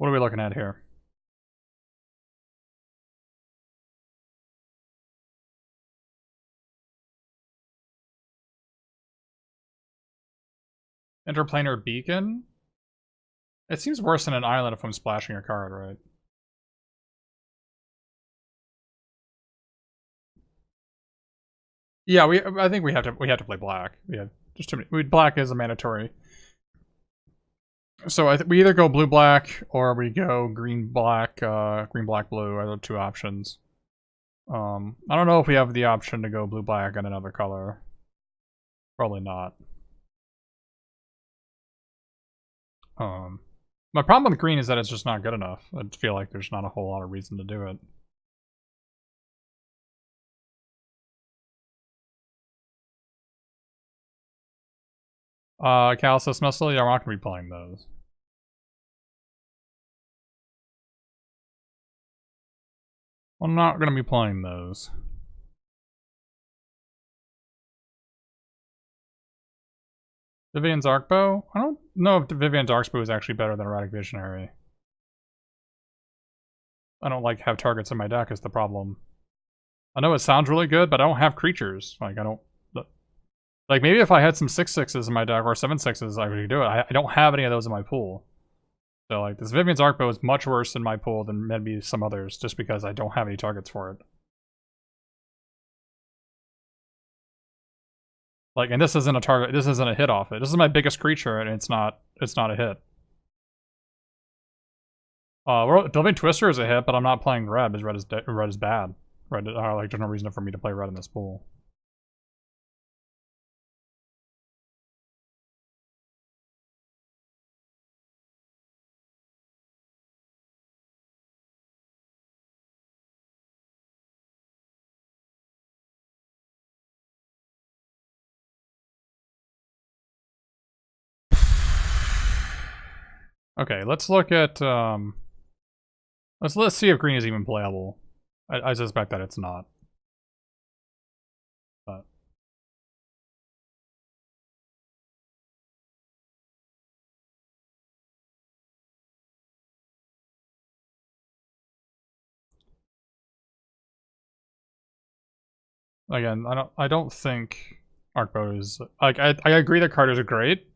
What are we looking at here? Interplanar Beacon? It seems worse than an island if I'm splashing a card, right? Yeah, I think we have to play black. Yeah, just too many. Black is a mandatory. So we either go blue black or we go green black blue are the two options. I don't know if we have the option to go blue black and another color. Probably not. My problem with green is that it's just not good enough. I feel like there's not a whole lot of reason to do it. Calcis Missile, yeah, we're not gonna be playing those. We're not gonna be playing those. Vivian's Arcbow? I don't know if Vivian's Arcbow is actually better than Erratic Visionary. I don't like have targets in my deck is the problem. I know it sounds really good, but I don't have creatures. Like I don't like maybe if I had some 6/6s in my deck or 7/6s, I would do it. I don't have any of those in my pool. So like this Vivian's Arcbow is much worse in my pool than maybe some others, just because I don't have any targets for it. Like, and this isn't a target. This isn't a hit off it. This is my biggest creature, and it's not a hit. Delving Twister is a hit, but I'm not playing red because red is bad. Red, like, there's no reason for me to play red in this pool. Okay, let's look at let's see if green is even playable. I suspect that it's not. But again, I don't think Arcbow is like I agree that card are great.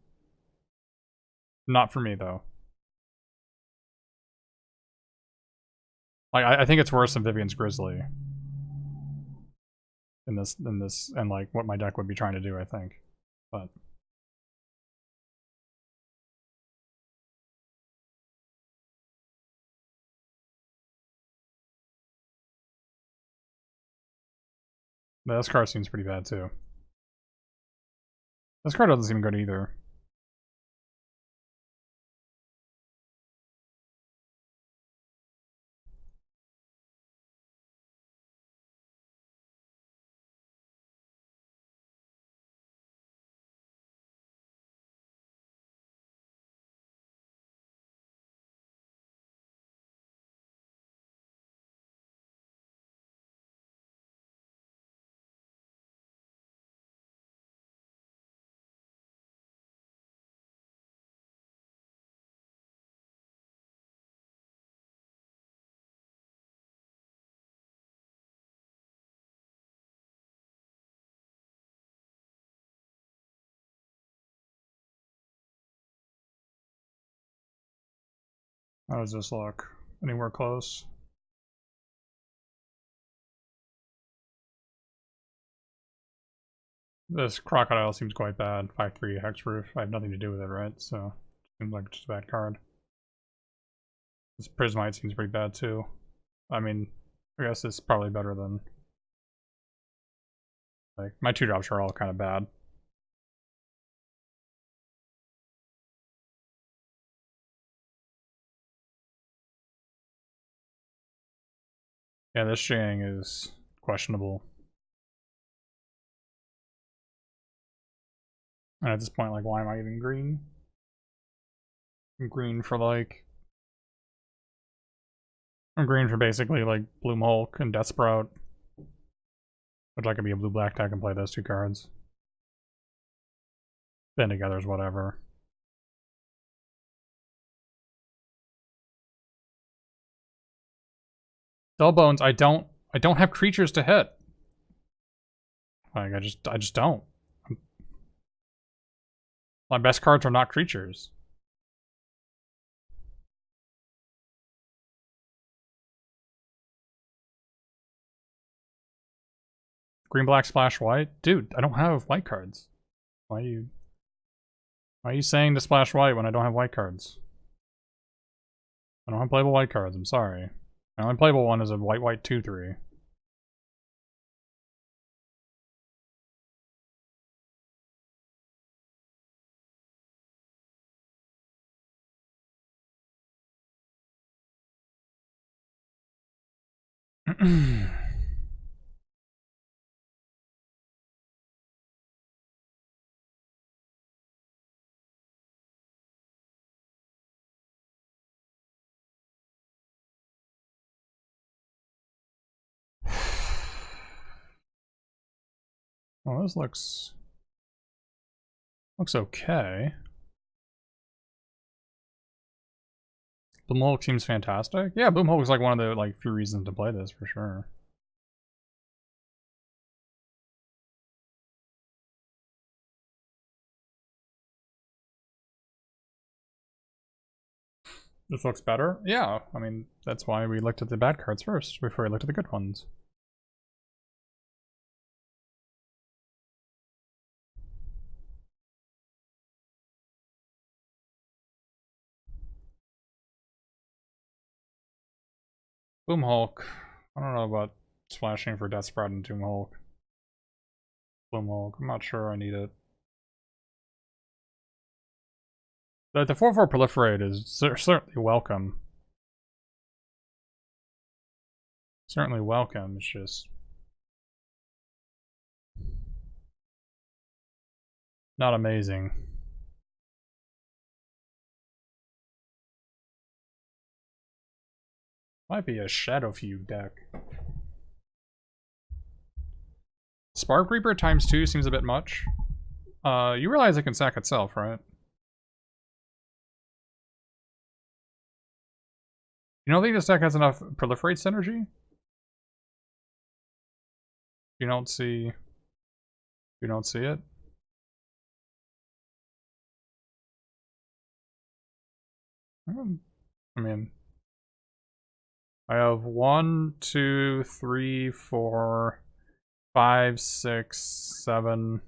Not for me though. Like I think it's worse than Vivian's Grizzly. In this and like what my deck would be trying to do, I think. But this card seems pretty bad too. This card doesn't seem good either. How does this look? Anywhere close? This Crocodile seems quite bad. 5/3 Hexproof. I have nothing to do with it, right? So, seems like just a bad card. This Prismite seems pretty bad too. I mean, I guess it's probably better than... Like, my 2-drops are all kind of bad. Yeah, this Shang is questionable. And at this point, like, why am I even green? I'm green for, like... I'm green for basically, like, Bloom Hulk and Death Sprout. Which I could be a blue-black deck and play those two cards. Band Together's whatever. Dull Bones, I don't have creatures to hit. Like, I just don't. My best cards are not creatures. Green, black, splash, white? Dude, I don't have white cards. Why are you saying to splash white when I don't have white cards? I don't have playable white cards, I'm sorry. My only playable one is a white, white 2/3. Well, this looks okay. Boomhulk seems fantastic. Yeah, Boomhulk is like one of the few reasons to play this for sure. This looks better? Yeah, I mean, that's why we looked at the bad cards first, before we looked at the good ones. Boomhulk. I don't know about splashing for Death Sprout and Doomhulk. Boomhulk, I'm not sure I need it. The 4/4 proliferate is certainly welcome. Certainly welcome, it's just not amazing. Might be a Shadow Fugue deck. Spark Reaper ×2 seems a bit much. You realize it can sack itself, right? You don't think this deck has enough proliferate synergy? You don't see it? I mean, I have 1, 2, 3, 4, 5, 6, 7,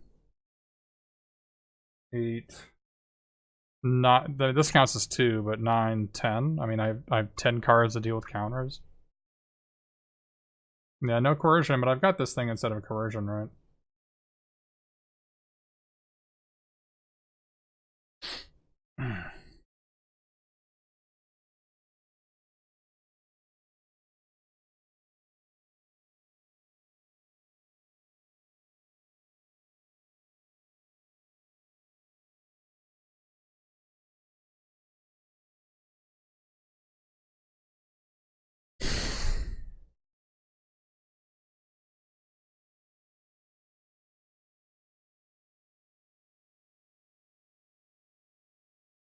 8. Not this counts as 2, but 9, 10. I mean, I have 10 cards to deal with counters. Yeah, no coercion, but I've got this thing instead of coercion, right?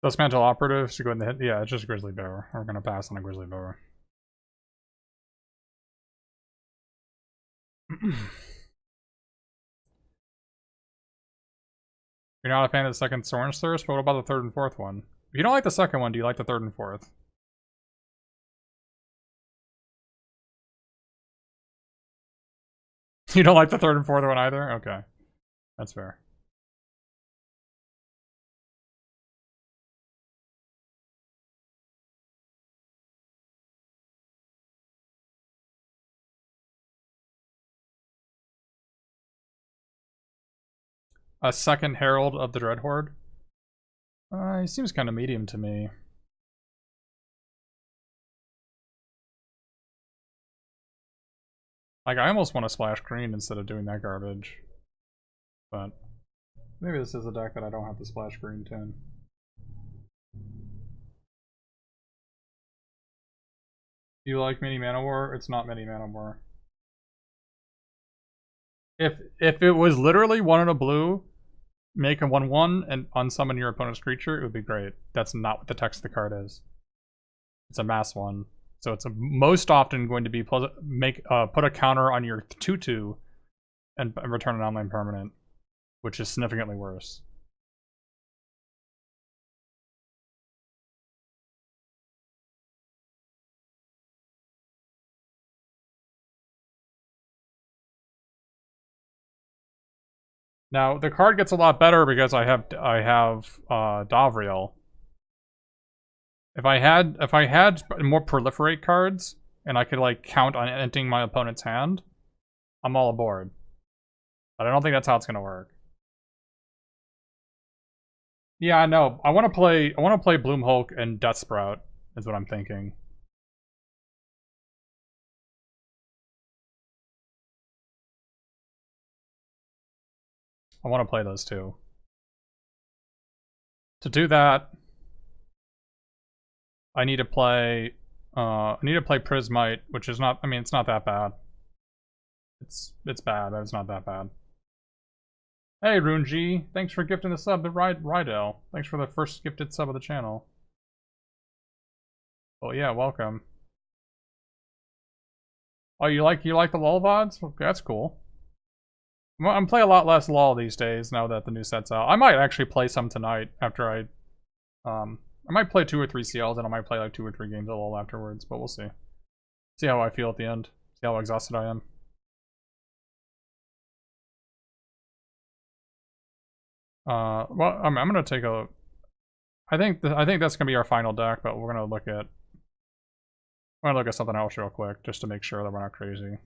Those Mantle Operatives to go in the hit. Yeah, it's just Grizzly Bear. We're gonna pass on a Grizzly Bear. You're not a fan of the second Soren's Thirst, but what about the third and fourth one? If you don't like the second one, do you like the third and fourth? You don't like the third and fourth one either? Okay. That's fair. A second Herald of the Dreadhorde? He seems kind of medium to me. Like, I almost want to splash green instead of doing that garbage. But maybe this is a deck that I don't have to splash green to. Do you like Mini Mana War? It's not Mini Mana War. If it was literally 1 and a blue, make a 1/1 and unsummon your opponent's creature, it would be great. That's not what the text of the card is. It's a mass one. So it's most often going to be put a counter on your 2/2 and return an online permanent, which is significantly worse. Now the card gets a lot better because I have Davriel. If I had more proliferate cards and I could like count on emptying my opponent's hand, I'm all aboard. But I don't think that's how it's gonna work. Yeah, I know. I want to play Bloomhulk and Death Sprout is what I'm thinking. I want to play those two. To do that, I need to play Prismite, which is not, I mean, it's not that bad. It's bad, but it's not that bad. Hey, Runji, thanks for gifting the sub to Rydell. Thanks for the first gifted sub of the channel. Well, yeah, welcome. Oh, you like the LOL VODs? Okay, that's cool. I'm playing a lot less LOL these days now that the new set's out. I might actually play some tonight after I might play 2 or 3 CLs and I might play like 2 or 3 games of LOL afterwards, but we'll see. See how I feel at the end. See how exhausted I am. Well, I'm gonna take a. I think that's gonna be our final deck, but we're gonna look at something else real quick just to make sure that we're not crazy.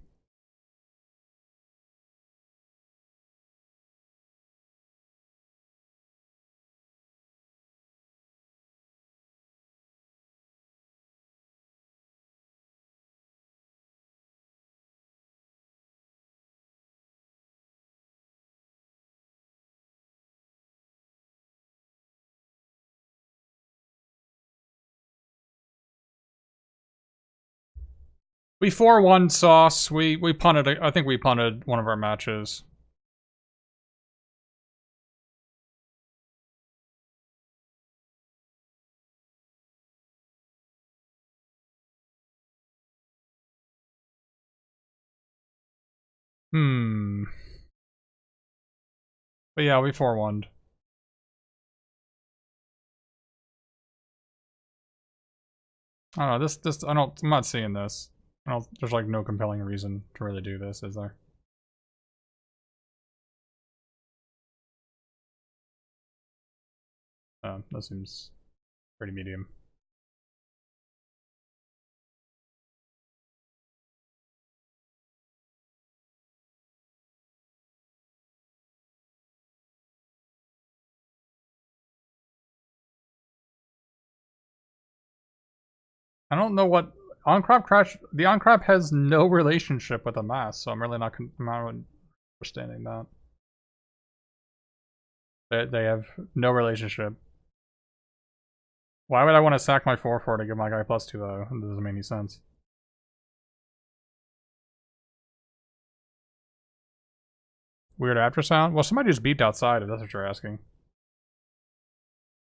We 4-1 Sauce. We punted. I think we punted one of our matches. But yeah, we 4-1'd. I don't know, I'm not seeing this. There's like no compelling reason to really do this, is there? That seems pretty medium. I don't know what on-crop crash. The on-crop has no relationship with a mass, so I'm really not understanding that. They have no relationship. Why would I want to sack my 4/4 to give my guy +2 though? It doesn't make any sense. Weird after sound? Well, somebody just beeped outside if that's what you're asking.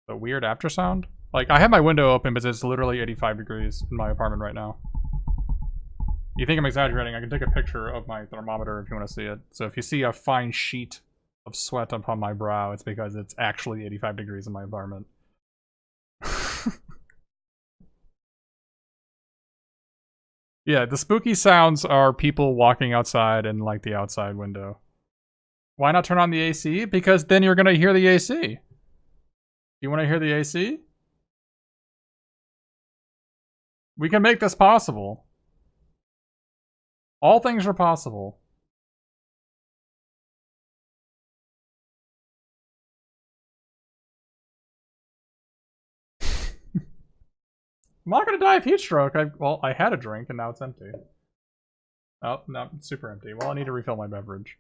The weird after sound? Like, I have my window open, but it's literally 85 degrees in my apartment right now. You think I'm exaggerating? I can take a picture of my thermometer if you want to see it. So if you see a fine sheet of sweat upon my brow, it's because it's actually 85 degrees in my apartment. Yeah, the spooky sounds are people walking outside and like the outside window. Why not turn on the AC? Because then you're gonna hear the AC. You want to hear the AC? We can make this possible. All things are possible. I'm not gonna die of heat stroke. Well, I had a drink and now it's empty. Oh, no, it's super empty. Well, I need to refill my beverage.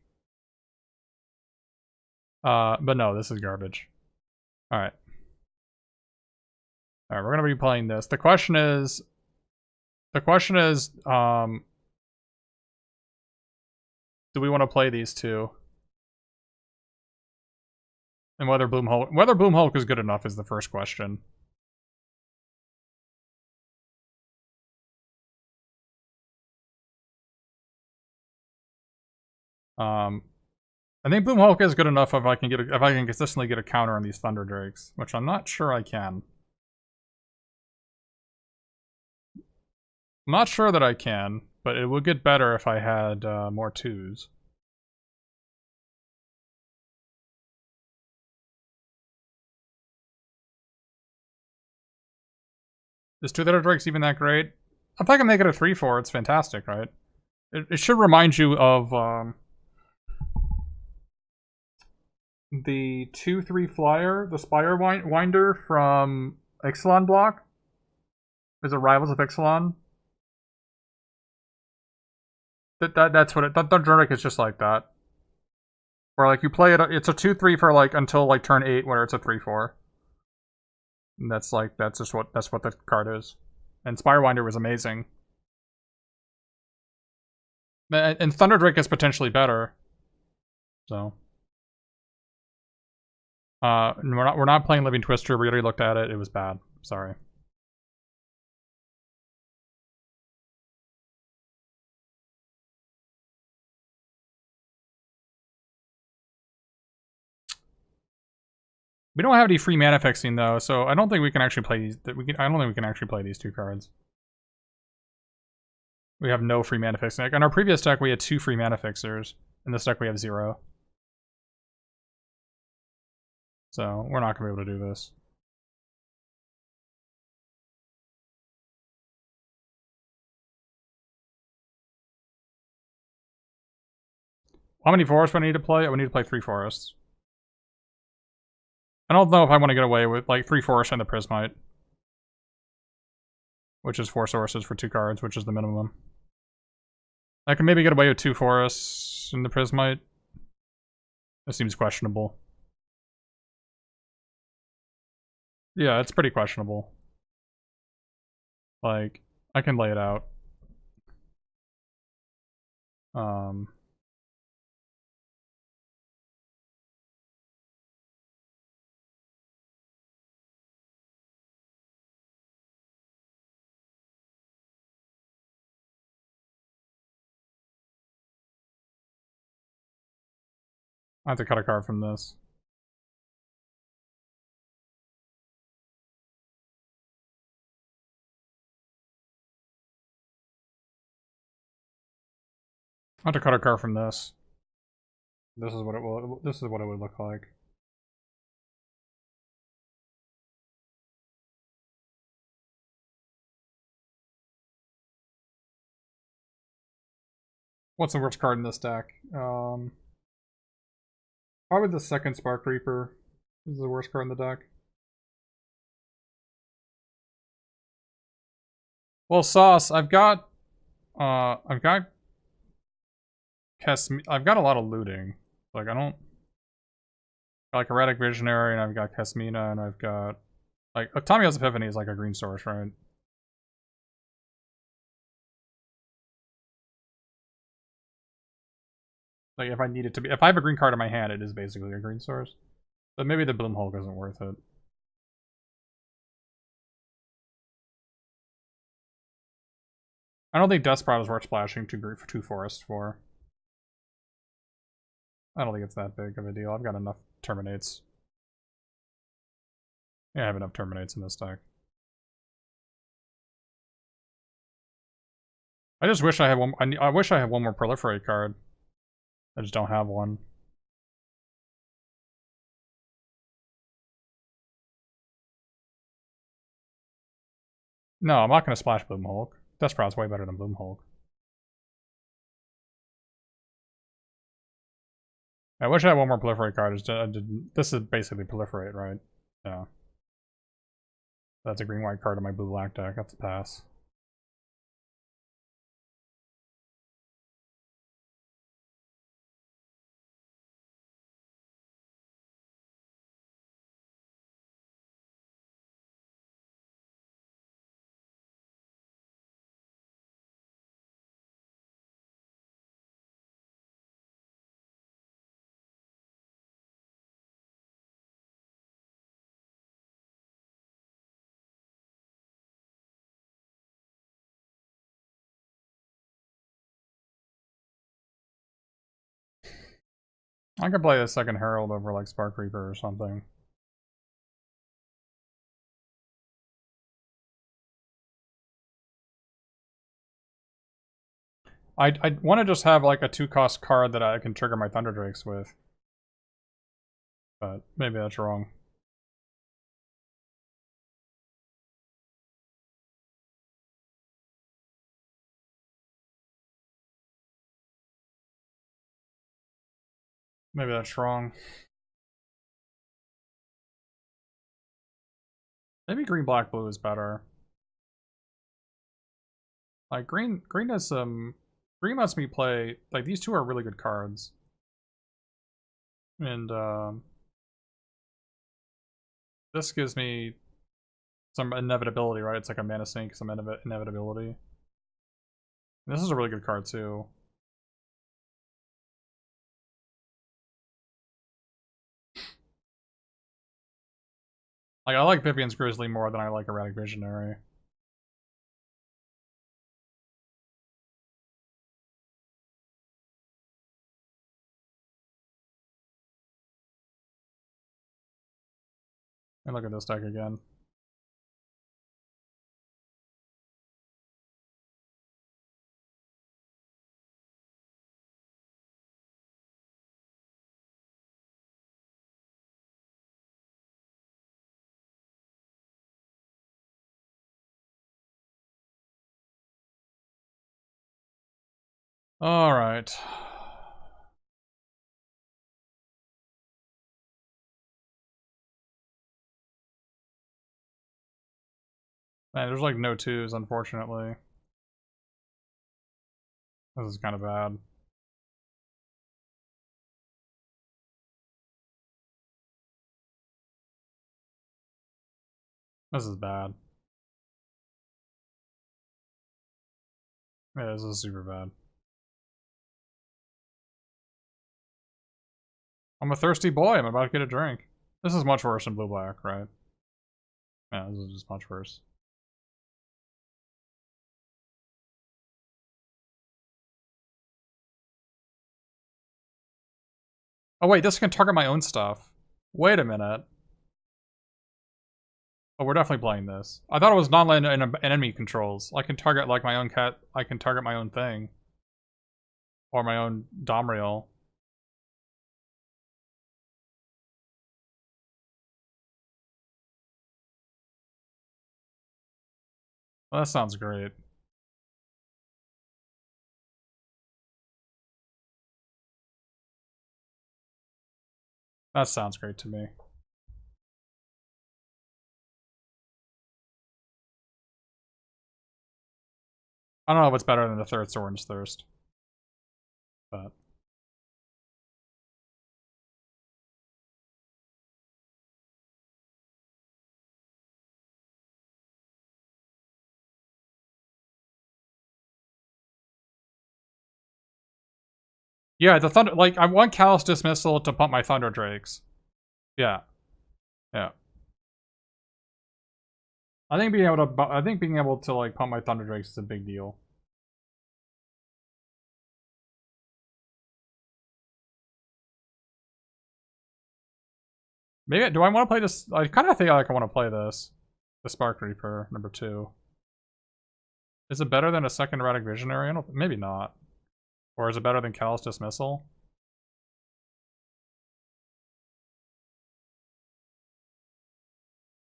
But no, this is garbage. Alright. Alright, we're gonna be playing this. The question is, do we want to play these two? And whether Bloomhulk is good enough is the first question. I think Bloom Hulk is good enough if I can consistently get a counter on these Thunder Drakes, which I'm not sure I can. I'm not sure that I can, but it would get better if I had more 2s. Is 2 Thunder Drakes even that great? If I can make it a 3/4, it's fantastic, right? It should remind you of the 2/3 flyer, the Spire Winder from Ixalan block. Is it Rivals of Ixalan? That's what it. Thunder Drake is just like that. Where like you play it, it's a 2/3 for like until like turn 8, where it's a 3/4. And that's what the card is. And Spirewinder was amazing. And Thunder Drake is potentially better. So we're not playing Living Twister. We already looked at it. It was bad. Sorry. We don't have any free mana fixing though, so I don't think we can actually play these. I don't think we can actually play these 2 cards. We have no free mana fixing. Like on our previous deck, we had 2 free mana fixers. In this deck, we have 0. So we're not gonna be able to do this. How many forests do I need to play? I would need to play 3 forests. I don't know if I want to get away with like 3 forests and the Prismite, which is 4 sources for 2 cards, which is the minimum. I can maybe get away with 2 forests and the Prismite. That seems questionable. Yeah, it's pretty questionable. Like, I can lay it out. I have to cut a card from this. I have to cut a card from this. This is what it will. This is what it would look like. What's the worst card in this deck? Probably the second Spark Reaper. This is the worst card in the deck. Well, Sauce, I've got I've got a lot of looting. Like I don't like Erratic Visionary, and I've got Kesmina, and I've got like Tamiyo's Epiphany is like a green source, right? Like if I need it to be, if I have a green card in my hand, it is basically a green source. But maybe the Bloom Hulk isn't worth it. I don't think Death Sprout is worth splashing 2 forests for. I don't think it's that big of a deal. I've got enough Terminates. Yeah, I have enough Terminates in this deck. I just wish I had one. I wish I had one more Proliferate card. I just don't have one. No, I'm not going to splash Bloom Hulk. Death Sprout's way better than Bloom Hulk. I wish I had one more Proliferate card. This is basically Proliferate, right? Yeah. That's a green-white card in my blue-black deck. That's a pass. I could play a second Herald over like Spark Reaper or something. I want to just have like a 2-cost card that I can trigger my Thunder Drakes with. But maybe that's wrong. Maybe that's wrong. Maybe green, black, blue is better. Like green has some. Green lets me play. Like these two are really good cards. And this gives me some inevitability, right? It's like a mana sink, some inevitability. And this is a really good card too. Like I like Vivian's Grizzly more than I like Erratic Visionary. And look at this deck again. All right. Man, there's like no twos, unfortunately. This is kind of bad. This is bad. Yeah, this is super bad. I'm a thirsty boy. I'm about to get a drink. This is much worse than blue-black, right? Yeah, this is just much worse. Oh wait, this can target my own stuff. Wait a minute. Oh, we're definitely playing this. I thought it was non-land enemy controls. I can target like my own cat. I can target my own thing. Or my own Domriel. Well, that sounds great. That sounds great to me. I don't know what's better than the third Sorin's Thirst. But yeah, the Thunder, like, I want Callous Dismissal to pump my Thunder Drakes. Yeah. Yeah. I think being able to like pump my Thunder Drakes is a big deal. Maybe do I want to play this? I kind of think like I want to play this. The Spark Reaper, number 2. Is it better than a second Erratic Visionary? I don't, maybe not. Or is it better than Callous Dismissal?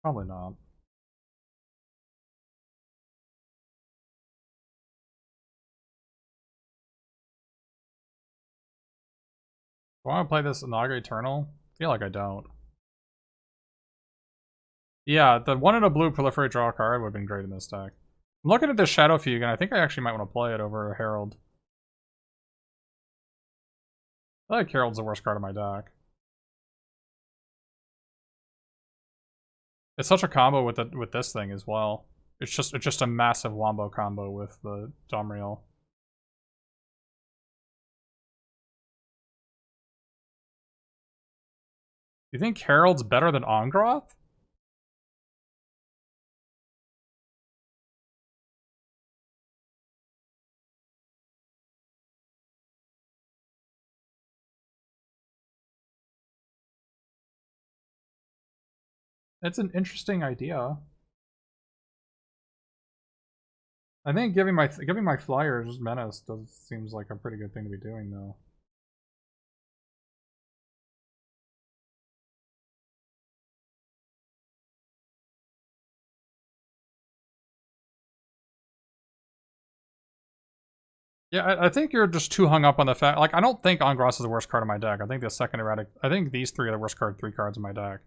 Probably not. Do I want to play this Naga Eternal? I feel like I don't. Yeah, the one in a blue proliferate draw a card would have been great in this deck. I'm looking at this Shadow Fugue, and I think I actually might want to play it over Herald. I think Herald's the worst card in my deck. It's such a combo with this thing as well. It's just a massive wombo combo with the Domriel. You think Herald's better than Ongroth? It's an interesting idea. I think giving my flyers menace seems like a pretty good thing to be doing though. Yeah, I think you're just too hung up on the fact. Like, I don't think Angras is the worst card in my deck. I think the second erratic. I think these three are the worst three cards in my deck.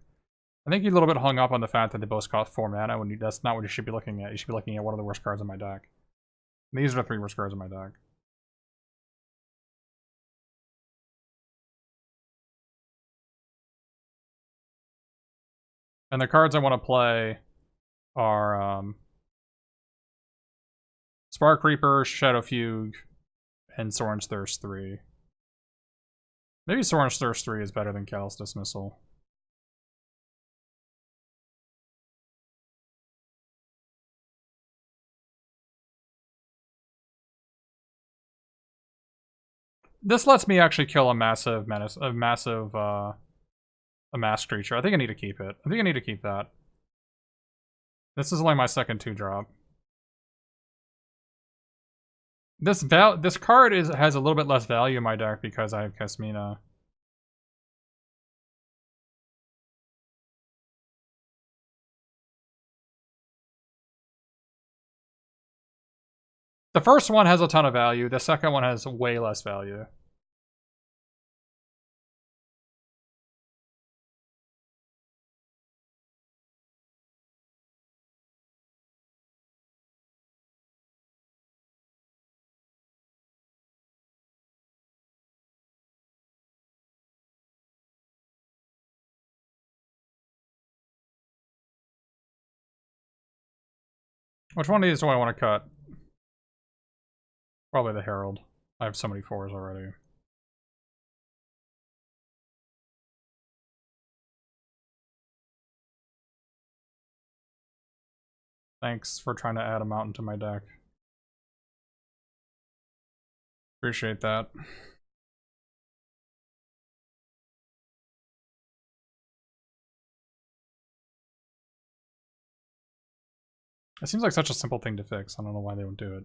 I think you're a little bit hung up on the fact that they both cost 4 mana when that's not what you should be looking at. You should be looking at one of the worst cards in my deck. And these are the three worst cards in my deck. And the cards I want to play are Spark Reaper, Shadow Fugue, and Sorin's Thirst 3. Maybe Sorin's Thirst 3 is better than Callous Dismissal. This lets me actually kill a massive menace, a mass creature. I think I need to keep it. I think I need to keep that. This is only my second 2-drop. This card has a little bit less value in my deck because I have Kasmina. The first one has a ton of value. The second one has way less value. Which one of these do I want to cut? Probably the Herald. I have so many 4s already. Thanks for trying to add a mountain to my deck. Appreciate that. It seems like such a simple thing to fix. I don't know why they don't do it.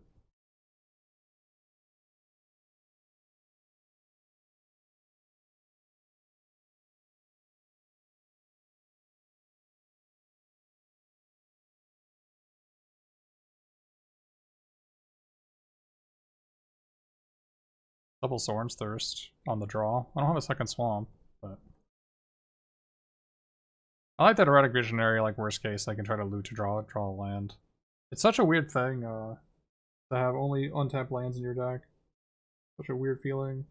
Double Sorin's Thirst on the draw. I don't have a second swamp, but I like that erratic visionary. Like worst case, I can try to loot to draw a land. It's such a weird thing to have only untapped lands in your deck. Such a weird feeling.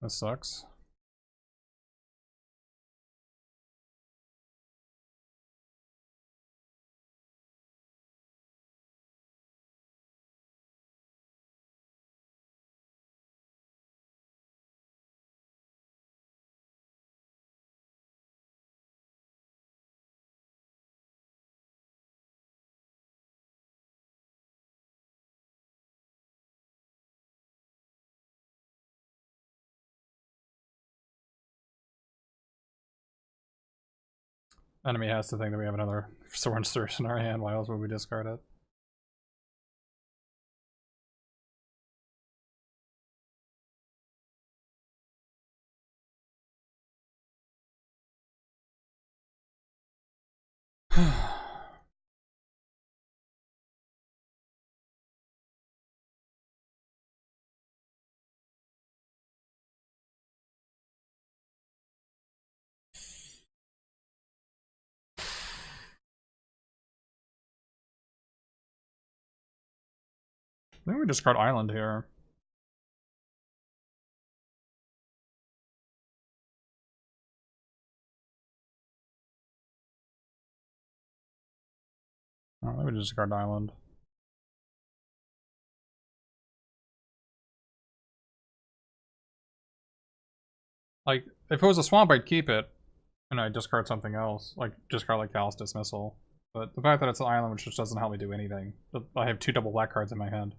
This sucks. Enemy has to think that we have another Sorin's Thirst in our hand. Why else would we discard it? Maybe we discard Island here. Oh, maybe discard Island. Like, if it was a swamp, I'd keep it, and I'd discard something else. Like, discard like Callous Dismissal. But the fact that it's an island which just doesn't help me do anything. I have 2 double black cards in my hand.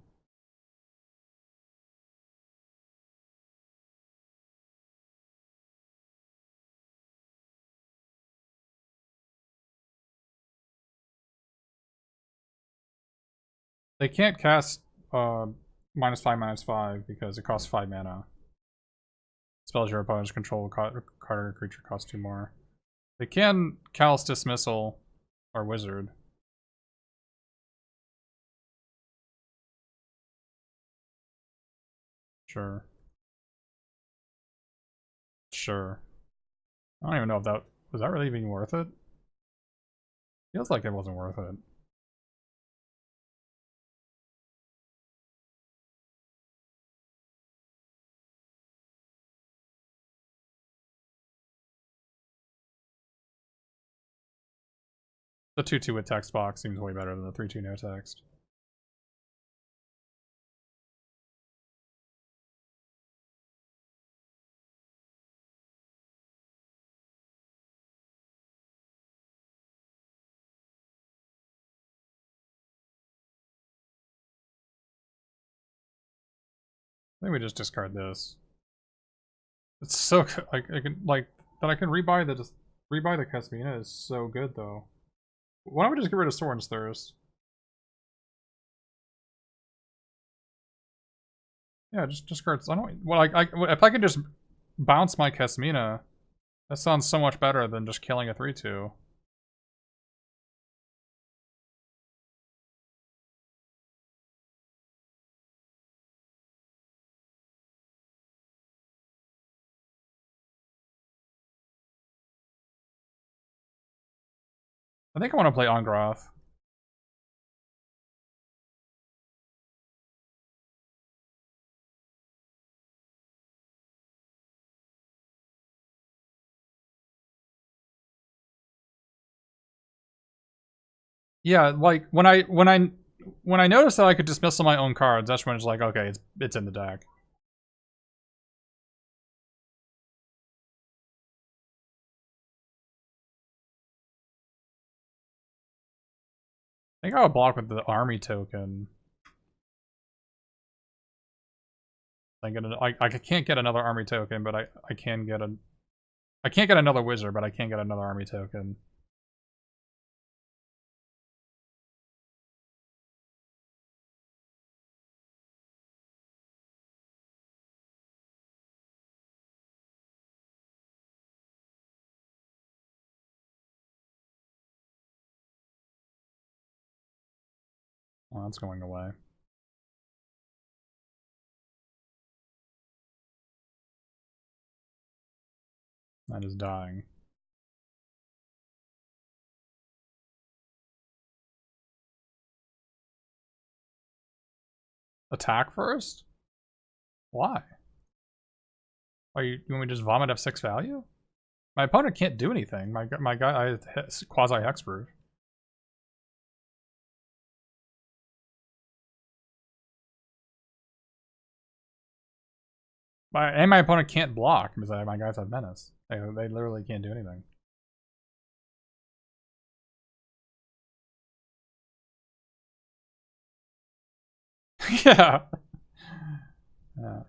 They can't cast -5/-5 because it costs 5 mana. Spells your opponent's control card or creature costs 2 more. They can Callous Dismissal or Wizard. Sure. Sure. I don't even know if that was that really even worth it? Feels like it wasn't worth it. The 2/2 with text box seems way better than the 3/2 no text. I think we just discard this. It's so good. I can like that I can rebuy the Casmina is so good though. Why don't we just get rid of Soren's Thirst? Yeah, just discard. I don't. Well, if I could just bounce my Casmina, that sounds so much better than just killing a 3/2. I think I want to play Ongroth. Yeah, like when I noticed that I could dismissal my own cards, that's when it's like, okay, it's in the deck. I think I would block with the army token. I can't get another army token, but I can get a I can't get another wizard, but I can get another army token. Well, that's going away. That is dying. Attack first? Why? Are you want me to just vomit F6 value? My opponent can't do anything. My guy I quasi hexproof. My opponent can't block because my guys have menace. They literally can't do anything. Yeah. Yeah.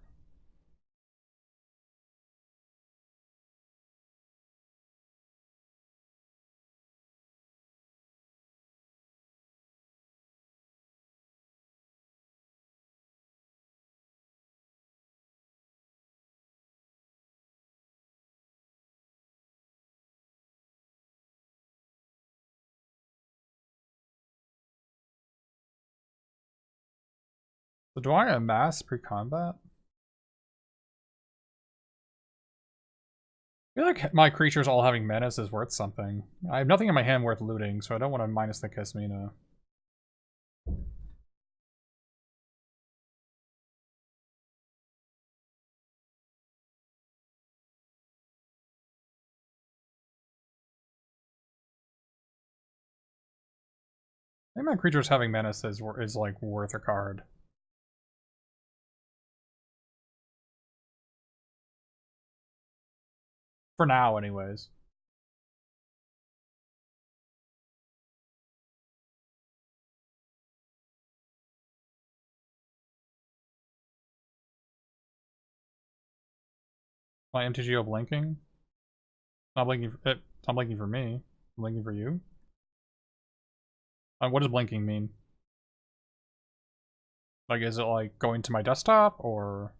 So do I amass pre-combat? I feel like my creatures all having menace is worth something. I have nothing in my hand worth looting, so I don't want to minus the Casmina. I think my creatures having menace is like worth a card. For now, anyways. My MTGO blinking? Not blinking. It's not blinking for me. It's blinking for you. What does blinking mean? Like, is it like going to my desktop or?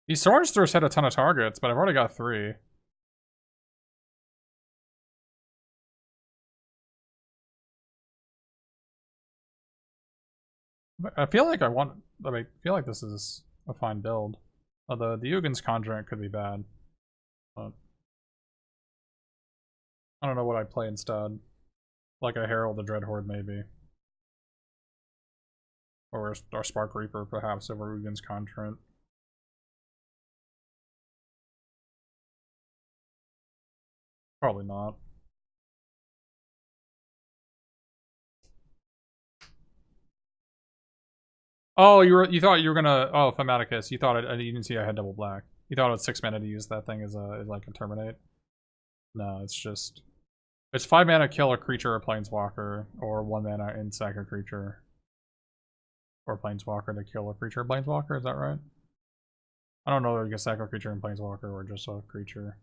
These Swords Thirst had a ton of targets, but I've already got 3. I feel like I feel like this is a fine build. Although the Yugen's Conjurant could be bad. But I don't know what I'd play instead. Like a Herald the Dreadhorde, maybe. Or Spark Reaper, perhaps, over Yugen's Conjurant. Probably not. Oh, you thought you were gonna Thematicus. You thought you didn't see I had double black. You thought it was 6 mana to use that thing as like a terminate. No, it's 5 mana kill a creature or planeswalker, or 1 mana in sack a creature. Or planeswalker to kill a creature or planeswalker, is that right? I don't know if you can sack a creature and planeswalker or just a creature.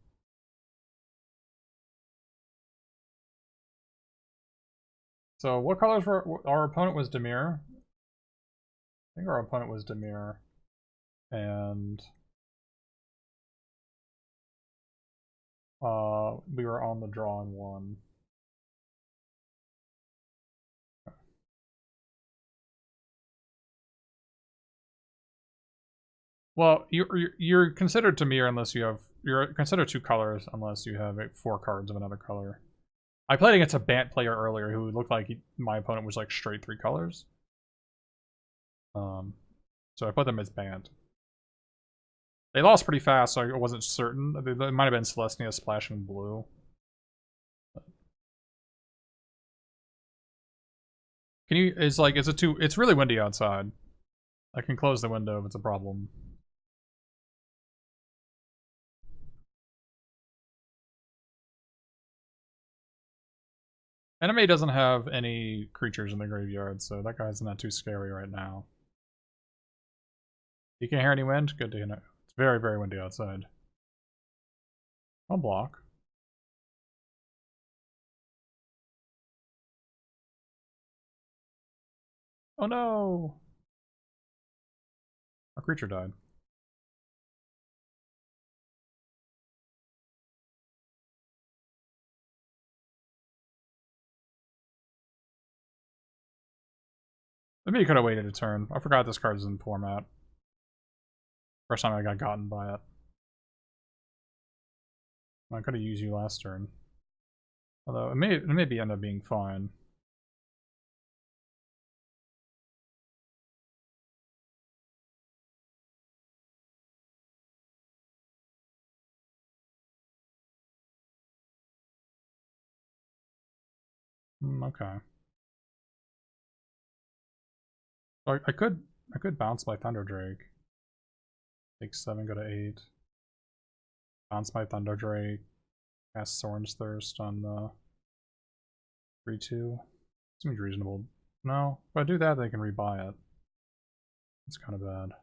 So what colors were our opponent was Dimir? I think our opponent was Dimir. And we were on the draw in 1. Well, you're considered Dimir unless you have you're considered 2 colors unless you have 4 cards of another color. I played against a Bant player earlier who looked like my opponent was like straight 3 colors. So I put them as Bant. They lost pretty fast, so I wasn't certain. It might have been Celestia splashing blue. Can you? Is it too? It's really windy outside. I can close the window if it's a problem. Enemy doesn't have any creatures in the graveyard, so that guy's not too scary right now. You can't hear any wind? Good to know. It's very, very windy outside. I'll block. Oh no! Our creature died. Maybe you could have waited a turn. I forgot this card is in format. First time I got gotten by it. I could have used you last turn. Although, it may end up being fine. Okay. So I could bounce my Thunder Drake. Take 7, go to 8. Bounce my Thunder Drake. Cast Thorn's Thirst on the 3/2. Seems reasonable. No, if I do that, they can rebuy it. It's kind of bad.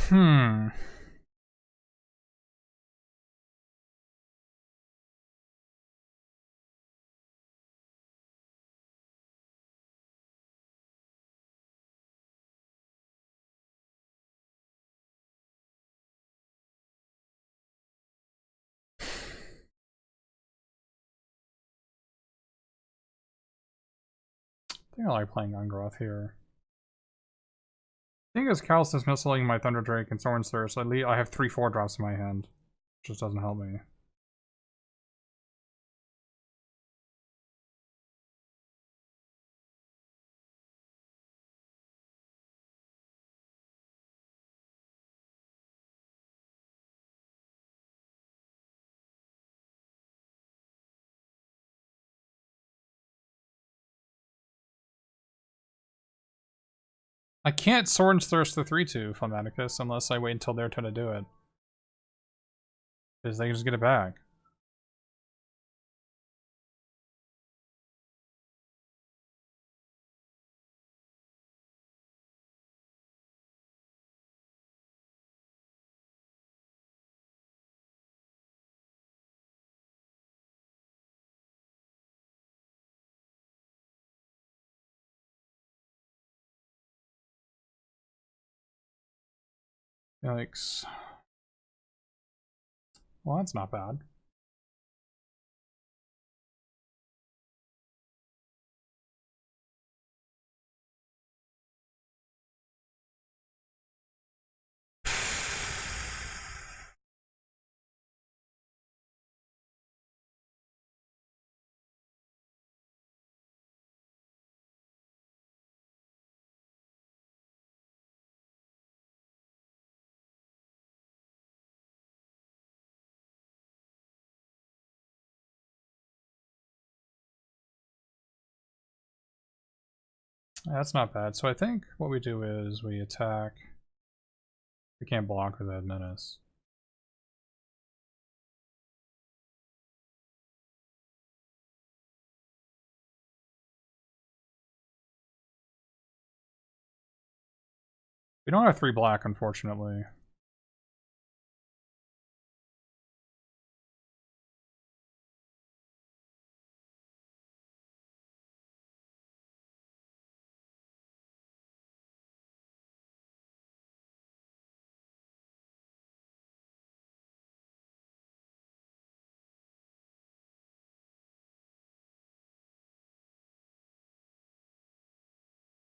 Hmm. I think I like playing Ungroth here. I think as Callous Dismissing my Thunder Drake and Thorn's Thirst, I have 3/4 drops in my hand. Which just doesn't help me. I can't Sorin's Thirst the 3-2 Phlegmaticus unless I wait until their turn to do it. Because they can just get it back. Yikes. Well, that's not bad. That's not bad. So I think what we do is we attack. We can't block with that menace. We don't have 3 black, unfortunately.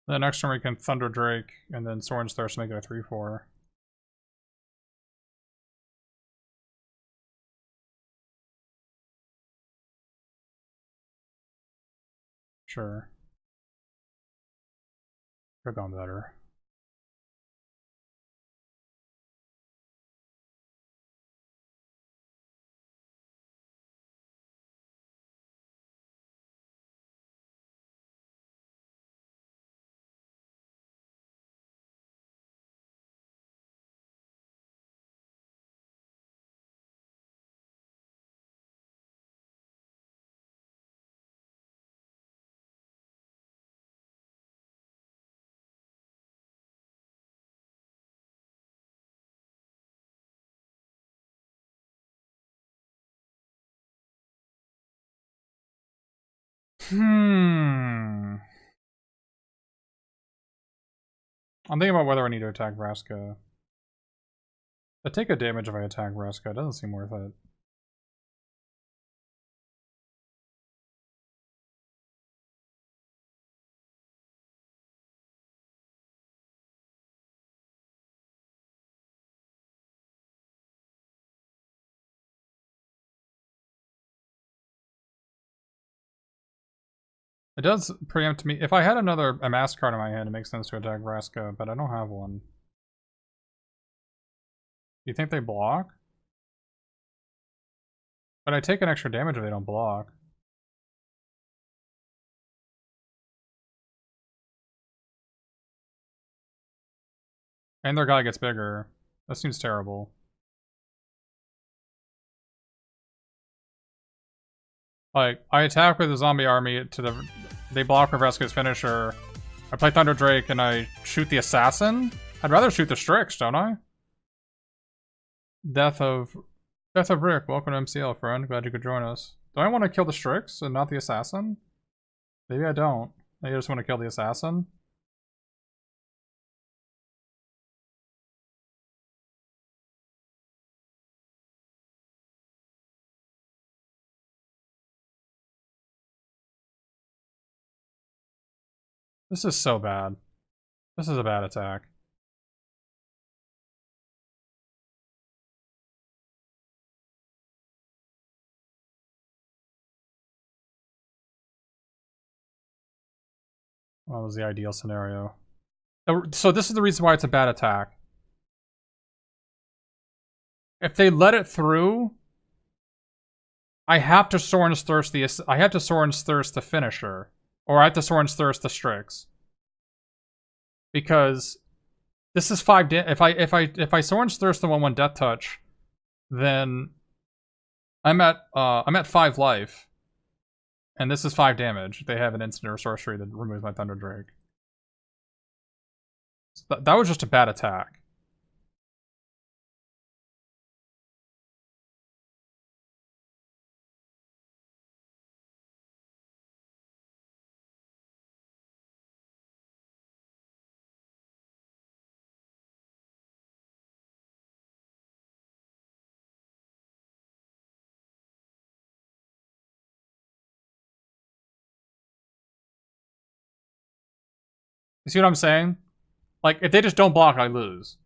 The next turn we can Thunder Drake, and then Sorin's Thirst make it a 3-4. Sure. Could have gone better. I'm thinking about whether I need to attack Vraska. I take a damage if I attack Vraska. It doesn't seem worth it. It does preempt me. If I had a mass card in my hand, it makes sense to attack Vraska, but I don't have one. Do you think they block? But I take an extra damage if they don't block. And their guy gets bigger. That seems terrible. Like, I attack with a zombie army to the... They block with Vraska's finisher. I play Thunder Drake and I shoot the assassin? I'd rather shoot the Strix, don't I? Death of Rick. Welcome to MCL, friend. Glad you could join us. Do I want to kill the Strix and not the assassin? Maybe I don't. Maybe I just want to kill the assassin. This is so bad. This is a bad attack. That was the ideal scenario. So this is the reason why it's a bad attack. If they let it through, I have to Sorin's Thirst the finisher. Or I have to Sorin's Thirst the Strix. because this is 5 if I Soren's Thirst the 1/1 Death Touch, then I'm at 5 life, and this is 5 damage. They have an instant or sorcery that removes my Thunder Drake. So that was just a bad attack. You see what I'm saying? Like, if they just don't block, I lose.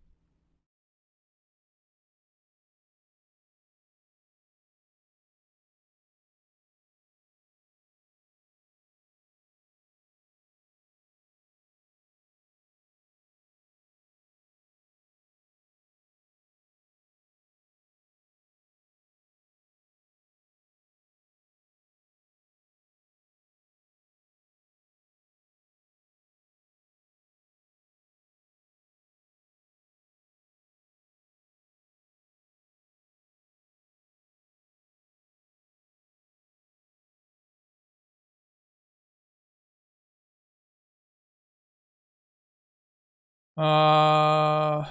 Uh...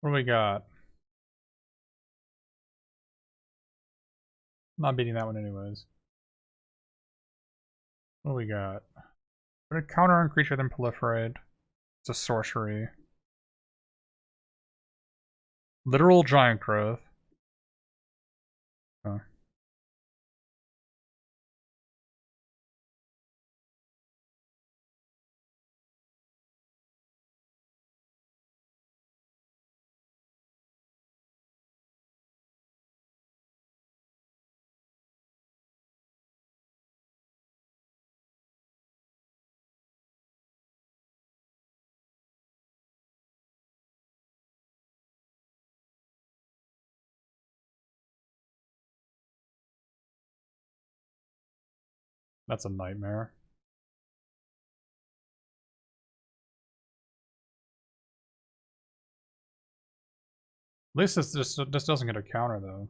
What do we got? Not beating that one anyways. What do we got? Put a counter on creature, then proliferate. It's a sorcery. Literal Giant Growth. Oh. That's a nightmare. At least this doesn't get a counter, though.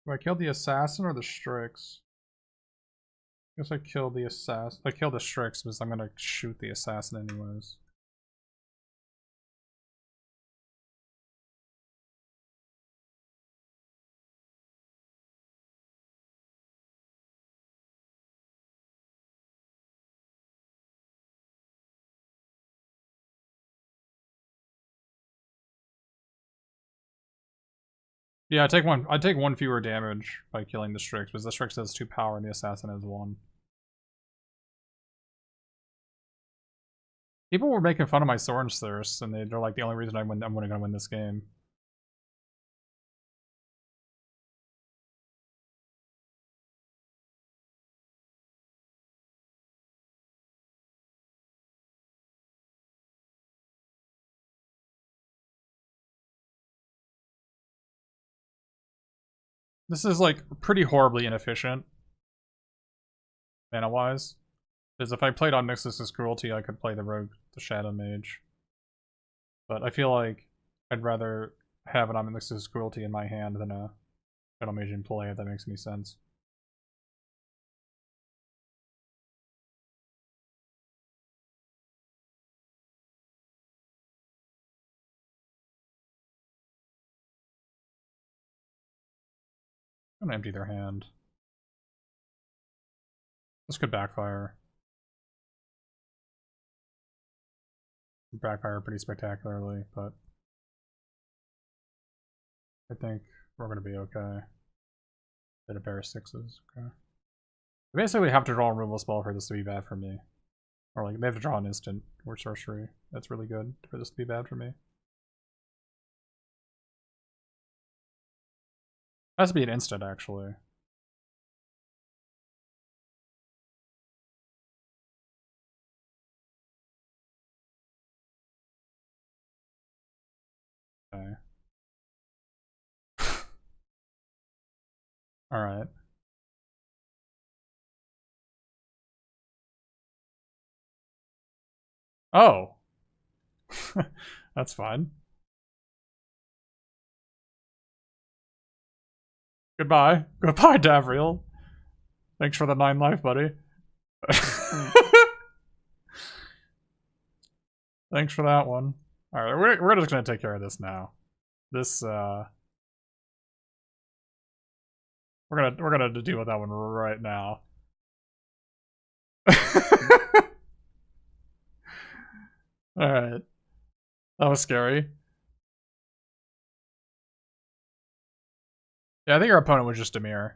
Do I kill the assassin or the Strix? I guess I kill the assassin. I kill the Strix because I'm gonna shoot the assassin anyways. Yeah, I take one fewer damage by killing the Strix, because the Strix has 2 power and the assassin has 1. People were making fun of my Soren's Thirst, and they're like the only reason I'm gonna win this game. This is like pretty horribly inefficient, mana-wise. Because if I played on Nixus's Cruelty, I could play the Rogue, the Shadow Mage. But I feel like I'd rather have an Nixus's Cruelty in my hand than a Shadow Mage in play, if that makes any sense. I'm gonna empty their hand. This could backfire. Backfire pretty spectacularly, but I think we're gonna be okay. Did a pair of 6s, okay. They basically have to draw a removal spell for this to be bad for me. Or like, they have to draw an instant or sorcery. That's really good for this to be bad for me. It has to be an instant, actually. Alright. Oh. That's fine. Goodbye. Goodbye, Davriel. Thanks for the 9 life, buddy. Thanks for that one. Alright, we're just gonna take care of this now. This, we're gonna deal with that one right now. Alright. That was scary. Yeah, I think your opponent was just Dimir.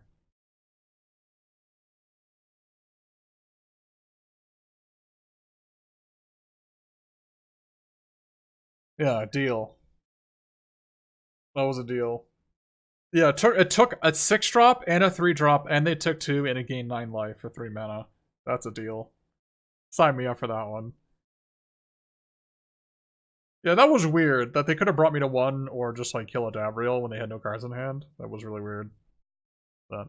Yeah, deal. That was a deal. Yeah, it took a 6-drop and a 3-drop, and they took 2 and it gained 9 life for 3 mana. That's a deal. Sign me up for that one. Yeah, that was weird. That they could have brought me to 1 or just like kill a Davriel when they had no cards in hand. That was really weird. But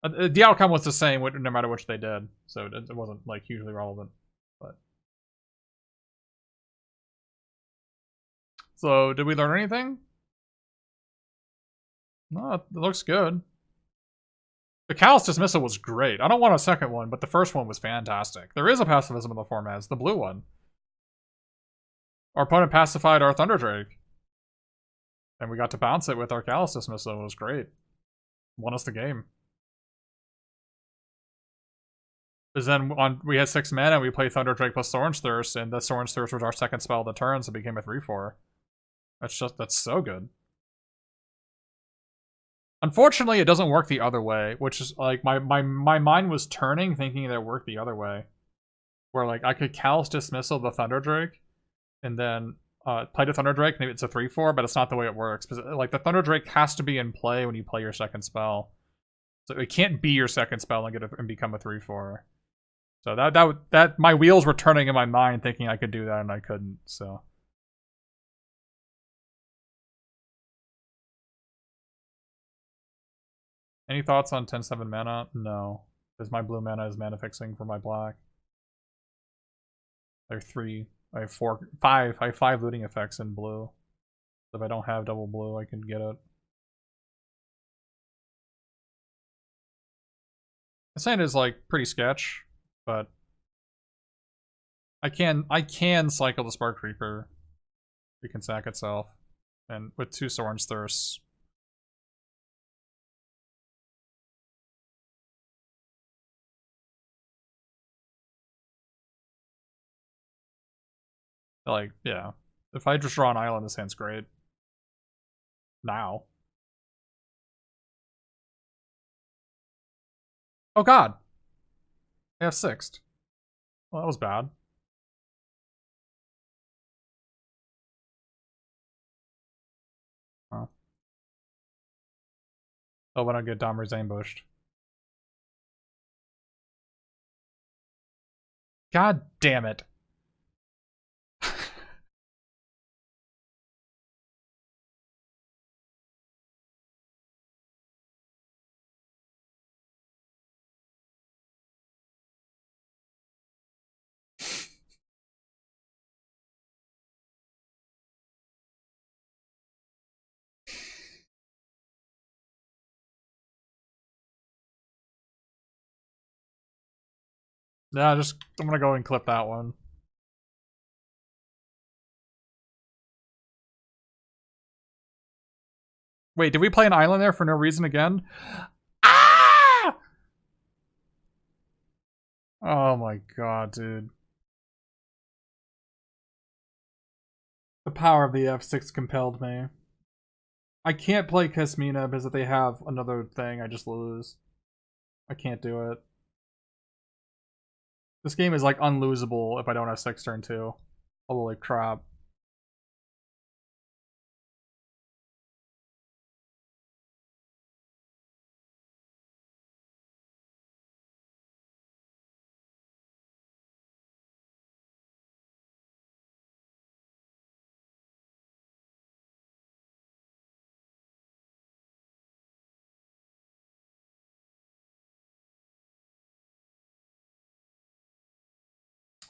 the outcome was the same no matter which they did, so it wasn't like hugely relevant. But so, did we learn anything? No, it looks good. The Callous Dismissal was great. I don't want a second one, but the first one was fantastic. There is a pacifism in the format. It's the blue one. Our opponent pacified our Thunderdrake. And we got to bounce it with our Callous Dismissal. It was great. Won us the game. Because then we had 6 mana, and we played Thunderdrake plus Thorn's Thirst, and the Thorn's Thirst was our second spell of the turn, so it became a 3/4. That's so good. Unfortunately, it doesn't work the other way, which is like my mind was turning thinking that it worked the other way. Where like I could Callous Dismissal the Thunderdrake and then play the Thunderdrake, maybe it's a 3/4, but it's not the way it works. Because like the Thunderdrake has to be in play when you play your second spell. So it can't be your second spell and become a 3/4. So that my wheels were turning in my mind thinking I could do that and I couldn't, so. Any thoughts on 10/7 mana? No. Because my blue mana is mana fixing for my black. I have 3. I have 4. 5. I have 5 looting effects in blue. So if I don't have double blue, I can get it. The saying is like pretty sketch, but I can cycle the Spark Reaper. It can sack itself. And with 2 Sorin's Thirsts. Like, yeah. If I just draw an island, this hand's great. Now. Oh god! I have 6th. Well, that was bad. Huh. Oh, when I get Damir's ambushed. God damn it. Yeah, I'm gonna go and clip that one. Wait, did we play an island there for no reason again? Ah! Oh my god, dude. The power of the F6 compelled me. I can't play Kasmina because if they have another thing, I just lose. I can't do it. This game is like unlosable if I don't have 6 turn 2. Holy crap.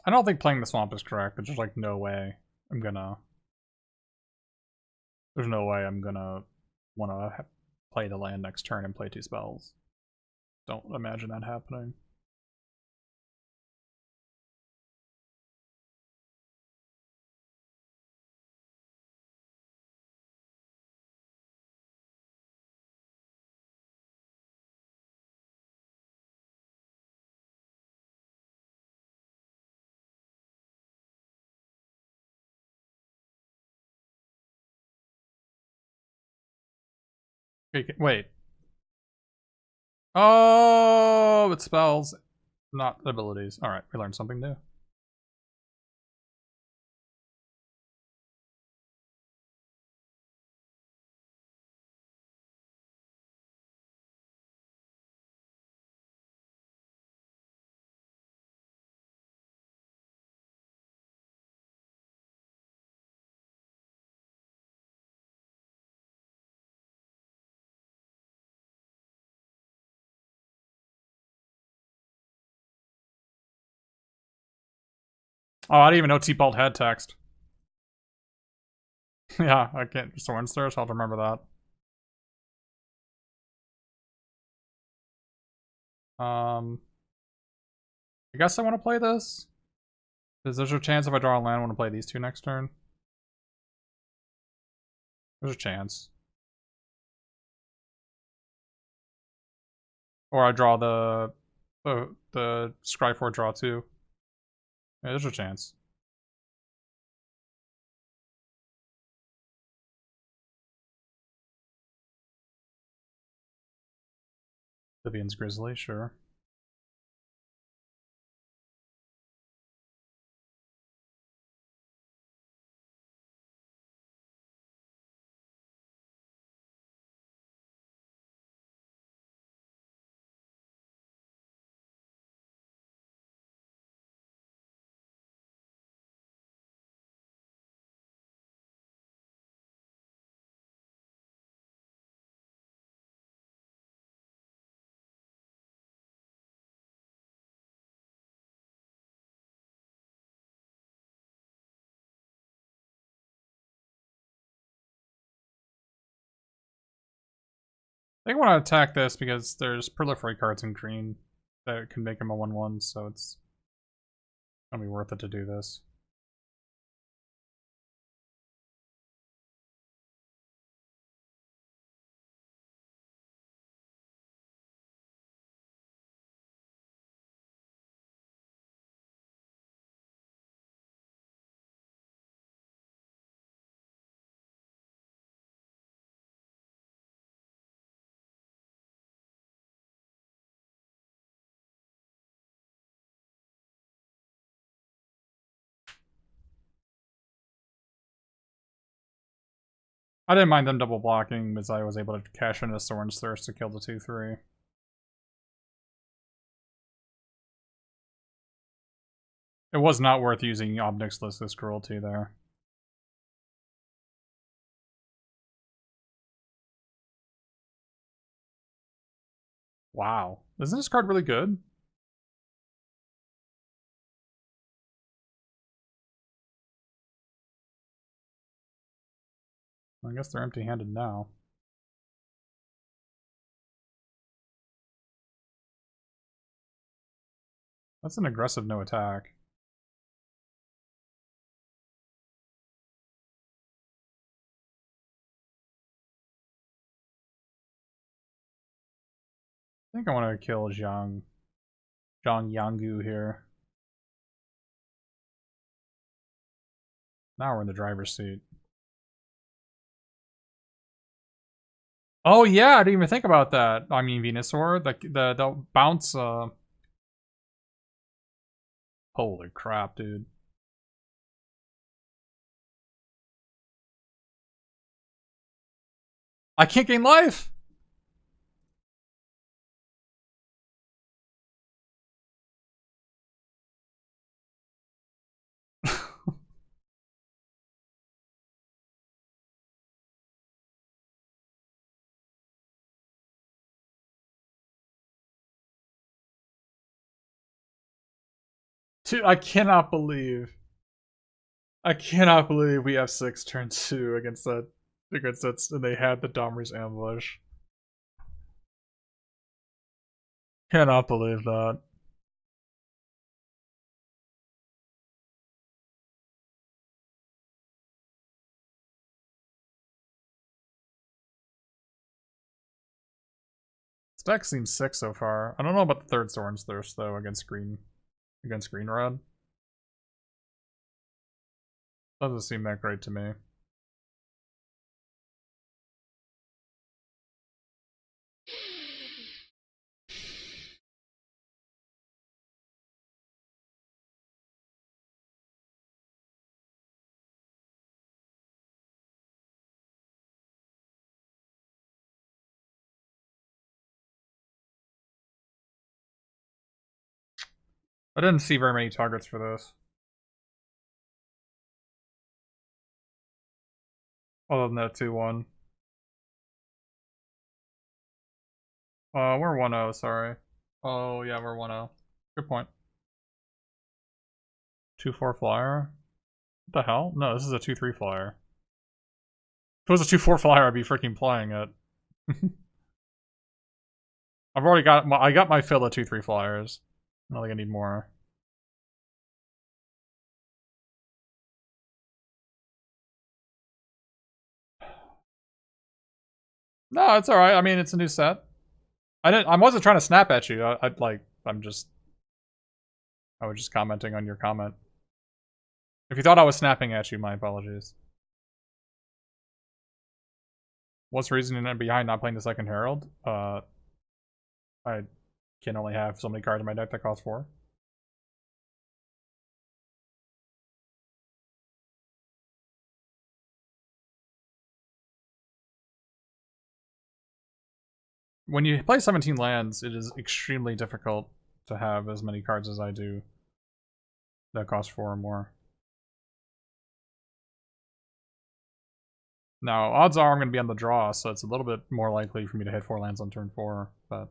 I don't think playing the swamp is correct. There's just like no way I'm gonna. There's no way I'm gonna want to play the land next turn and play 2 spells. Don't imagine that happening. Wait. Oh, it's spells, not abilities. Alright, we learned something new. Oh, I didn't even know T-Bolt had text. Yeah, I can't. Soren's there, so I'll have to remember that. I guess I want to play this. Is there a chance if I draw a land, I want to play these 2 next turn? There's a chance. Or I draw the Scryford draw 2. Yeah, there's a chance. Vivian's Grizzly, sure. I think I want to attack this because there's proliferate cards in green that can make him a 1/1, so it's gonna be worth it to do this. I didn't mind them double blocking because I was able to cash into Soren's Thirst to kill the 2/3. It was not worth using Obnick's Listless Cruelty there. Wow. Isn't this card really good? I guess they're empty-handed now. That's an aggressive no attack. I think I want to kill Zhang Yanggu here. Now we're in the driver's seat. Oh yeah, I didn't even think about that. I mean Venusaur, the bounce holy crap, dude. I can't gain life! Dude, I cannot believe. I cannot believe we have 6 turn 2 against that. And they had the Domri's ambush. Cannot believe that. This deck seems sick so far. I don't know about the third Thorn's Thirst though against green red. Doesn't seem that great to me. I didn't see very many targets for this. Other than that 2-1. We're 1-0, sorry. Oh, yeah, we're 1-0. Good point. 2-4 flyer? What the hell? No, this is a 2-3 flyer. If it was a 2-4 flyer, I'd be freaking playing it. I've already got I got my fill of 2-3 flyers. I don't think I need more. No, it's alright. I mean, it's a new set. I wasn't trying to snap at you. I was just commenting on your comment. If you thought I was snapping at you, my apologies. What's the reason behind not playing the second Herald? I can only have so many cards in my deck that cost 4. When you play 17 lands, it is extremely difficult to have as many cards as I do that cost 4 or more. Now, odds are I'm going to be on the draw, so it's a little bit more likely for me to hit 4 lands on turn 4, but...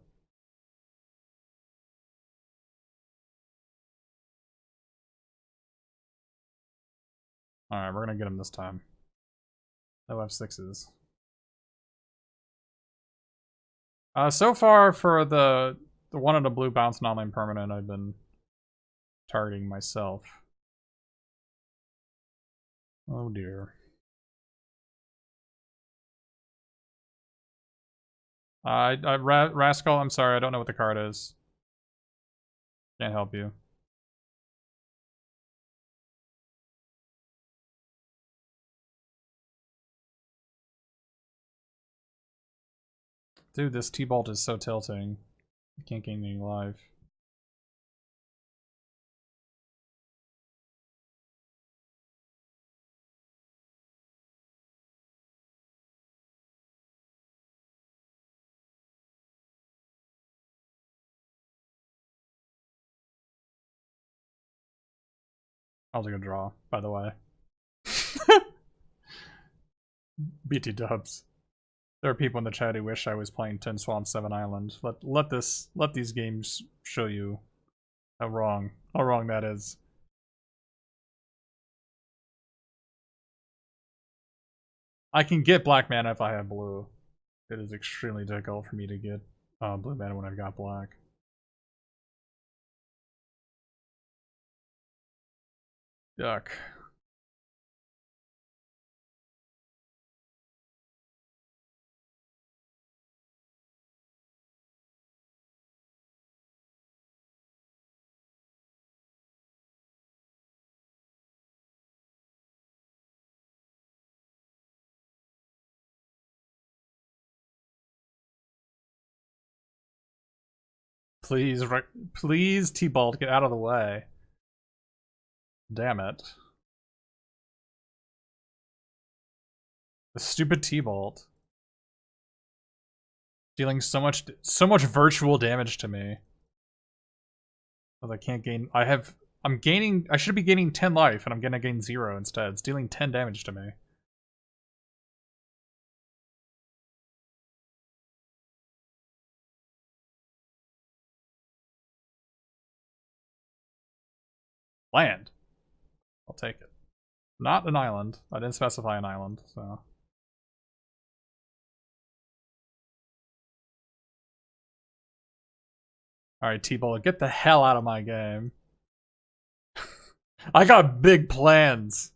Alright, we're going to get him this time. They'll have 6s. So far, for the one and a blue bounce non-lane permanent, I've been targeting myself. Oh dear. Rascal, I'm sorry, I don't know what the card is. Can't help you. Dude, this T-Bolt is so tilting. I can't gain any life. I'll take a draw, by the way. BT dubs. There are people in the chat who wish I was playing 10 Swamp 7 Island. Let these games show you how wrong that is. I can get black mana if I have blue. It is extremely difficult for me to get blue mana when I've got black. Yuck. Please, T-Bolt, get out of the way. Damn it. The stupid T-Bolt. Dealing so much virtual damage to me. But I can't gain. I'm gaining. I should be gaining 10 life, and I'm gonna gain 0 instead. It's dealing 10 damage to me. Land. I'll take it. Not an island. I didn't specify an island, so. Alright, T-Ball, get the hell out of my game. I got big plans.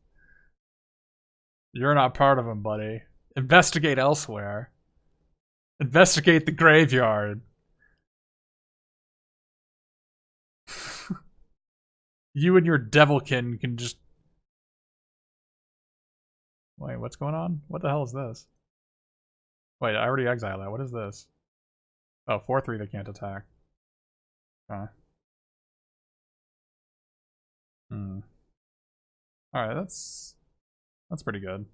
You're not part of them, buddy. Investigate elsewhere. Investigate the graveyard. You and your devilkin can just... Wait, what's going on? What the hell is this? Wait, I already exiled that. What is this? Oh, 4/3 they can't attack. Okay. Alright, that's pretty good.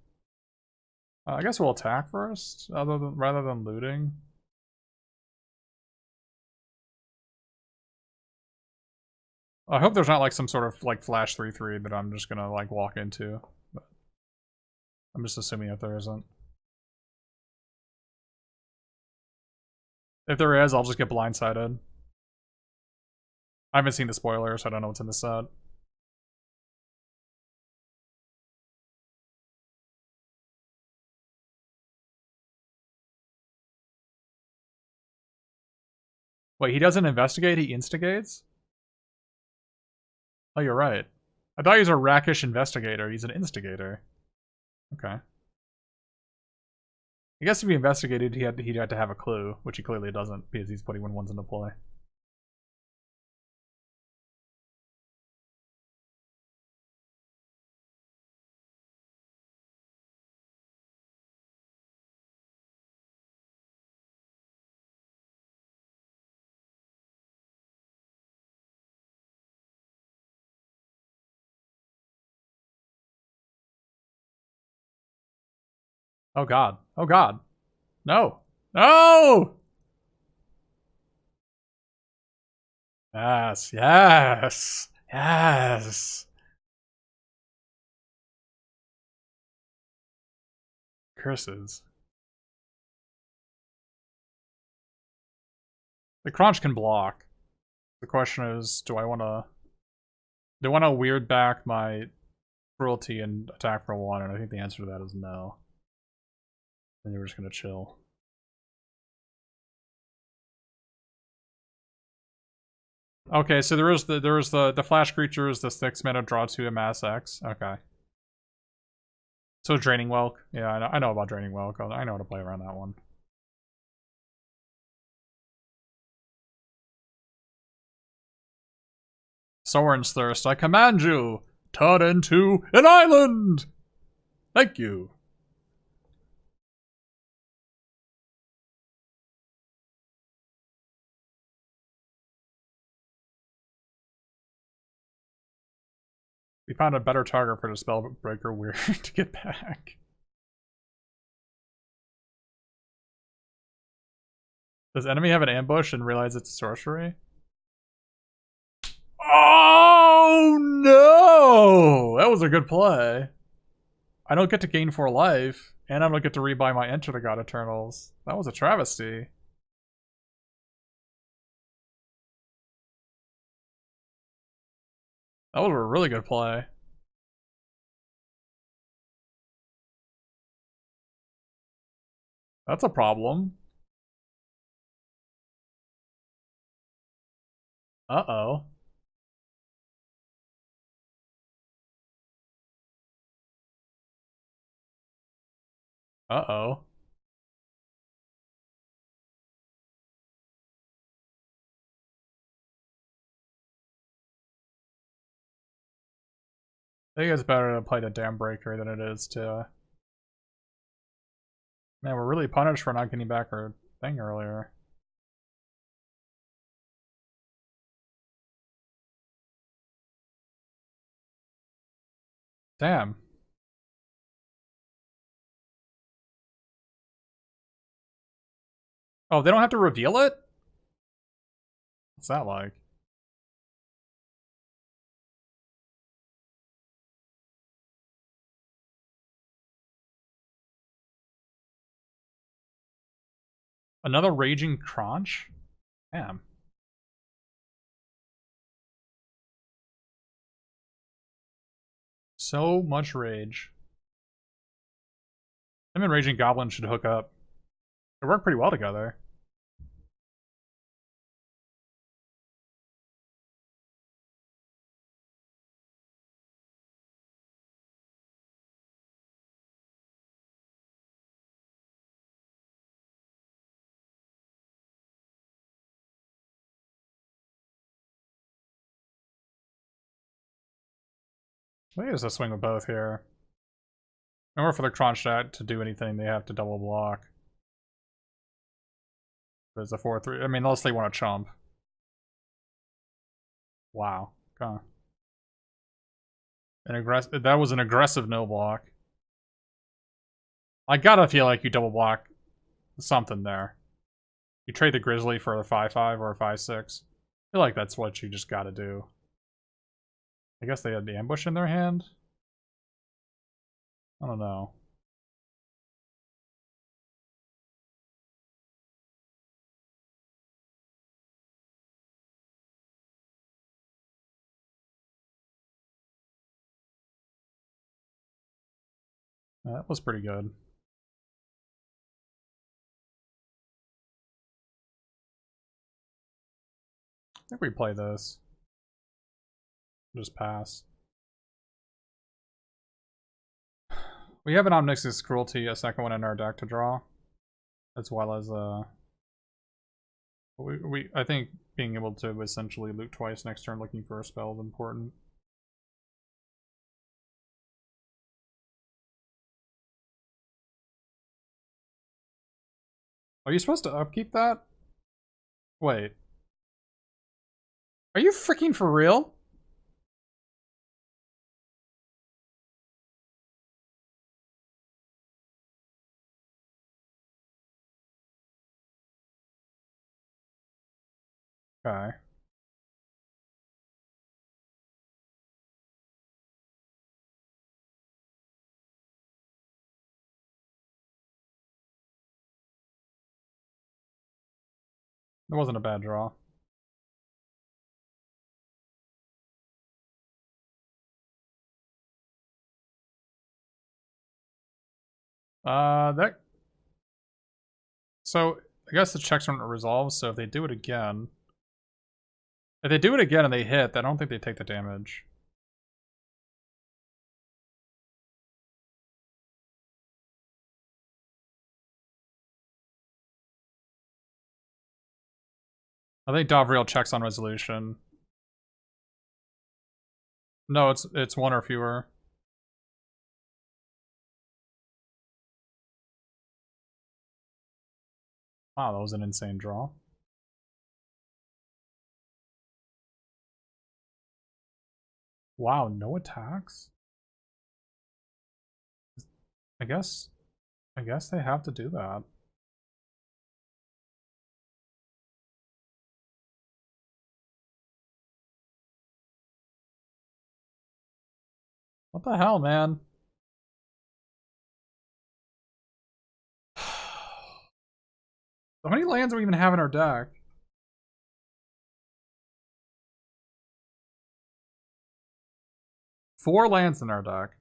I guess we'll attack first, rather than looting. I hope there's not like some sort of like flash 3/3 that I'm just gonna like walk into. But I'm just assuming if there isn't. If there is, I'll just get blindsided. I haven't seen the spoilers, so I don't know what's in the set. Wait, he doesn't investigate, he instigates? Oh, you're right. I thought he was a rackish investigator. He's an instigator. Okay. I guess if he investigated, he'd have to have a clue, which he clearly doesn't, because he's putting 1/1s into play. Oh god. Oh god. No. No! Yes. Yes. Yes. Curses. The crunch can block. The question is, do I want to weird back my cruelty and attack for 1? And I think the answer to that is no. Then you're just gonna chill. Okay, so there is the flash creatures, the 6-mana draw 2 amass X. Okay. So Draining Welk. Yeah, I know about Draining Welk. I know how to play around that one. Soren's Thirst, I command you, turn into an island! Thank you. We found a better target for the Spellbreaker Weird to get back. Does enemy have an ambush and realize it's a sorcery? Oh no! That was a good play. I don't get to gain 4 life, and I don't get to rebuy my Enter the God Eternals. That was a travesty. That was a really good play. That's a problem. Uh-oh. Uh-oh. I think it's better to play the Dam Breaker than it is to... Man, we're really punished for not getting back our thing earlier. Damn. Oh, they don't have to reveal it? What's that like? Another Raging Crunch? Damn. So much rage. Him and Raging Goblin should hook up. They work pretty well together. I think it's a swing with both here. In order for the Kronstadt to do anything, they have to double block. There's a 4-3. I mean, unless they want to chump. Wow. Okay. That was an aggressive no block. I gotta feel like you double block something there. You trade the Grizzly for a 5-5 or a 5-6. I feel like that's what you just gotta do. I guess they had the ambush in their hand? I don't know. That was pretty good. I think we play this. Just pass. We have an Omnix's Cruelty, a second one in our deck to draw. As well as I think being able to essentially loot twice next turn looking for a spell is important. Are you supposed to upkeep that? Wait. Are you freaking for real? Okay. It wasn't a bad draw. That... So, I guess the checks aren't resolved, so if they do it again... If they do it again and they hit, I don't think they take the damage. I think Davriel checks on resolution. No, it's one or fewer. Wow, that was an insane draw. Wow, no attacks? I guess they have to do that. What the hell, man? How many lands do we even have in our deck? 4 lands in our deck.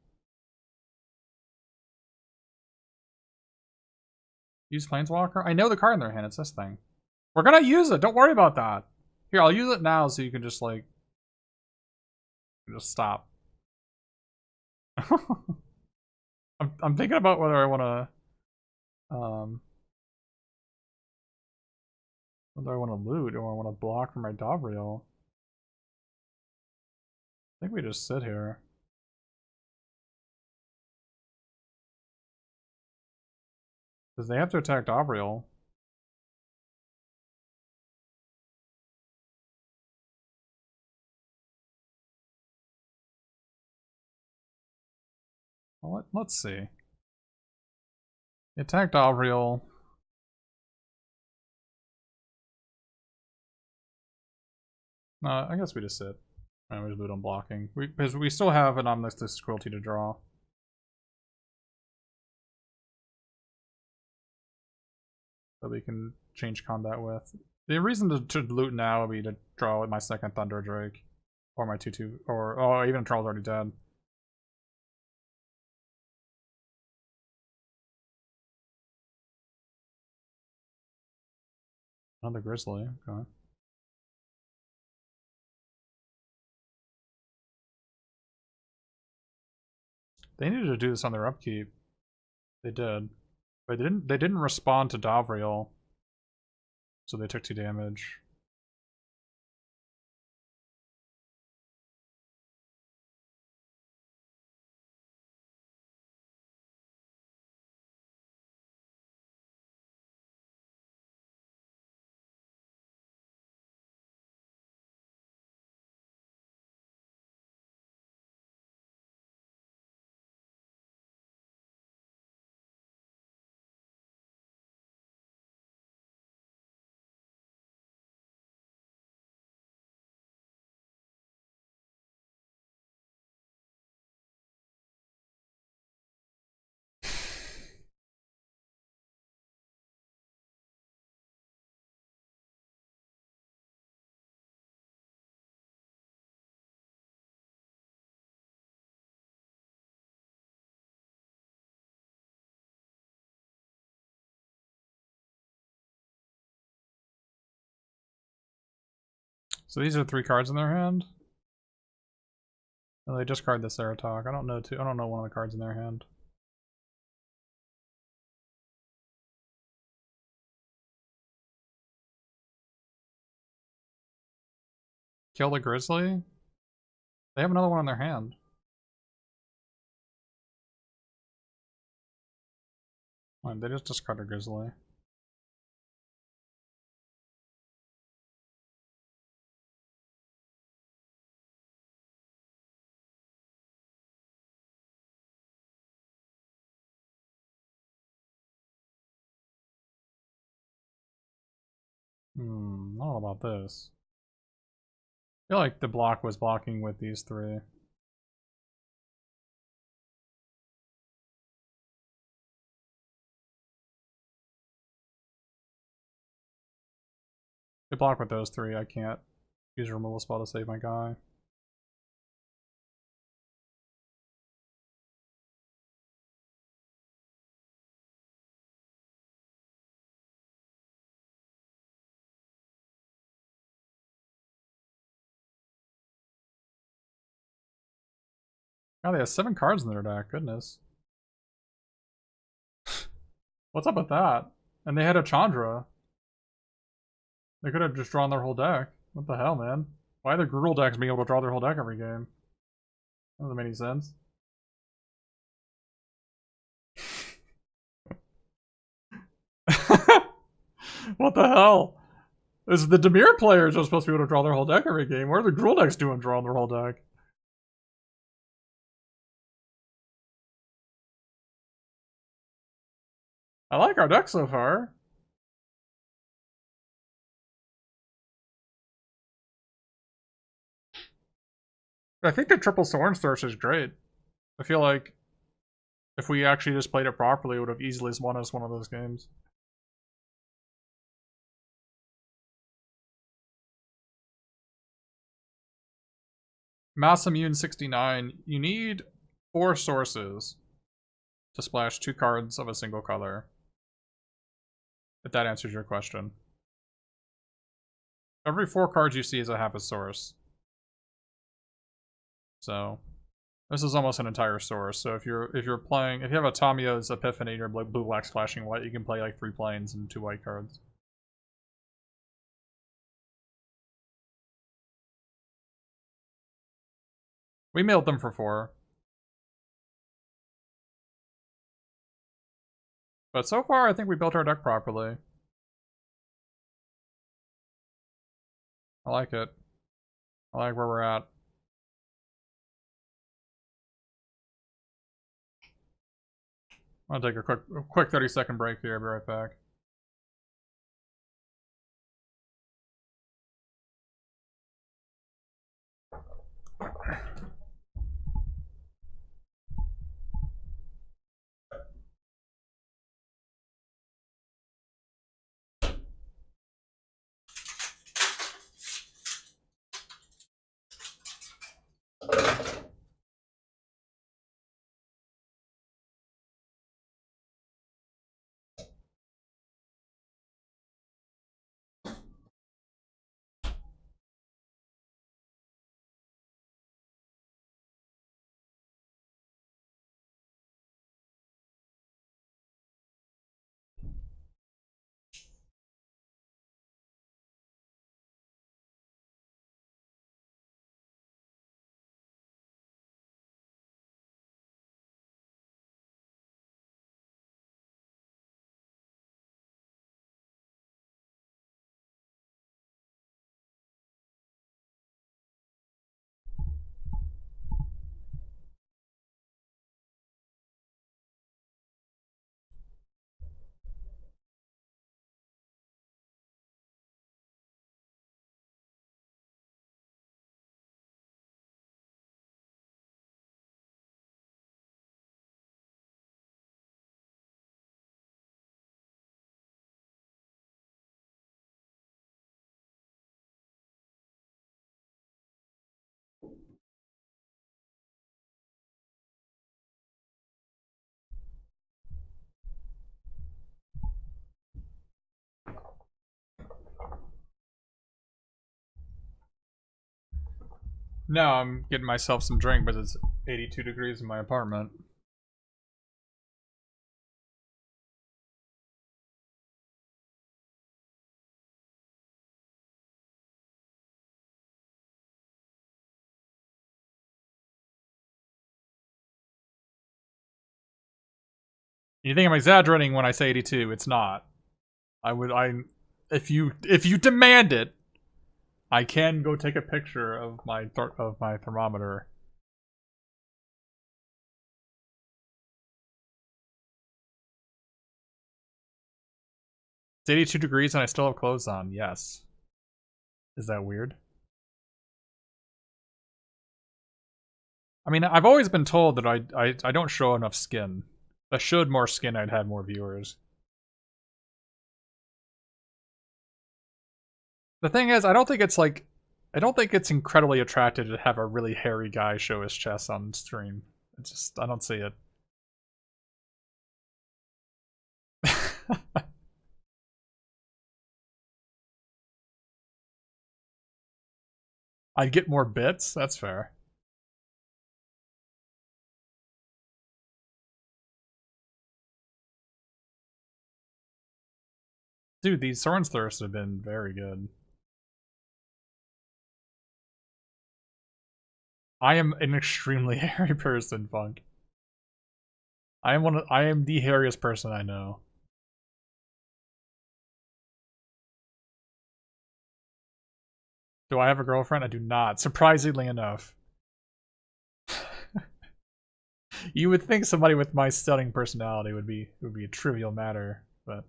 Use Planeswalker? I know the card in their hand, it's this thing. We're gonna use it, don't worry about that. Here, I'll use it now so you can just like... Just stop. I'm thinking about whether I wanna... whether I wanna loot or I wanna block for my Davriel. I think we just sit here. Because they have to attack Davriel. Well, let's see. They attack Davriel. I guess we just sit. And we just loot on blocking. Because we still have an Omnix's Cruelty to draw. That we can change combat with. The reason to loot now would be to draw with my second Thunder Drake. Or my 2-2. Or, oh, even Charles already dead. Another Grizzly, okay. They needed to do this on their upkeep. They did. But they didn't respond to Davriel. So they took 2 damage. So these are 3 cards in their hand? Oh, they discard the Ceratok. I don't know one of the cards in their hand. Kill the Grizzly? They have another one in their hand. Wait, they just discarded Grizzly. I don't know about this. I feel like the block was blocking with these 3. They block with those 3, I can't use a removal spell to save my guy. Oh, they have 7 cards in their deck, goodness. What's up with that? And they had a Chandra. They could have just drawn their whole deck. What the hell, man? Why are the Gruul decks being able to draw their whole deck every game? That doesn't make any sense. What the hell? This is the Dimir players are supposed to be able to draw their whole deck every game. What are the Gruul decks doing drawing their whole deck? I like our deck so far. I think the triple Thorns Thirst is great. I feel like if we actually just played it properly, it would have easily won us one of those games. Mass Immune 69. You need 4 sources to splash 2 cards of a single color. If that answers your question. Every 4 cards you see is a half a source. So this is almost an entire source. So if you have a Tamiya's Epiphany and you're blue black splashing white, you can play like 3 planes and 2 white cards. We mailed them for 4. But so far, I think we built our deck properly. I like it. I like where we're at. I'm gonna take a quick 30-second break here. I'll be right back. No, I'm getting myself some drink, but it's 82 degrees in my apartment. You think I'm exaggerating when I say 82? It's not. If you demand it, I can go take a picture of my thermometer. It's 82 degrees and I still have clothes on. Yes. Is that weird? I mean, I've always been told that I don't show enough skin. If I showed more skin, I'd have more viewers. The thing is, I don't think it's incredibly attractive to have a really hairy guy show his chest on stream. It's just, I don't see it. I'd get more bits. That's fair. Dude, these Soren's Thirst have been very good. I am an extremely hairy person, Funk. I am the hairiest person I know. Do I have a girlfriend? I do not, surprisingly enough. You would think somebody with my stunning personality would be a trivial matter, but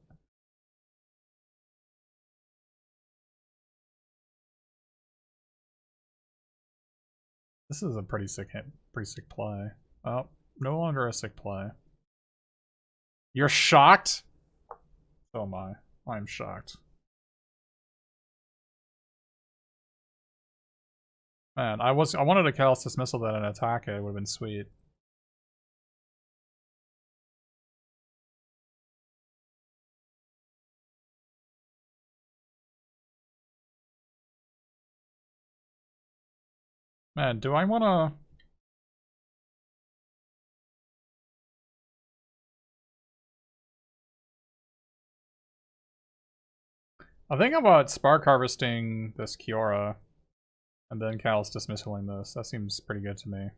this is a pretty sick play. Oh, no longer a sick play. You're shocked? So am I. I'm shocked. Man, I wanted to callous dismissal that and attack it. It would have been sweet. Man, do I wanna... I think about Spark Harvesting this Kiora, and then callous dismissaling this. That seems pretty good to me.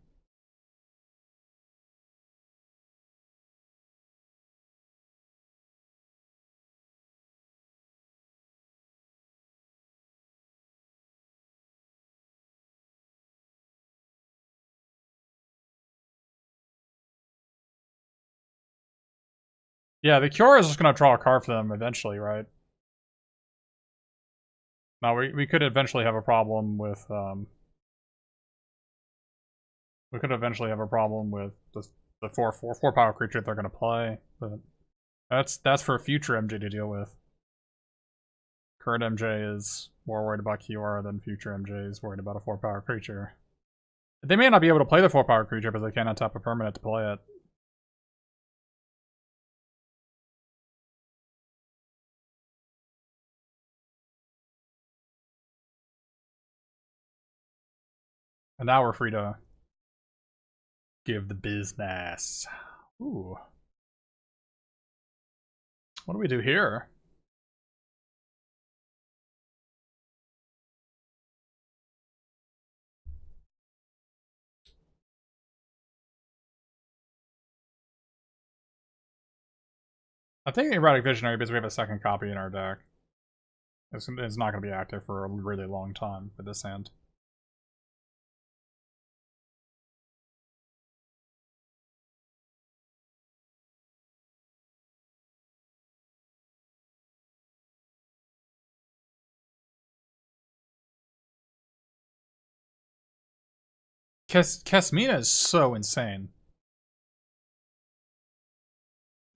Yeah, the Kiora is just gonna draw a card for them eventually, right? Now, we could eventually have a problem with, we could eventually have a problem with the 4 power creature they're gonna play, but that's for future MJ to deal with. Current MJ is more worried about Kiora than future MJ is worried about a 4 power creature. They may not be able to play the 4 power creature, but they can untap a permanent to play it. And now we're free to give the business. Ooh. What do we do here? I'm thinking Erratic Visionary because we have a second copy in our deck. It's not going to be active for a really long time with this hand. Kasmina is so insane.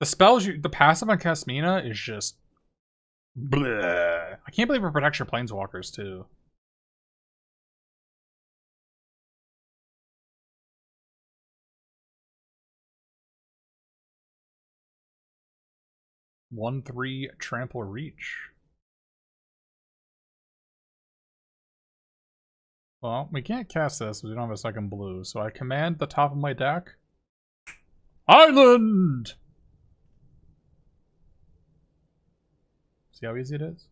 The passive on Kasmina is just bleh. I can't believe it protects your planeswalkers too. One, 3, trample, reach. Well, we can't cast this because we don't have a second blue, so I command the top of my deck. Island! See how easy it is?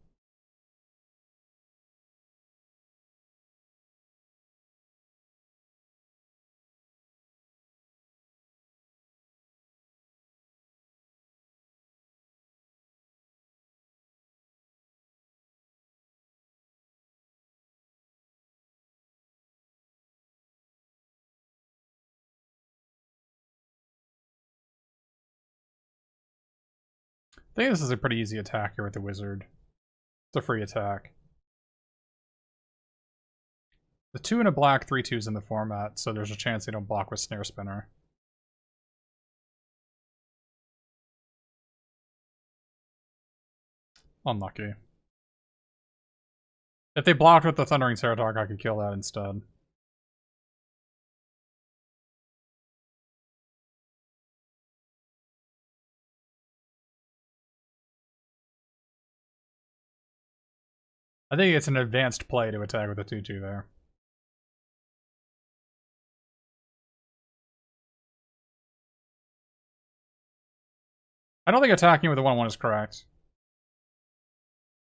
I think this is a pretty easy attack here with the wizard. It's a free attack. The 2 and a black, 3/2s in the format, so there's a chance they don't block with Snare Spinner. Unlucky. If they blocked with the Thundering Ceratok, I could kill that instead. I think it's an advanced play to attack with a 2/2 there. I don't think attacking with a 1/1 is correct.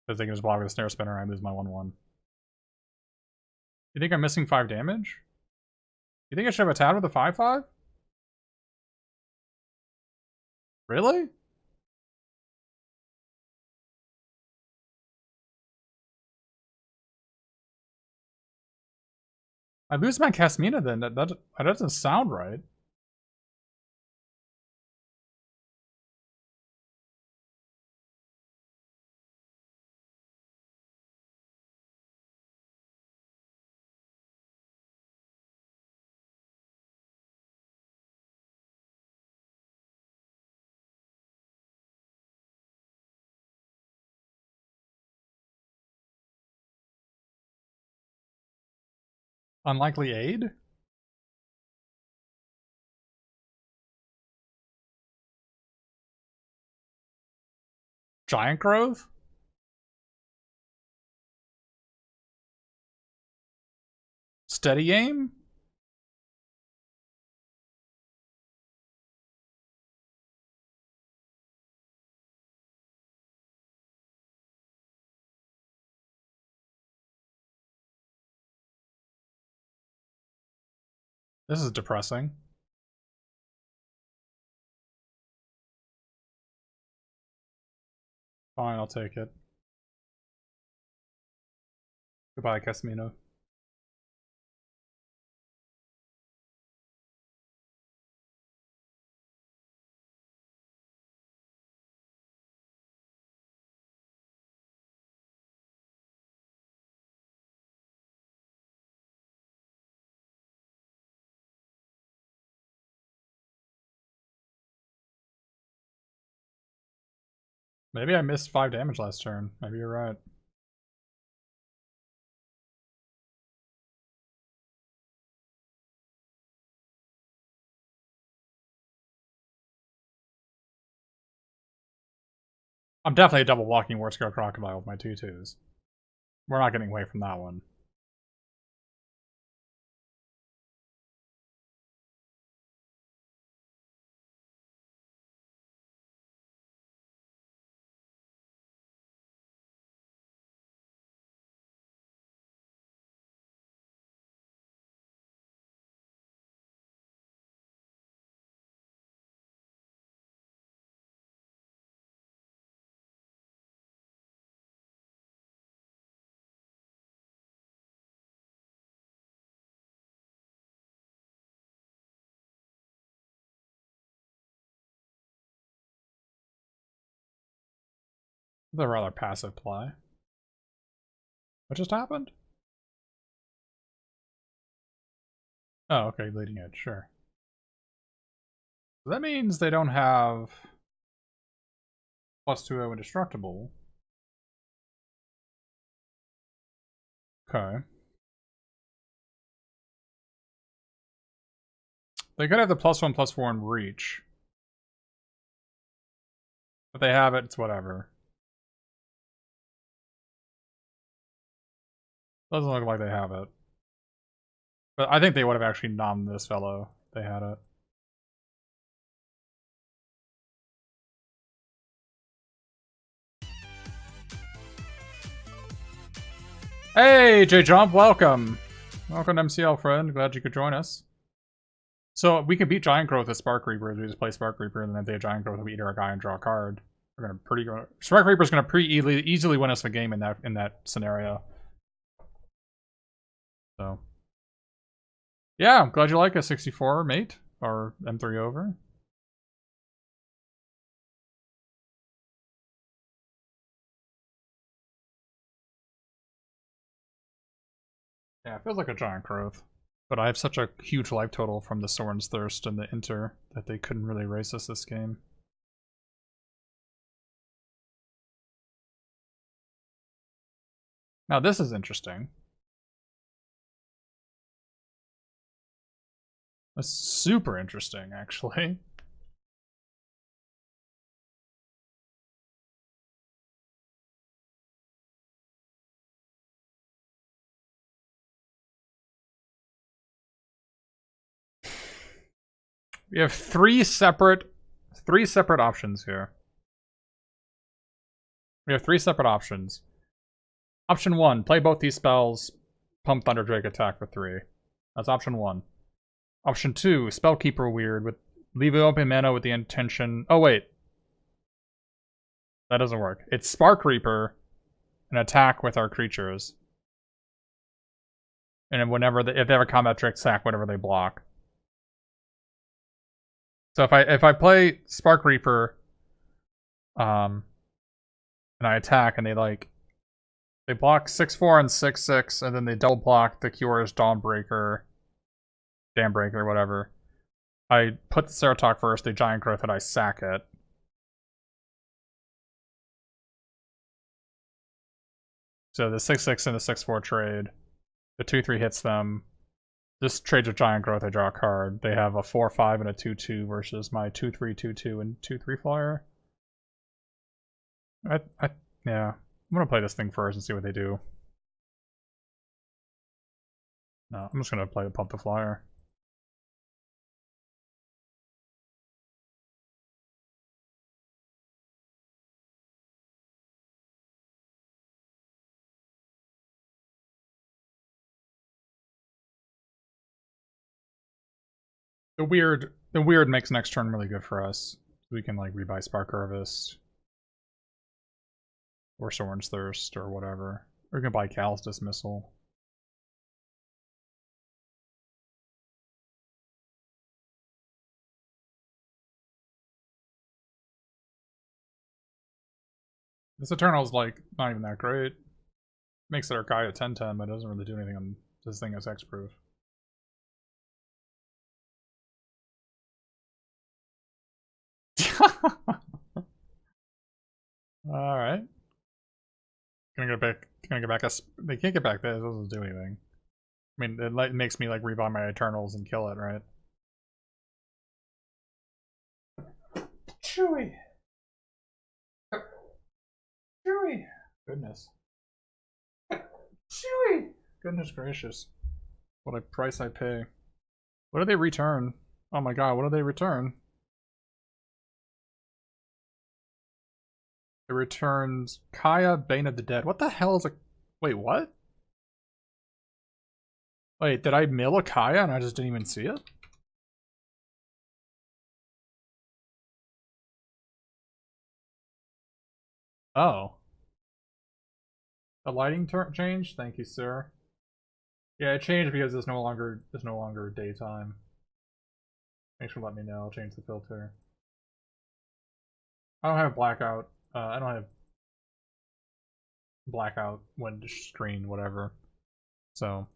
Because they can just block with a Snare Spinner and I lose my 1/1. You think I'm missing 5 damage? You think I should have attacked with a 5/5? Really? I lose my Casmina then. That doesn't sound right. Unlikely aid? Giant Growth? Steady aim? This is depressing. Fine, I'll take it. Goodbye, Casmina. Maybe I missed 5 damage last turn. Maybe you're right. I'm definitely double walking War Scale Crocodile with my 2/2s. We're not getting away from that one. It's a rather passive play. What just happened? Oh, okay, leading edge, sure. So that means they don't have +2/0 indestructible. Okay. They could have the +1/+4 in reach. If they have it, it's whatever. Doesn't look like they have it. But I think they would have actually nommed this fellow. They had it. Hey, J-Jump, welcome! Welcome to MCL, friend. Glad you could join us. So, we can beat Giant Growth with Spark Reaper. We just play Spark Reaper, and then if they have Giant Growth, we eat our guy and draw a card. We're gonna Spark Reaper's gonna easily win us the game in that scenario. So, yeah, I'm glad you like a 64, mate. Or M3 over. Yeah, it feels like a Giant Growth. But I have such a huge life total from the Soren's Thirst and the Inter that they couldn't really race us this game. Now this is interesting. That's super interesting, actually. We have three separate options here. We have three separate options. Option 1, play both these spells, pump Thunder Drake attack for 3. That's option 1. Option 2, Spellkeeper weird with leave it open mana with the intention. Oh wait. That doesn't work. It's Spark Reaper and attack with our creatures. And then whenever if they have a combat trick, sack whatever they block. So if I play Spark Reaper, and I attack, and they block 6/4 and 6/6, and then they double block the Cures, Dawnbreaker, Dambreaker, whatever. I put the Ceratok first, they Giant Growth, and I sack it. So the 6/6 and the 6/4 trade. The 2/3 hits them. This trades with Giant Growth, I draw a card. They have a 4/5 and a 2/2 versus my 2/3, 2/2, and 2/3 flyer. Yeah. I'm gonna play this thing first and see what they do. No, I'm just gonna play the Pump the Flyer. The weird makes next turn really good for us. We can like rebuy Spark Harvest. Or Soren's Thirst or whatever. Or we can buy Cal's Dismissal. This Eternal's like not even that great. Makes it our guy at 10/10, but doesn't really do anything on this thing as X-proof. Alright. Gonna get back us. They can't get back this, doesn't do anything. I mean, it makes me like rebuy my Eternals and kill it, right? Chewy. Chewy. Goodness. Chewy. Goodness gracious. What a price I pay. What do they return? Oh my god, what do they return? It returns Kaya, Bane of the Dead. What the hell is a... Wait, what? Wait, did I mill a Kaya and I just didn't even see it? Oh. The lighting changed? Thank you, sir. Yeah, it changed because there's no longer daytime. Thanks for letting me know. I'll change the filter. I don't have blackout. I don't have blackout when screen, whatever. So.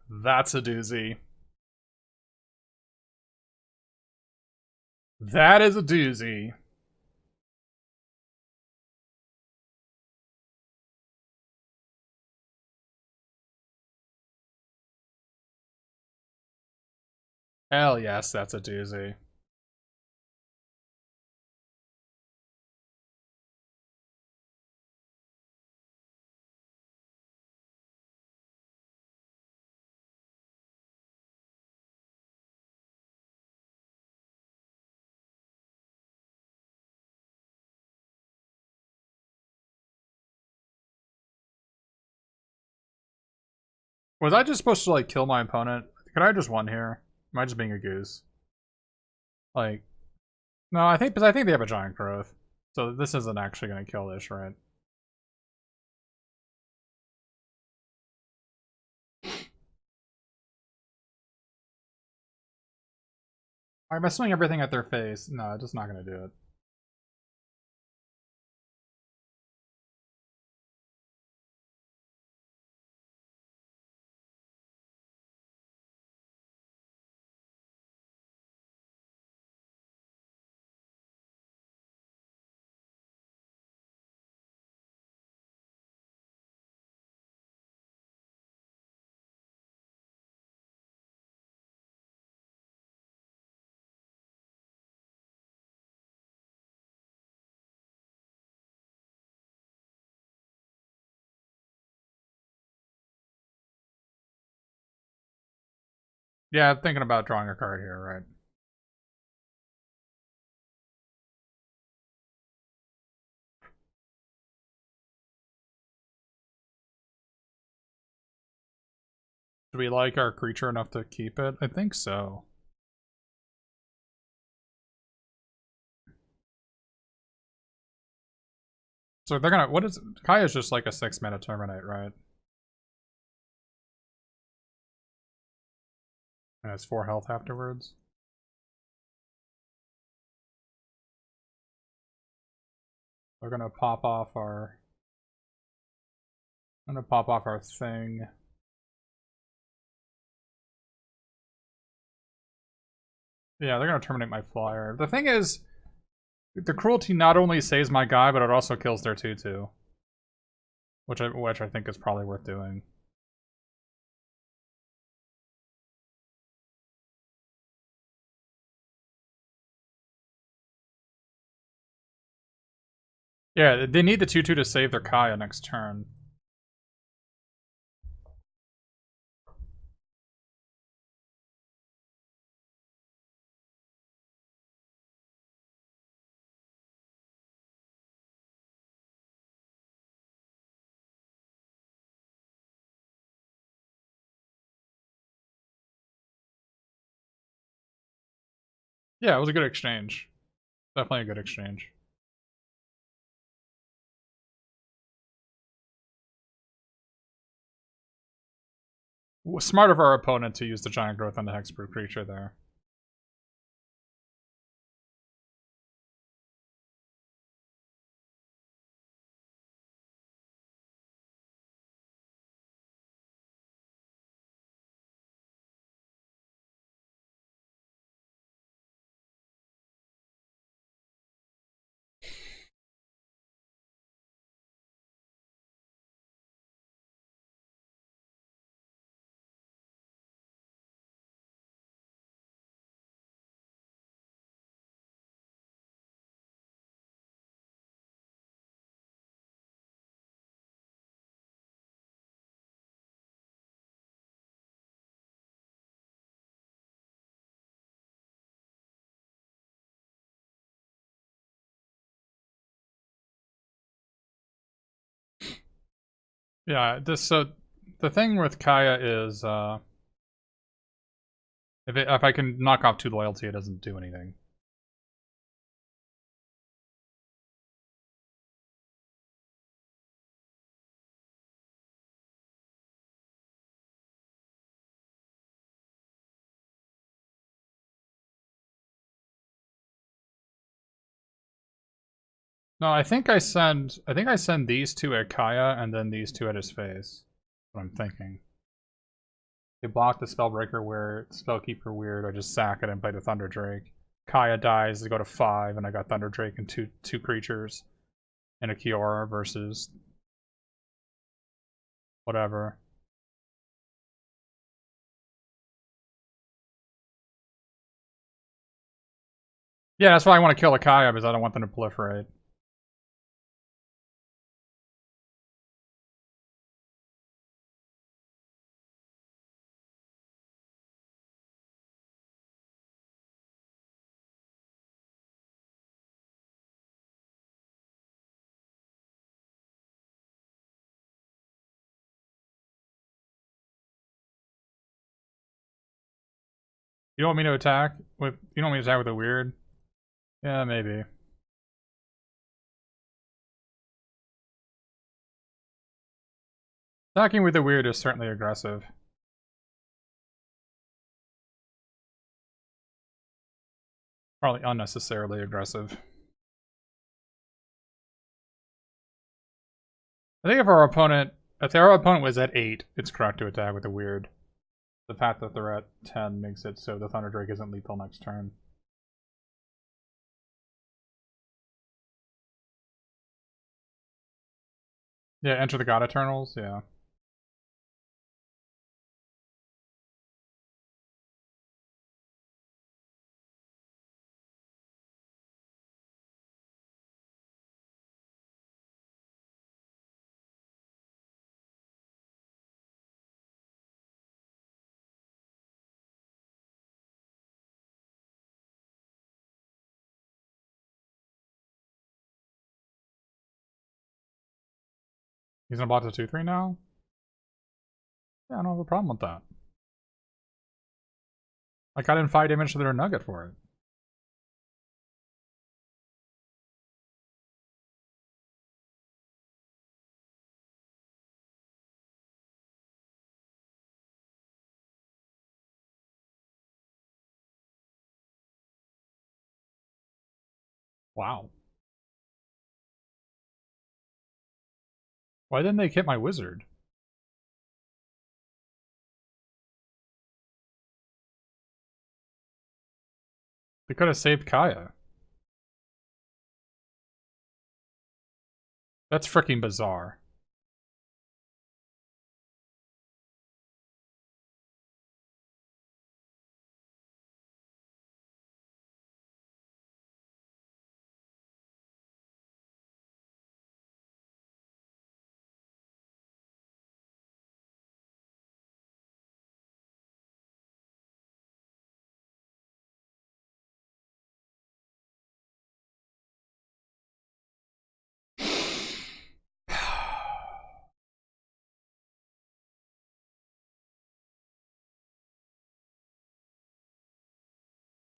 That's a doozy. That is a doozy. Hell yes, that's a doozy. Was I just supposed to like kill my opponent? Could I have just won here? Am I just being a goose? Like, no, I think because I think they have a giant growth, so this isn't actually going to kill this, right? Am I swinging everything at their face? No, it's just not going to do it. Yeah, I'm thinking about drawing a card here, right? Do we like our creature enough to keep it? I think so. So they're gonna, what is, Kaya's just like a 6-mana terminate, right? And it's 4 health afterwards. They're gonna pop off our, I'm gonna pop off our thing. Yeah, they're gonna terminate my flyer. The thing is, the cruelty not only saves my guy, but it also kills their 2/2. Which I think is probably worth doing. Yeah, they need the 2/2 to save their Kaya next turn. Yeah, it was a good exchange. Definitely a good exchange. Smart of our opponent to use the giant growth on the hexproof creature there. Yeah, the thing with Kaya is if I can knock off 2 loyalty, it doesn't do anything. No, I think I send these 2 at Kaya and then these 2 at his face. That's what I'm thinking. They block the Spellbreaker weird, Spellkeeper weird, I just sack it and play the Thunder Drake. Kaya dies, they go to 5, and I got Thunder Drake and two creatures. And a Kiora versus whatever. Yeah, that's why I want to kill a Kaya, because I don't want them to proliferate. You don't want me to attack with? You don't want me to attack with a weird? Yeah, maybe. Attacking with a weird is certainly aggressive. Probably unnecessarily aggressive. I think if our opponent was at 8, it's correct to attack with a weird. The fact that they're at 10 makes it so the Thunder Drake isn't lethal next turn. Yeah, enter the God Eternals, yeah. He's gonna block the 2-3 now? Yeah, I don't have a problem with that. Like, I didn't 5 damage to their Nugget for it. Wow. Why didn't they hit my wizard? They could have saved Kaya. That's freaking bizarre.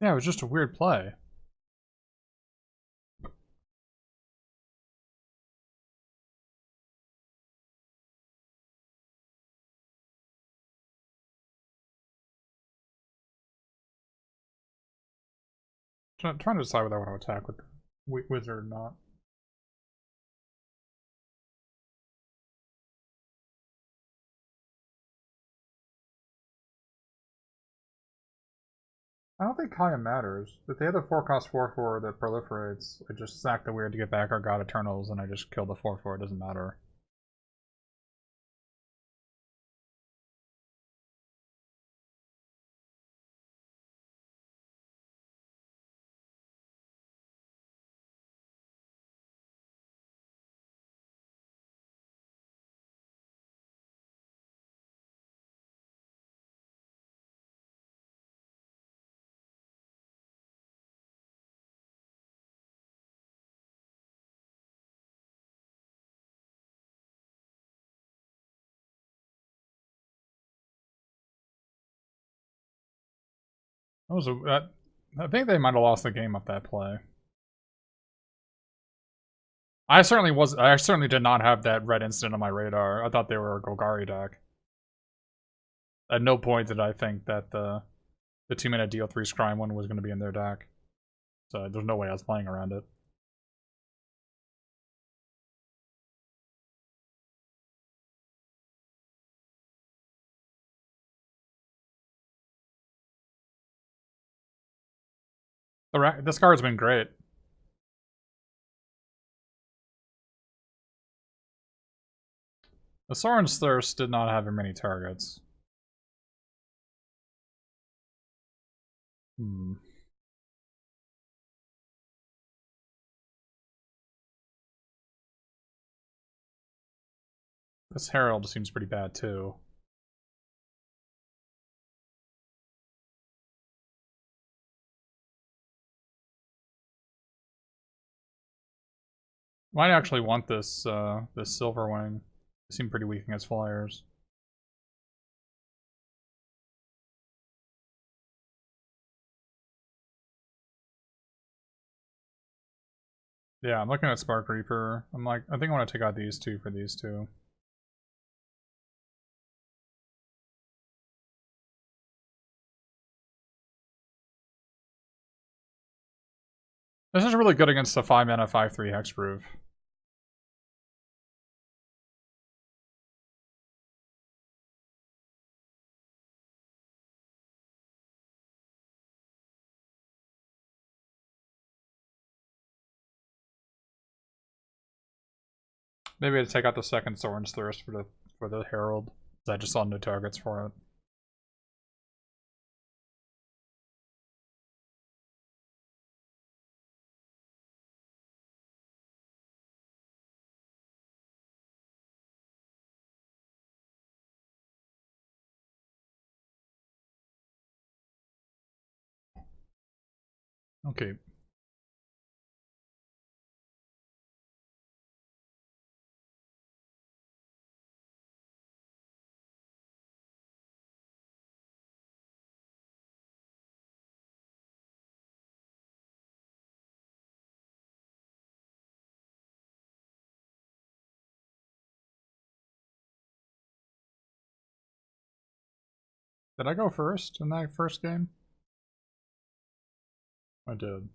Yeah, it was just a weird play. Trying to decide whether I want to attack with the wizard or not. I don't think Kaya matters. If they have the 4-cost 4/4 that proliferates, I just sack the weird to get back our God Eternals, and I just kill the 4/4. It doesn't matter. That was I think they might have lost the game up that play. I certainly did not have that red instant on my radar. I thought they were a Golgari deck. At no point did I think that the 2-mana deal 3 scry one was going to be in their deck. So there's no way I was playing around it. This card's been great. The Sorin's Thirst did not have very many targets. This Herald seems pretty bad too. Might actually want this this Silver Wing. They seem pretty weak against flyers. Yeah, I'm looking at Spark Reaper. I'm like, I think I want to take out these two for these two. This is really good against the 5 mana 5/3 Hexproof. Maybe to take out the second Sorin's Thirst for the Herald. I just saw no targets for it. Okay. Did I go first in that first game? I did.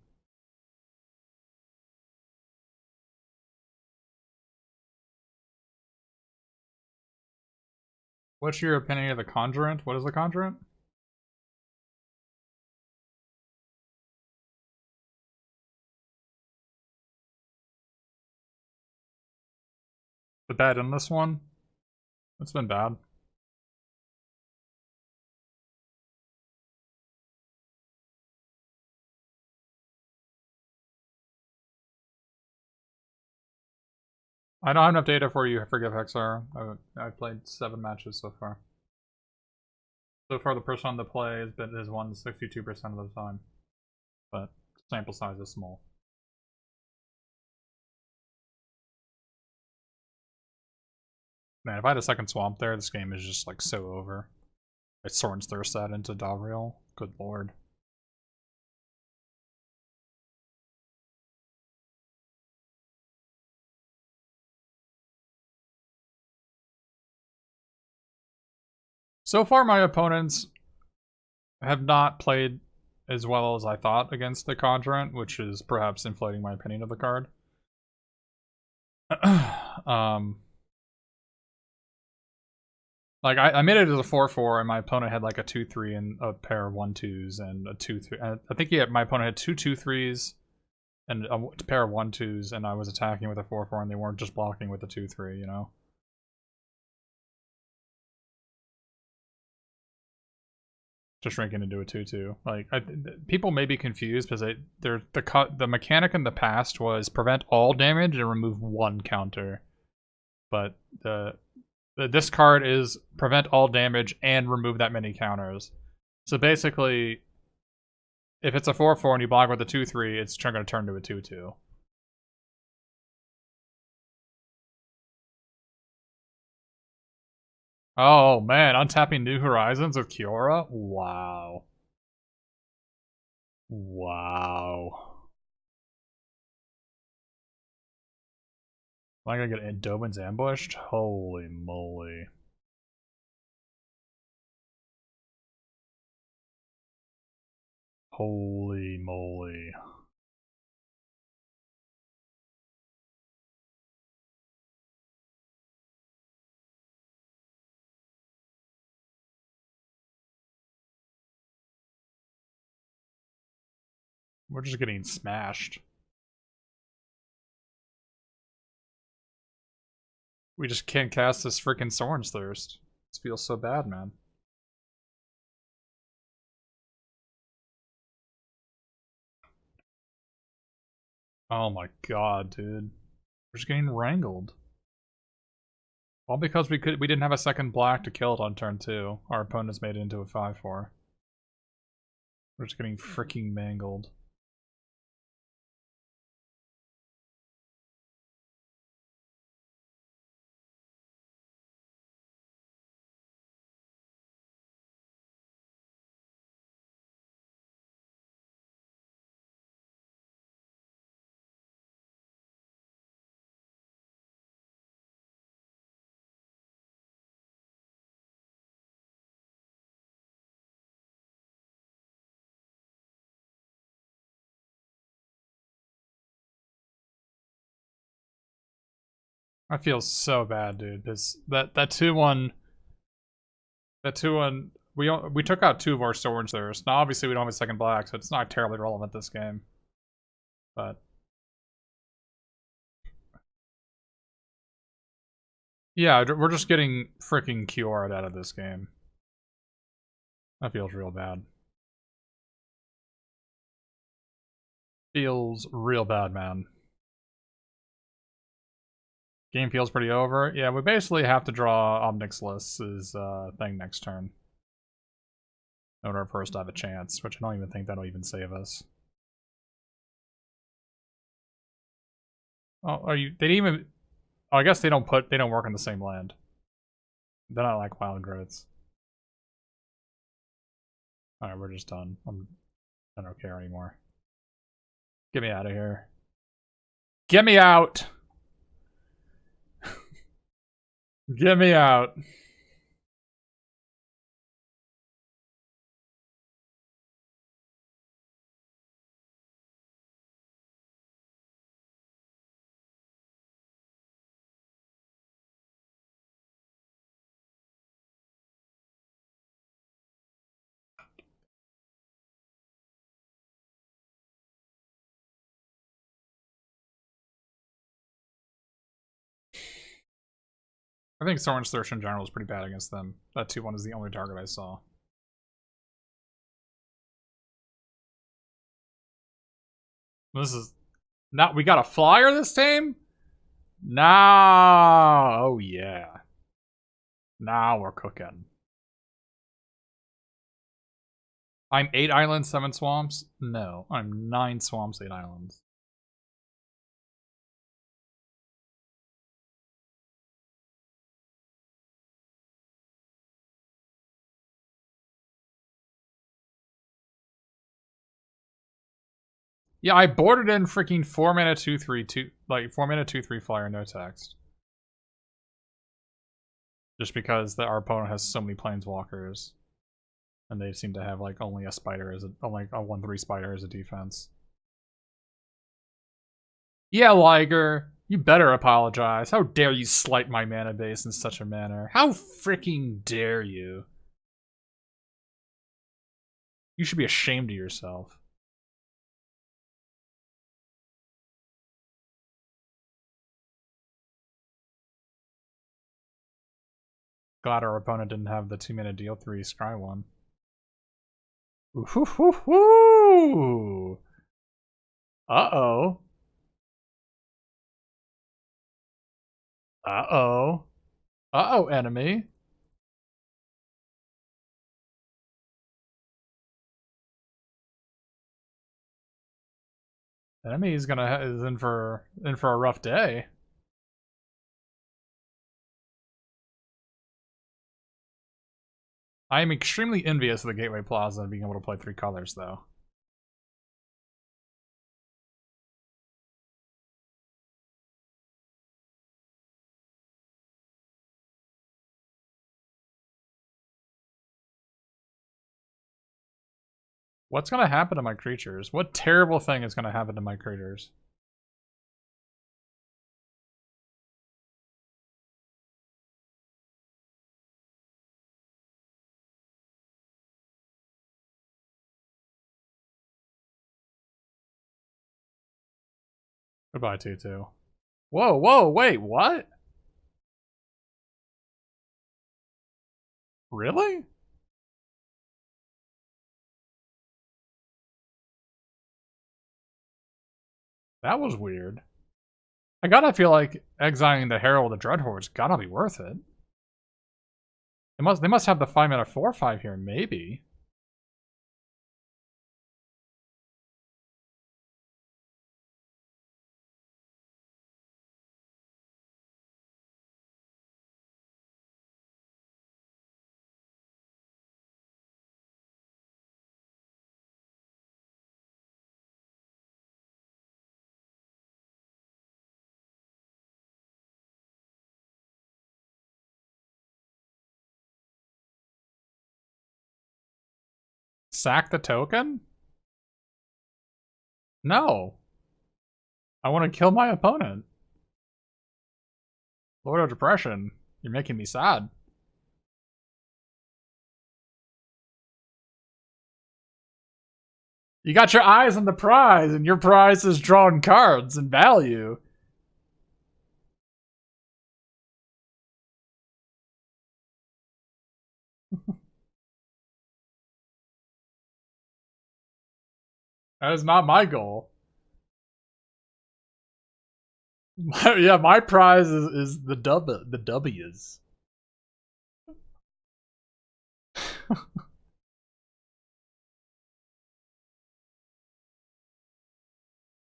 What's your opinion of the Conjurant? What is the Conjurant? The bad in this one? It's been bad. I don't have enough data for you, forgive Hexar. I've played 7 matches so far. So far, the person on the play has won 62% of the time. But sample size is small. Man, if I had a second swamp there, this game is just like so over. It Sorin's Thirst that into Davriel. Good lord. So far, my opponents have not played as well as I thought against the Conjurant, which is perhaps inflating my opinion of the card. Like I made it as a 4/4, and my opponent had like a 2/3 and a pair of 1/2s and a 2/3. I think my opponent had two 2/3s and a pair of 1/2s, and I was attacking with a 4/4, and they weren't just blocking with a 2/3. You know. Just shrinking into a 2/2. Like people may be confused because the mechanic in the past was prevent all damage and remove one counter, but this card is prevent all damage and remove that many counters. So basically, if it's a 4/4 and you block with a 2/3, it's going to turn to a 2/2. Oh man, untapping New Horizons with Kiora? Wow. Wow. Am I gonna get Doman's ambushed? Holy moly. Holy moly. We're just getting smashed. We just can't cast this freaking Sorin's Thirst. This feels so bad, man. Oh my god, dude. We're just getting wrangled. All because we didn't have a second black to kill it on turn 2. Our opponents made it into a 5/4. We're just getting freaking mangled. I feel so bad, dude. That 2-1 we took out 2 of our swords there. So now obviously we don't have a second black, so it's not terribly relevant this game. But yeah, we're just getting freaking QR'd out of this game. That feels real bad. Feels real bad, man. Game feels pretty over. Yeah, we basically have to draw Omnixless's thing next turn in order for us to have a chance, which I don't even think that'll even save us. Oh, are you? They didn't even. Oh, I guess they don't work in the same land. They're not like wild growths. All right, we're just done. I don't care anymore. Get me out of here. Get me out. Get me out. I think Soren's Thirst in general is pretty bad against them. That 2-1 is the only target I saw. This is not. We got a flyer this time? Nah. Oh, yeah. Now we're cooking. I'm 8 islands, 7 swamps? No, I'm 9 swamps, 8 islands. Yeah, I boarded in freaking 4 mana 2/3 like 4 mana 2/3 flyer, no text. Just because our opponent has so many planeswalkers, and they seem to have like only a spider as only a 1/3 spider as a defense. Yeah, Liger, you better apologize. How dare you slight my mana base in such a manner? How freaking dare you? You should be ashamed of yourself. Glad our opponent didn't have the 2 mana deal 3 scry one. Ooh. Uh-oh. Uh-oh. Uh-oh, enemy. Enemy is in for a rough day. I am extremely envious of the Gateway Plaza being able to play 3 colors, though. What's gonna happen to my creatures? What terrible thing is gonna happen to my creatures? Goodbye, 2/2. Whoa, wait, what? Really? That was weird. I gotta feel like exiling the Herald of the Dreadhorde's gotta be worth it. They must have the 5 mana 4/5 here, maybe. Sack the token? No. I want to kill my opponent. Lord of Depression, you're making me sad. You got your eyes on the prize, and your prize is drawing cards and value. That is not my goal. Yeah, my prize is the W's.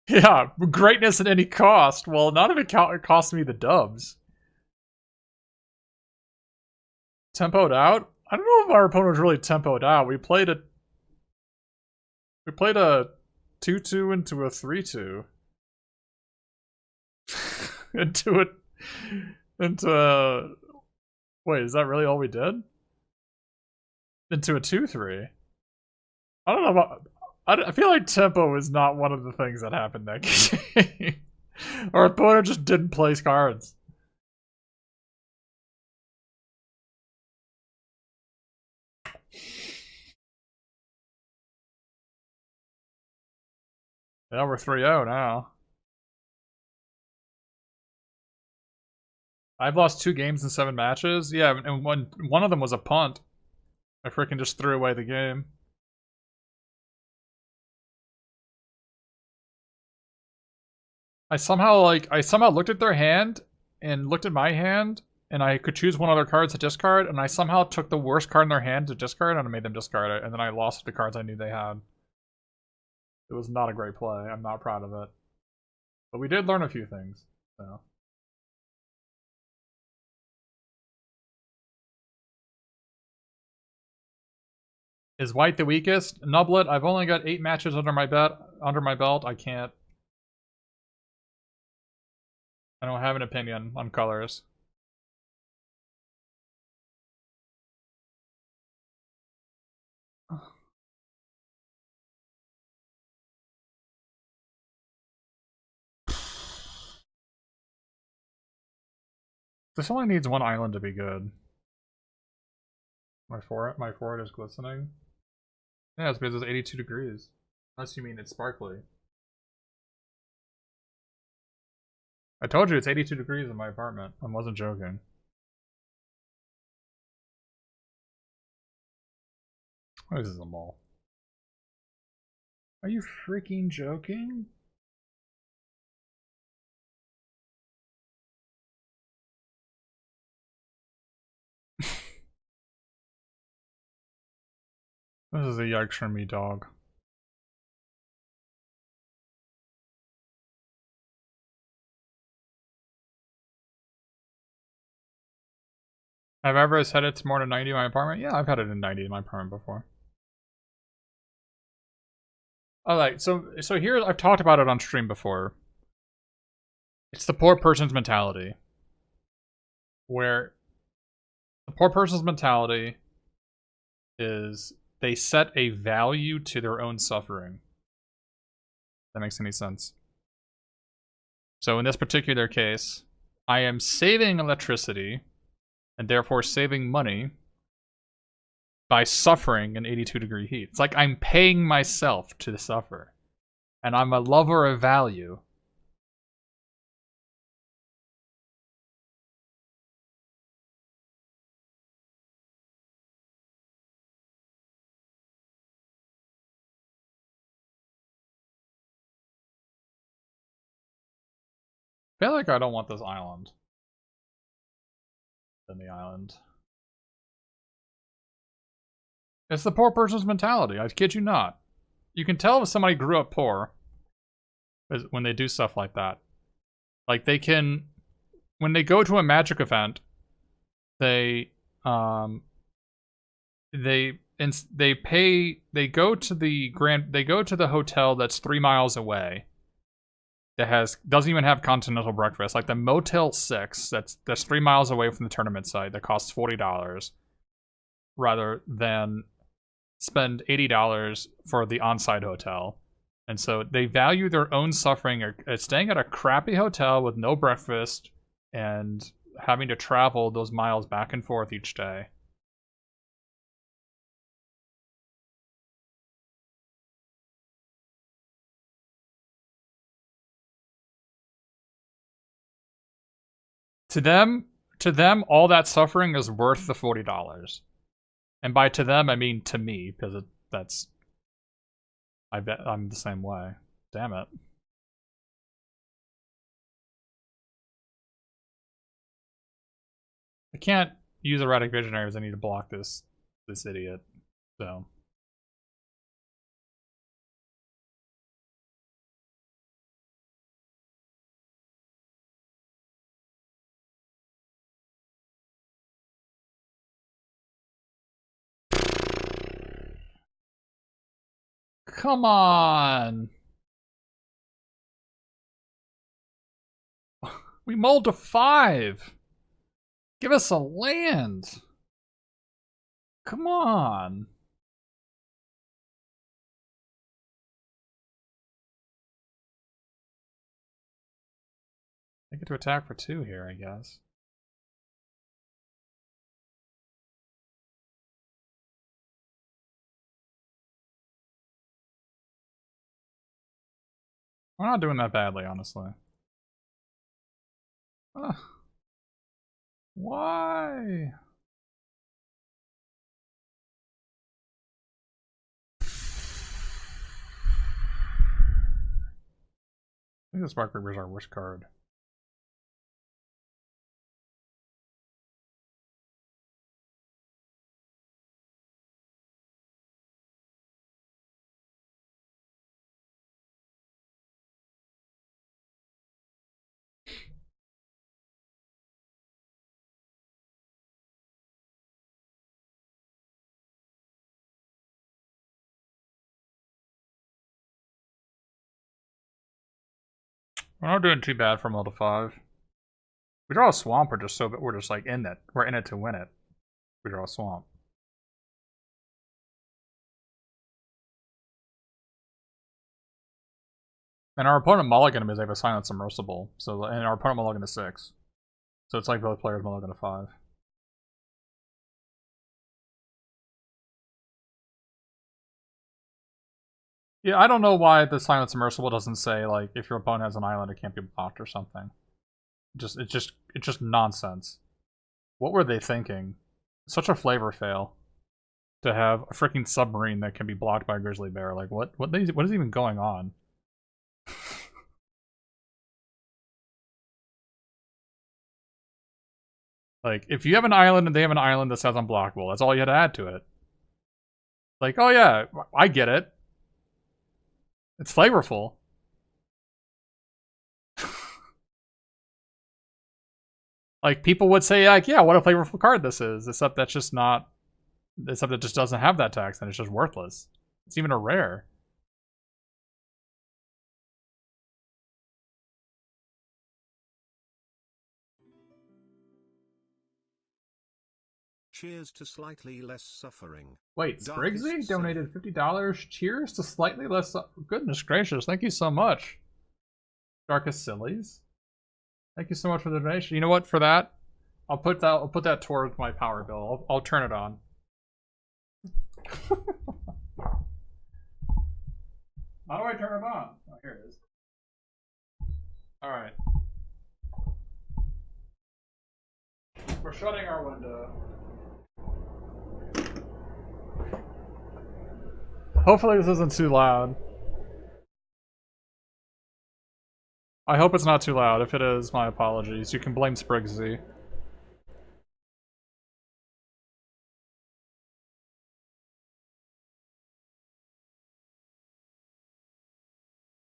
Yeah, greatness at any cost. Well, not if it costs me the dubs. Tempoed out? I don't know if our opponent was really tempoed out. We played a 2-2 into a 3-2. Wait, is that really all we did? Into a 2-3. I don't know about... I feel like tempo is not one of the things that happened that game. Our opponent just didn't place cards. Yeah, we're 3-0 now. I've lost 2 games in 7 matches. Yeah, and one of them was a punt. I freaking just threw away the game. I somehow looked at their hand and looked at my hand, and I could choose one of their cards to discard, and I somehow took the worst card in their hand to discard, and I made them discard it, and then I lost the cards I knew they had. It was not a great play. I'm not proud of it. But we did learn a few things, so. Is white the weakest? Nublet, I've only got 8 matches under my belt. I can't. I don't have an opinion on colors. This only needs 1 island to be good. My forehead is glistening. Yeah, it's because it's 82 degrees. Unless you mean it's sparkly. I told you it's 82 degrees in my apartment. I wasn't joking. Oh, this is a mall. Are you freaking joking? This is a yikes from me, dog. Have I ever set it to more than 90 in my apartment? Yeah, I've had it in 90 in my apartment before. Alright, so here, I've talked about it on stream before. It's the poor person's mentality. Where the poor person's mentality is they set a value to their own suffering. If that makes any sense. So in this particular case, I am saving electricity and therefore saving money by suffering in 82 degree heat. It's like I'm paying myself to suffer. And I'm a lover of value. I feel like I don't want this island. Than the island. It's the poor person's mentality, I kid you not. You can tell if somebody grew up poor when they do stuff like that. Like they can, when they go to a magic event, they go to the hotel that's 3 miles away that doesn't even have continental breakfast, like the Motel 6 that's 3 miles away from the tournament site that costs $40, rather than spend $80 for the on-site hotel. And so they value their own suffering at staying at a crappy hotel with no breakfast and having to travel those miles back and forth each day. To them, all that suffering is worth the $40. And by to them, I mean to me, because that's... I bet I'm the same way. Damn it. I can't use erratic visionaries. I need to block this idiot. So... Come on! We mulled to 5! Give us a land! Come on! I get to attack for 2 here, I guess. We're not doing that badly, honestly. Why? I think the Spark Reaper is our worst card. We're not doing too bad for mull to 5. We draw a swamp, we're just like in it. We're in it to win it. We draw a swamp. And our opponent mulligan because they have a silent submersible. So and our opponent mulligan to 6. So it's like both players mulligan to 5. Yeah, I don't know why the silent submersible doesn't say like if your opponent has an island it can't be blocked or something. It's just nonsense. What were they thinking? Such a flavor fail to have a freaking submarine that can be blocked by a grizzly bear. Like what is even going on? Like if you have an island and they have an island that says unblockable, that's all you had to add to it. Like, oh yeah, I get it. It's flavorful. Like people would say, like, yeah, what a flavorful card this is. Except that's just not. Except it just doesn't have that tax, and it's just worthless. It's even a rare. Cheers to slightly less suffering. Wait, Sprigsy donated $50. Cheers to slightly less. Goodness gracious! Thank you so much, Darkest Sillies. Thank you so much for the donation. You know what? For that, I'll put that towards my power bill. I'll turn it on. How do I turn it on? Oh, here it is. All right. We're shutting our window. Hopefully this isn't too loud. I hope it's not too loud. If it is, my apologies. You can blame Sprigsy.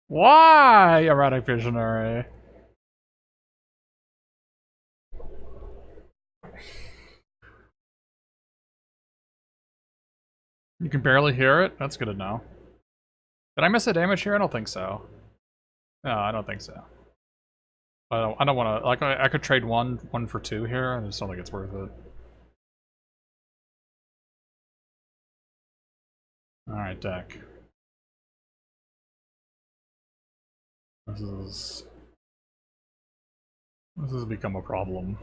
Why, erratic visionary? You can barely hear it? That's good to know. Did I miss a damage here? I don't think so. No, I don't think so. I don't want to, like, I could trade one for 2 here. I just don't think it's worth it. Alright, deck. This has become a problem.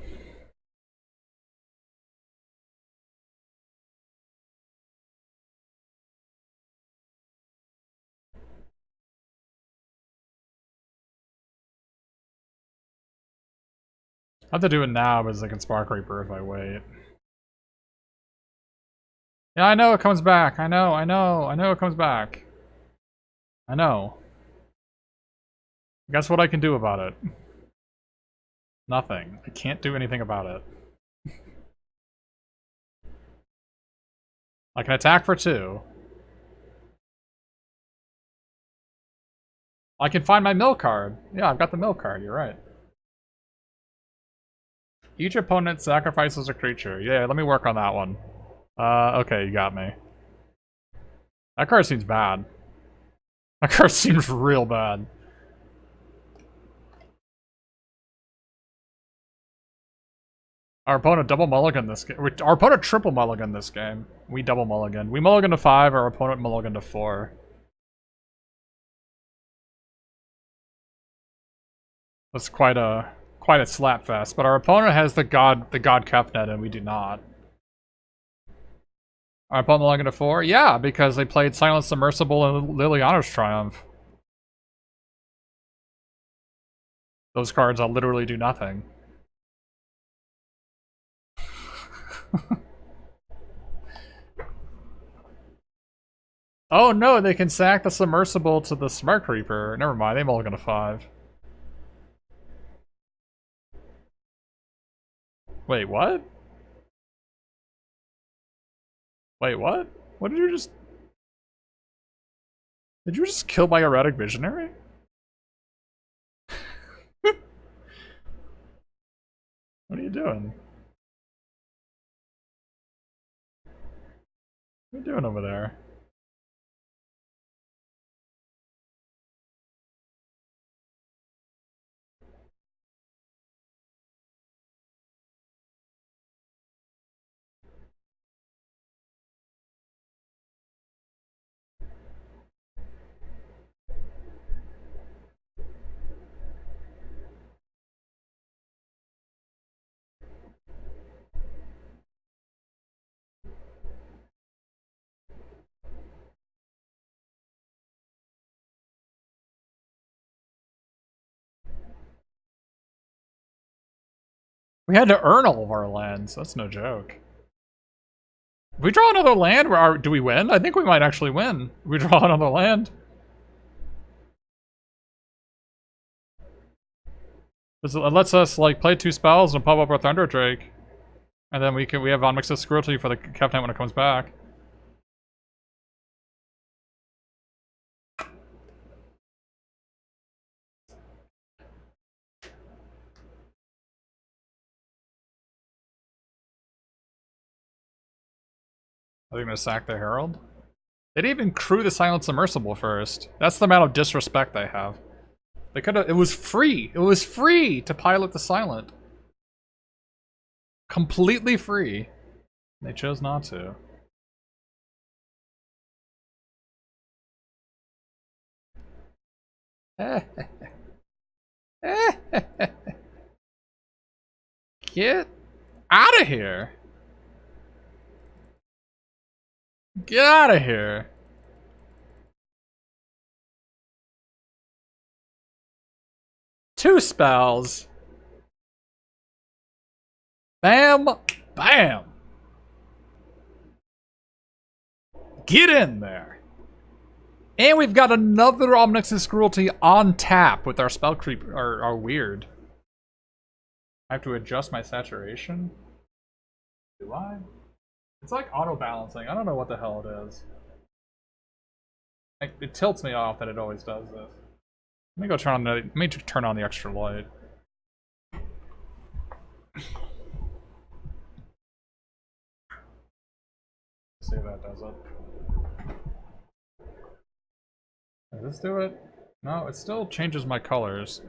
I have to do it now because I can Spark Reaper if I wait. Yeah, I know it comes back. I know it comes back. I know. Guess what I can do about it? Nothing. I can't do anything about it. I can attack for 2. I can find my mill card. Yeah, I've got the mill card, you're right. Each opponent sacrifices a creature. Yeah, let me work on that one. Okay, you got me. That card seems bad. That card seems real bad. Our opponent double mulligan this game. Our opponent triple mulligan this game. We double mulligan. We mulligan to 5, our opponent mulligan to 4. That's quite a slap fest. But our opponent has the god Kefnet and we do not. Our opponent mulligan to 4? Yeah, because they played Silent Submersible and Liliana's Triumph. Those cards literally do nothing. Oh no, they can sack the Submersible to the Spark Reaper. Never mind, they mulligan to 5. Wait, what? Wait, what? What did you just... Did you just kill my Erratic Visionary? What are you doing? What are you doing over there? We had to earn all of our lands. That's no joke. If we draw another land, do we win? I think we might actually win. If we draw another land. It lets us like play 2 spells and pop up our Thunder Drake. And then we have Von Mix's Cruelty for the Kefnet when it comes back. Are they gonna sack the Herald? They didn't even crew the Silent Submersible first. That's the amount of disrespect they have. They could have. It was free. It was free to pilot the Silent. Completely free. They chose not to. Get out of here. Get out of here. Two spells. Bam. Bam. Get in there. And we've got another Omnix's Cruelty on tap with our spell creep, our weird. I have to adjust my saturation? Do I? It's like auto-balancing. I don't know what the hell it is. Like, it tilts me off that it always does this. Let me go turn on the. Let me turn on the extra light. See if that does it. Does this do it? No, it still changes my colors.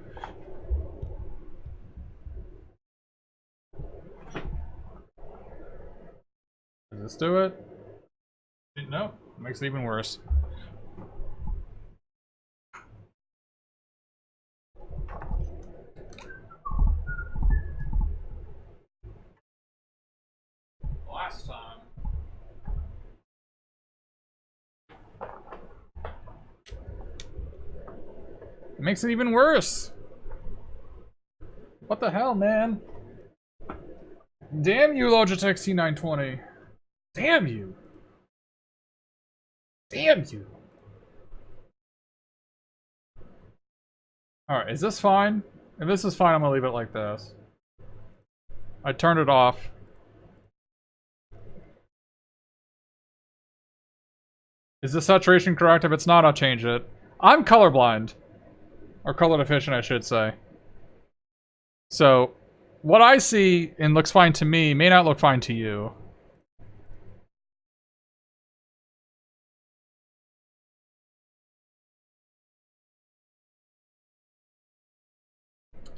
Does this do it? No, it makes it even worse. Last time. It makes it even worse. What the hell, man? Damn you, Logitech C920. Damn you. Damn you. Alright, is this fine? If this is fine, I'm gonna leave it like this. I turned it off. Is the saturation correct? If it's not, I'll change it. I'm colorblind. Or color deficient, I should say. So, what I see and looks fine to me may not look fine to you.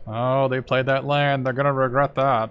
Oh, they played that land. They're gonna regret that.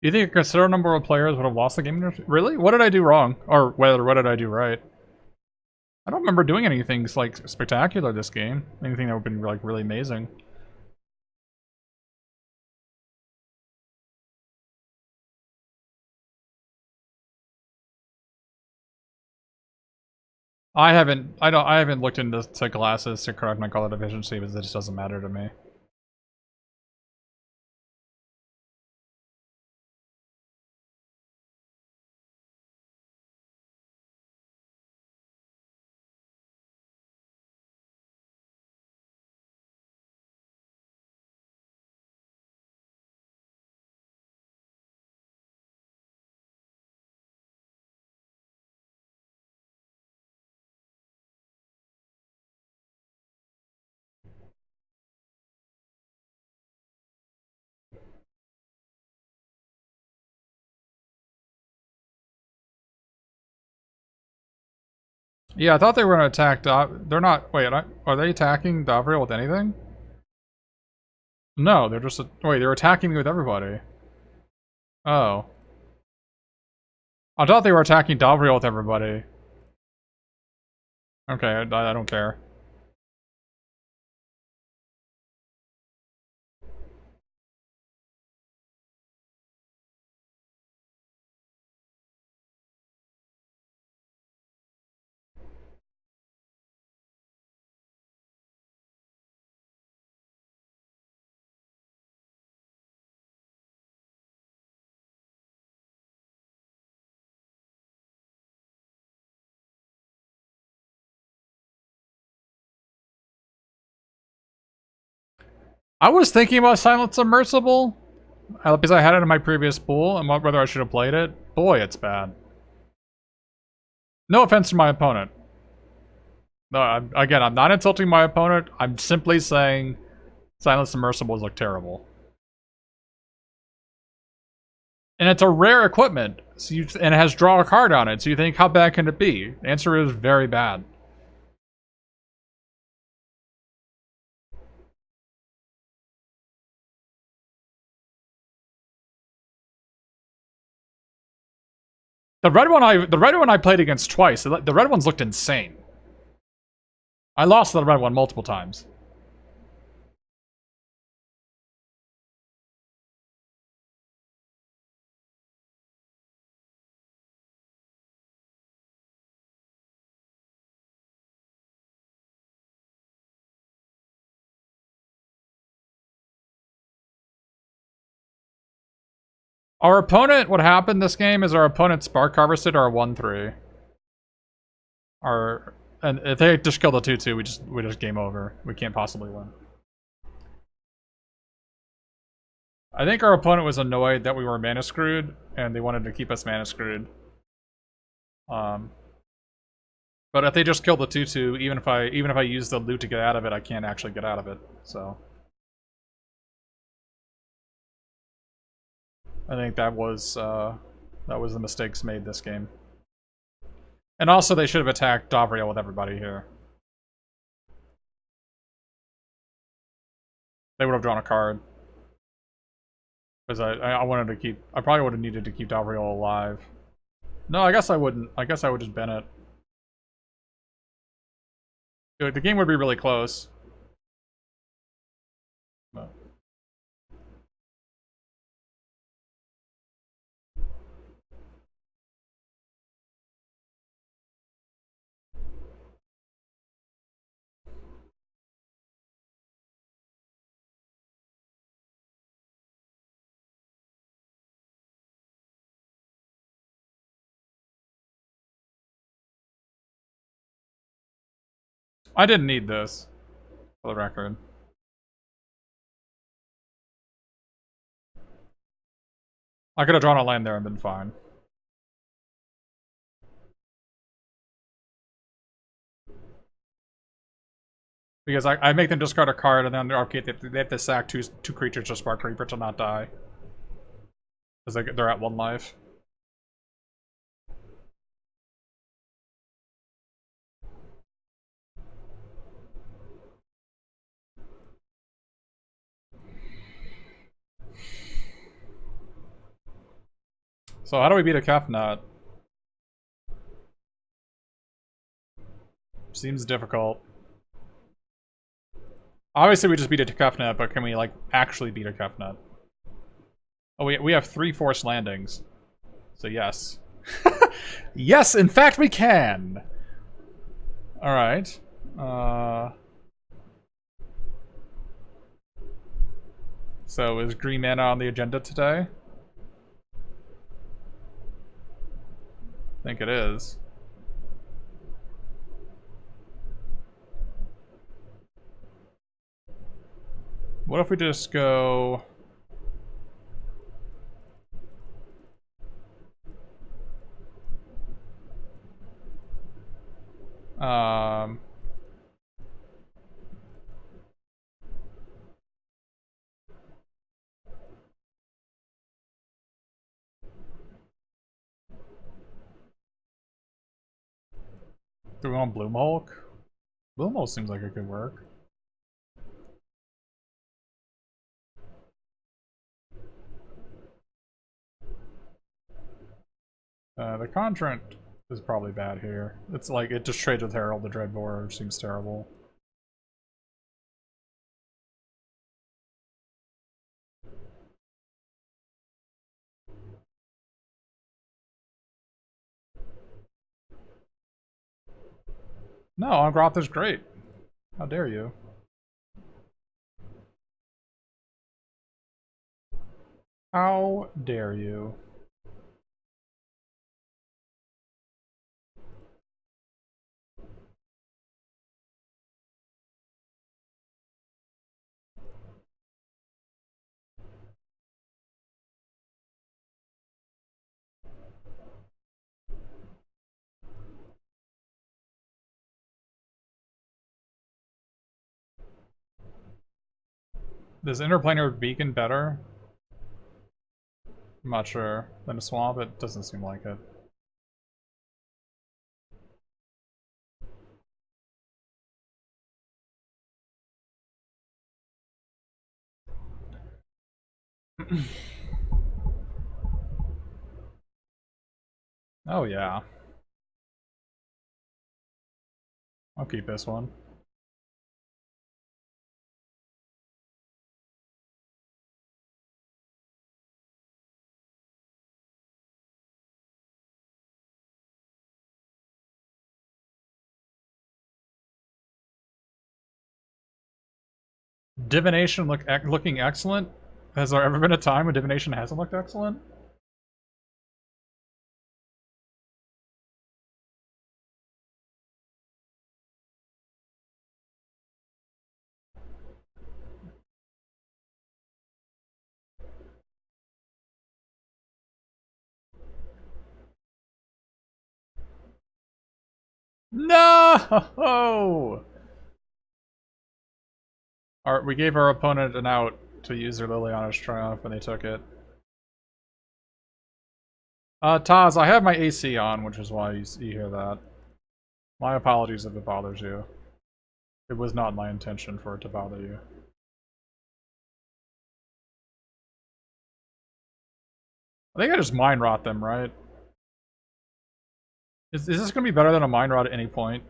Do you think a considerable number of players would have lost the game? Really? What did I do wrong? Or whether what did I do right? I don't remember doing anything like spectacular this game. Anything that would have been like really amazing. I haven't looked into classes to correct my color deficiency because it just doesn't matter to me. Yeah, I thought they were gonna attack they're not. Wait, are they attacking Davriel with anything? No, they're just. Wait, they're attacking me with everybody. Oh. I thought they were attacking Davriel with everybody. Okay, I don't care. I was thinking about Silent Submersible because I had it in my previous pool and whether I should have played it. Boy, it's bad. No offense to my opponent. No, again, I'm not insulting my opponent. I'm simply saying Silent Submersibles look terrible. And it's a rare equipment, so and it has draw a card on it, so you think, how bad can it be? The answer is very bad. The red one I played against twice. The red ones looked insane. I lost the red one multiple times. Our opponent, what happened this game is our opponent spark harvested our 1-3. And if they just killed the 2-2, we just game over. We can't possibly win. I think our opponent was annoyed that we were mana screwed, and they wanted to keep us mana screwed. But if they just killed the 2-2, even if I use the loot to get out of it, I can't actually get out of it. So I think that was the mistakes made this game. And also, they should have attacked Davriel with everybody here. They would have drawn a card. Because I wanted to keep... I probably would have needed to keep Davriel alive. No, I guess I wouldn't. I guess I would just ban it. The game would be really close. But I didn't need this, for the record. I could have drawn a land there and been fine. Because I make them discard a card, and then okay, they have to sack two creatures to Spark Reaper to not die. Because they're at 1 life. So how do we beat a Kefnut? Seems difficult. Obviously we just beat a Kefnut, but can we like actually beat a Kefnut? Oh, we have 3 forced landings. So yes. Yes, in fact we can! Alright. So is green mana on the agenda today? I think it is. What if we just go... do we want Bloomhulk? Bloomhulk seems like it could work. The Conjurant is probably bad here. It's like, it just trades with Herald the Dreadbore, which seems terrible. No, Angroth is great. How dare you? How dare you? Is Interplanar Beacon better? I'm not sure. Than a Swamp? It doesn't seem like it. Oh yeah. I'll keep this one. Divination looking excellent? Has there ever been a time when Divination hasn't looked excellent? No! We gave our opponent an out to use their Liliana's Triumph when they took it. Taz, I have my AC on, which is why you hear that. My apologies if it bothers you. It was not my intention for it to bother you. I think I just mind rot them, right? Is this gonna be better than a Mind Rod at any point?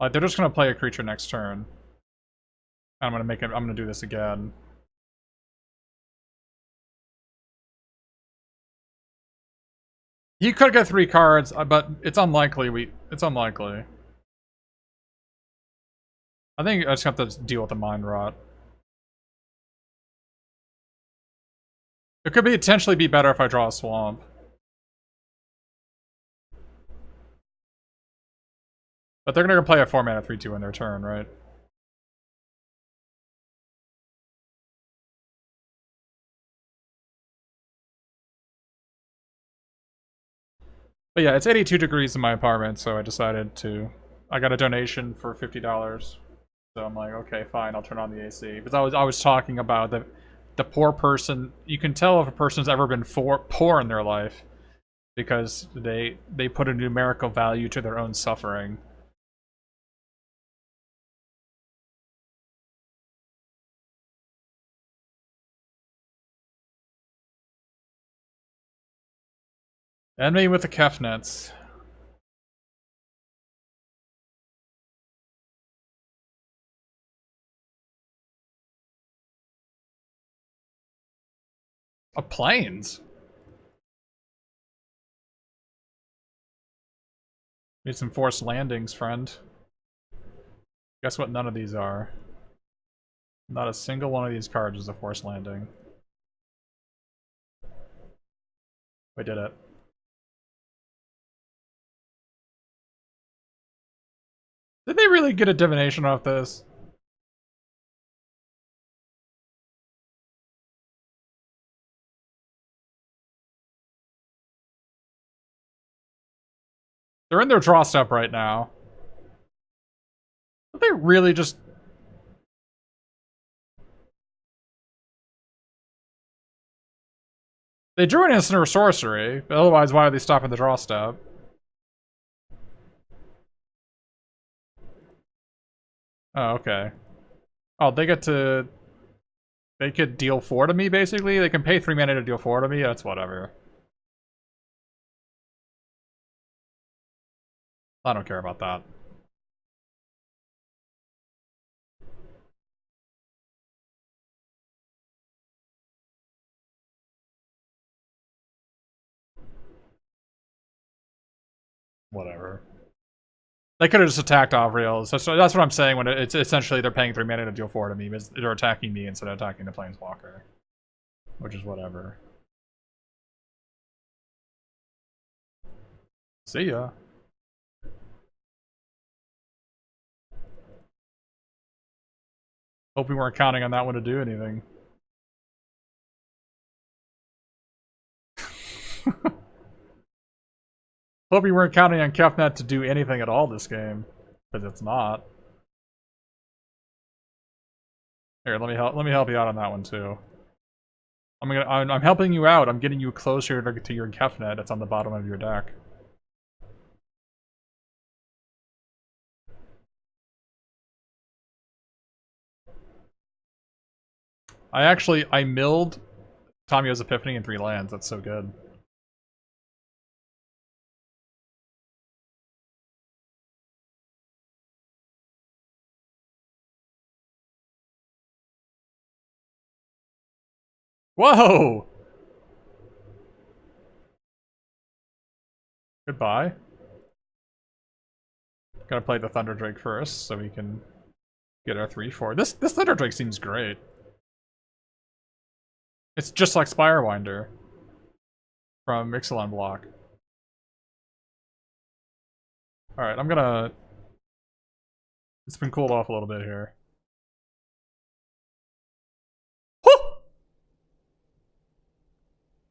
Like, they're just gonna play a creature next turn. I'm gonna do this again. He could get 3 cards, but it's unlikely it's unlikely. I think I just have to deal with the Mind Rot. It could potentially be better if I draw a Swamp. But they're gonna play a 4-mana 3/2 in their turn, right? But yeah, it's 82 degrees in my apartment, so I decided to... I got a donation for $50. So I'm like, okay, fine, I'll turn on the AC. Because I was talking about the poor person... You can tell if a person's ever been poor in their life. Because they put a numerical value to their own suffering. And me with the Kefnets. A planes? Need some forced landings, friend. Guess what none of these are? Not a single one of these cards is a forced landing. We did it. Did they really get a divination off this? They're in their draw step right now. Did they really just... They drew an instant or sorcery, but otherwise why are they stopping the draw step? Oh, okay. Oh, they get to... They could deal 4 to me, basically? They can pay 3 mana to deal 4 to me? That's whatever. I don't care about that. Whatever. They could have just attacked off rails. That's what I'm saying when it's essentially they're paying 3 mana to deal 4 to me, but they're attacking me instead of attacking the Planeswalker. Which is whatever. See ya. Hope we weren't counting on that one to do anything. Hope you weren't counting on Kefnet to do anything at all this game, because it's not. Here, let me help you out on that one too. I'm helping you out. I'm getting you closer to your Kefnet that's on the bottom of your deck. I milled Tamiyo's Epiphany in 3 lands. That's so good. Whoa! Goodbye. Gotta play the Thunder Drake first, so we can get our 3/4. This Thunder Drake seems great. It's just like Spirewinder from Ixalan Block. Alright, I'm gonna... It's been cooled off a little bit here.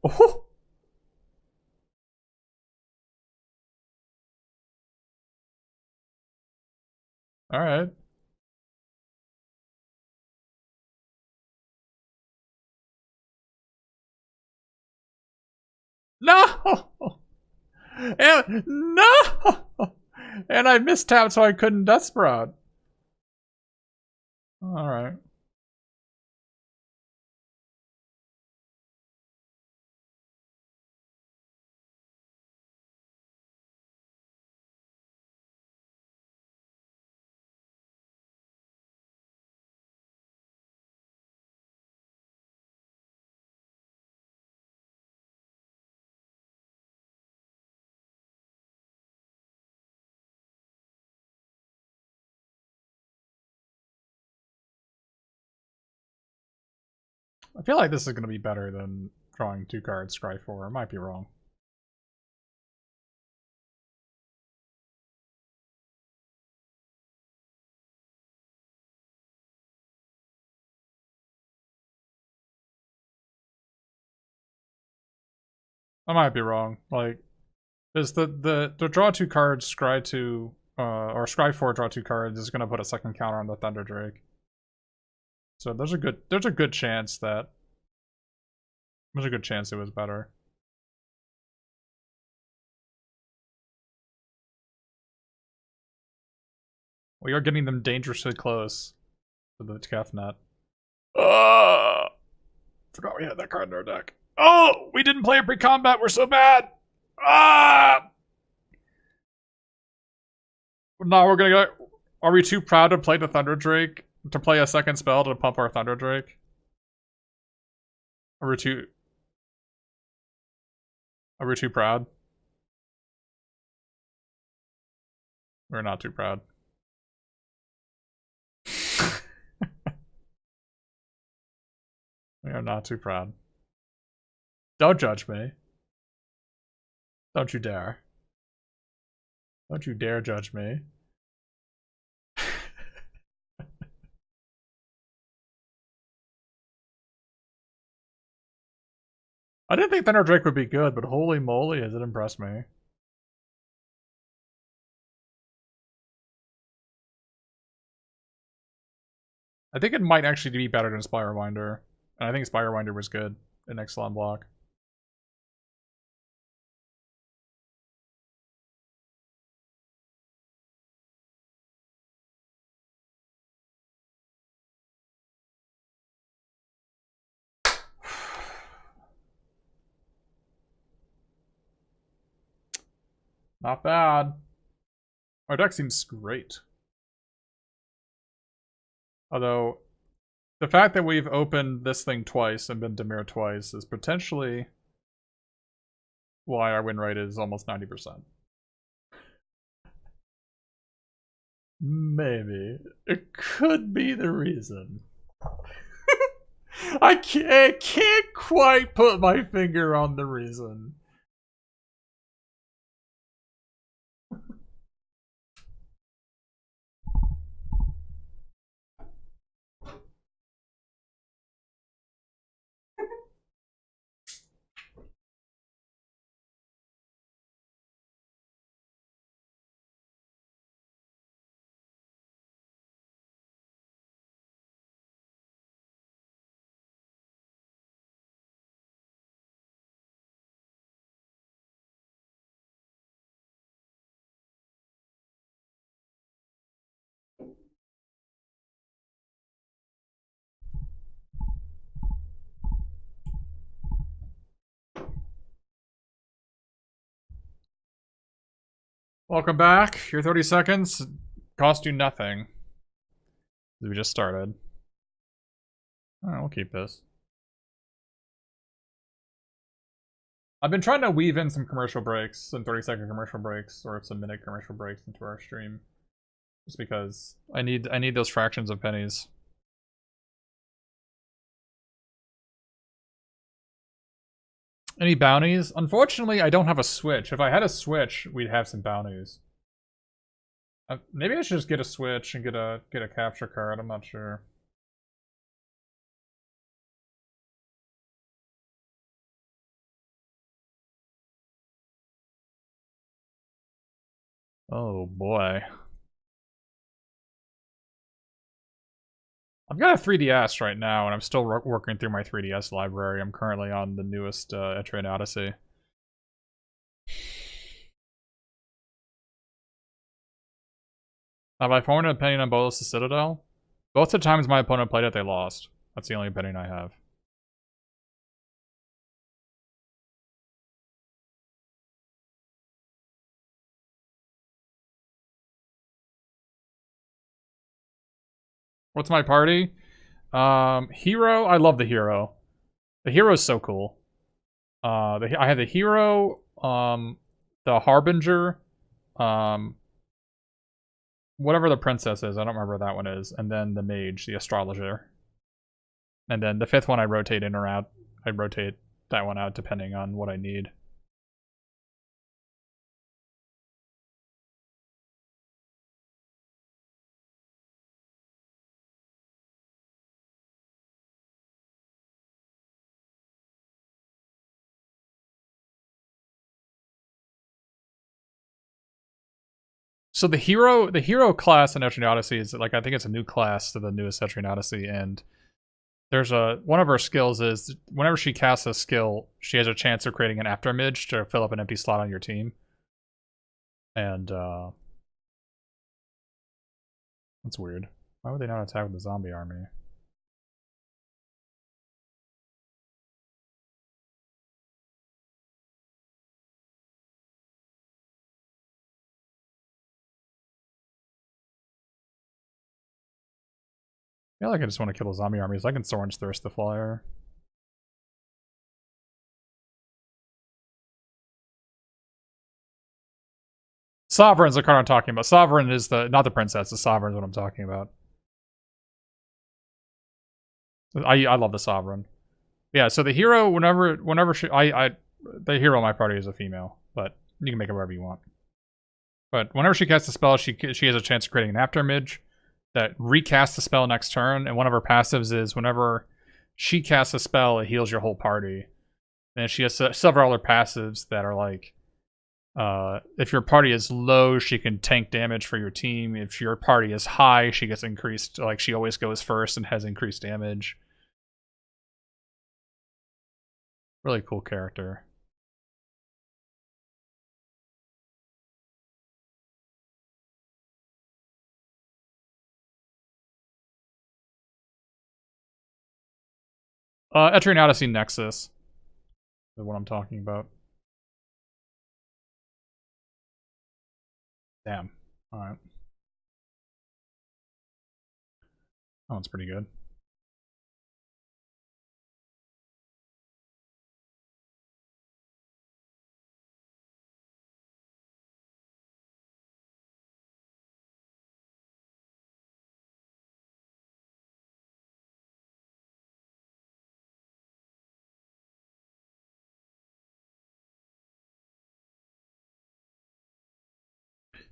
Oh! Alright. No! And, no! And I mistapped so I couldn't Death Sprout. Alright. I feel like this is going to be better than drawing 2 cards, Scry 4. I might be wrong. I might be wrong. Like, is the draw 2 cards, Scry 2, or Scry 4 draw 2 cards is going to put a second counter on the Thunder Drake. So there's a good chance that it was better. We are getting them dangerously close to the Kef net. Forgot we had that card in our deck. Oh, we didn't play a pre-combat. We're so bad. No, we're gonna go. Are we too proud to play the Thunder Drake? To play a second spell to pump our Thunder Drake? Are we too proud? We're not too proud. We are not too proud. Don't judge me. Don't you dare. Don't you dare judge me. I didn't think Thunder Drake would be good, but holy moly, has it impressed me. I think it might actually be better than Spirewinder. And I think Spirewinder was good in Ixalan block. Not bad. Our deck seems great. Although, the fact that we've opened this thing twice and been Dimir twice is potentially why our win rate is almost 90%. Maybe. It could be the reason. I can't quite put my finger on the reason. Welcome back. Your 30 seconds cost you nothing. We just started. Alright, we'll keep this. I've been trying to weave in some commercial breaks, some 30-second commercial breaks, or some minute commercial breaks into our stream. Just because I need those fractions of pennies. Any bounties? Unfortunately, I don't have a Switch. If I had a Switch, we'd have some bounties. Maybe I should just get a Switch and get a capture card. I'm not sure. Oh boy. I've got a 3DS right now, and I'm still working through my 3DS library. I'm currently on the newest Etrian Odyssey. Have I formed an opinion on Bolas the Citadel? Both the times my opponent played it, they lost. That's the only opinion I have. What's my party? Hero. I love the hero. The hero's so cool. I have the hero, the harbinger, whatever the princess is. I don't remember what that one is, and then the mage, the astrologer. And then the 5th one I rotate in or out. I rotate that one out depending on what I need. So the hero class in Etrian Odyssey is like, I think it's a new class to the newest Etrian Odyssey, and there's one of her skills is whenever she casts a skill, she has a chance of creating an afterimage to fill up an empty slot on your team. And that's weird. Why would they not attack with the zombie army? I feel like I just want to kill the zombie armies. I can Sorange Thirst the Flyer. Sovereign's the card I'm talking about. Sovereign is not the princess. The Sovereign's what I'm talking about. I love the Sovereign. Yeah, so the hero, whenever she, the hero in my party is a female, but you can make it whatever you want. But whenever she casts a spell, she has a chance of creating an afterimage that recasts the spell next turn, and one of her passives is whenever she casts a spell, it heals your whole party. And she has several other passives that are like, if your party is low, she can tank damage for your team. If your party is high, she gets increased, like she always goes first and has increased damage. Really cool character. Etrian Odyssey Nexus is what I'm talking about. Damn. Alright. That one's pretty good.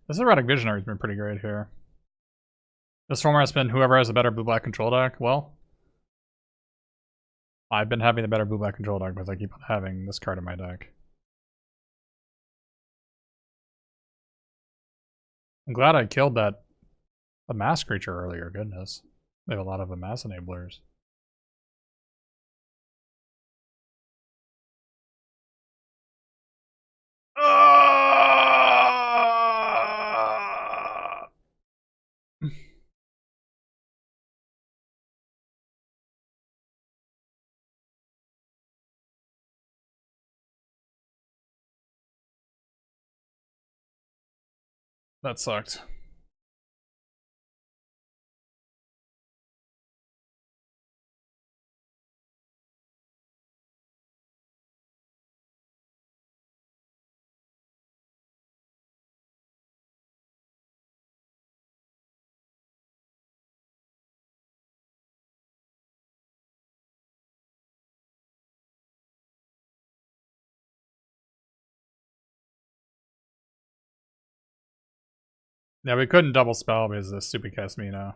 This erratic visionary has been pretty great here. This format has been whoever has a better blue-black control deck. Well, I've been having the better blue-black control deck because I keep on having this card in my deck. I'm glad I killed the mass creature earlier, goodness. They have a lot of mass enablers. That sucked. Yeah, we couldn't double spell because this stupid cast me now.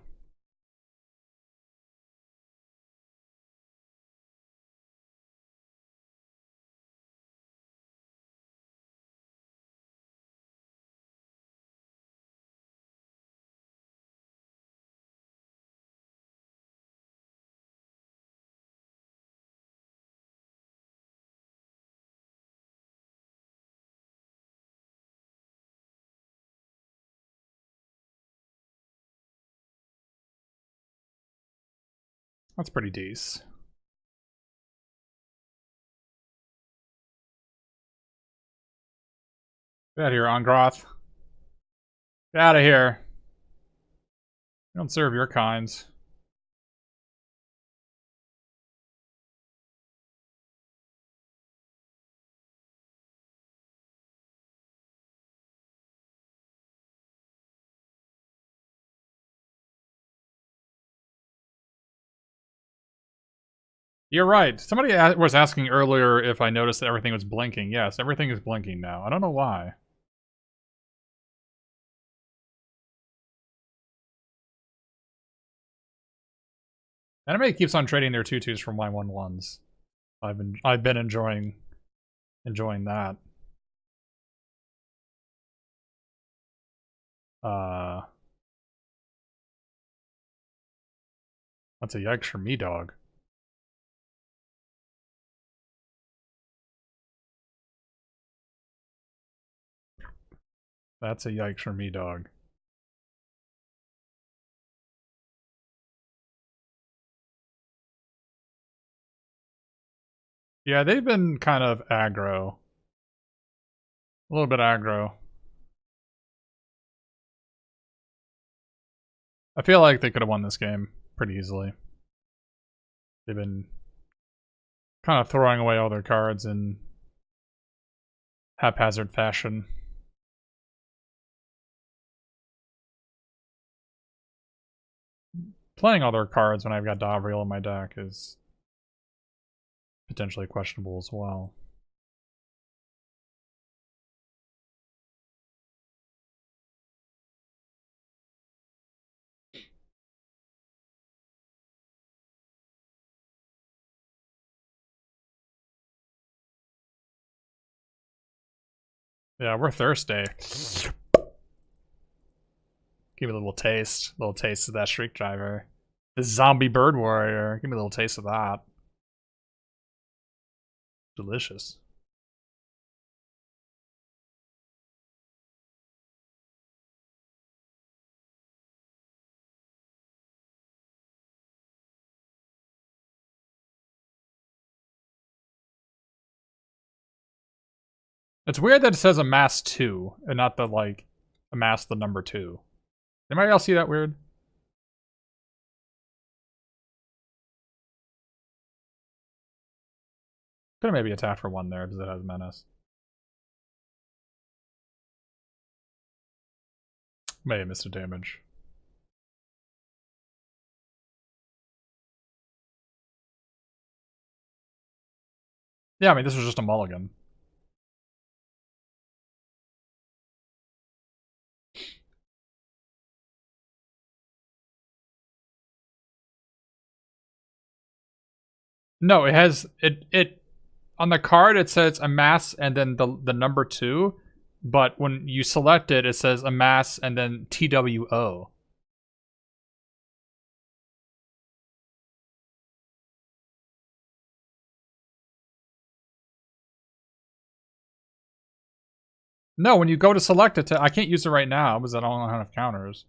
That's pretty decent. Get out of here, Ongroth. Get out of here. You don't serve your kinds. You're right. Somebody was asking earlier if I noticed that everything was blinking. Yes, everything is blinking now. I don't know why. Anime keeps on trading their 2/2s for my 1/1s. I've been enjoying that. That's a yikes for me, dog. That's a yikes for me, dog. Yeah, they've been kind of aggro. A little bit aggro. I feel like they could have won this game pretty easily. They've been kind of throwing away all their cards in haphazard fashion. Playing all their cards when I've got Davriel in my deck is potentially questionable as well. Yeah, we're thirsty. Give me a little taste of that Shriek Driver. The zombie bird warrior. Give me a little taste of that. Delicious. It's weird that it says amass 2 and not the like amass the number 2. Anybody else see that weird? Could have maybe attacked for 1 there because it has menace. May have missed a damage. Yeah, I mean, this was just a mulligan. No, it has it on the card it says amass and then the number 2, but when you select it, it says amass and then TWO. No, when you go to select it, I can't use it right now because I don't have enough counters.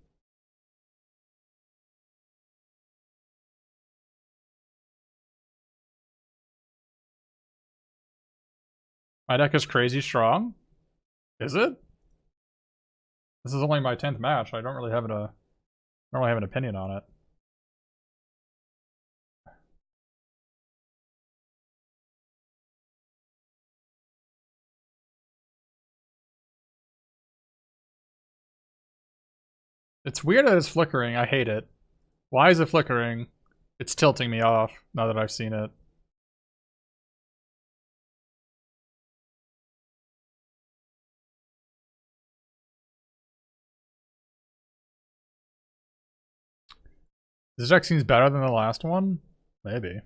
My deck is crazy strong. Is it? This is only my 10th match. I don't really have an opinion on it. It's weird that it's flickering. I hate it. Why is it flickering? It's tilting me off now that I've seen it. This deck seems better than the last one? Maybe.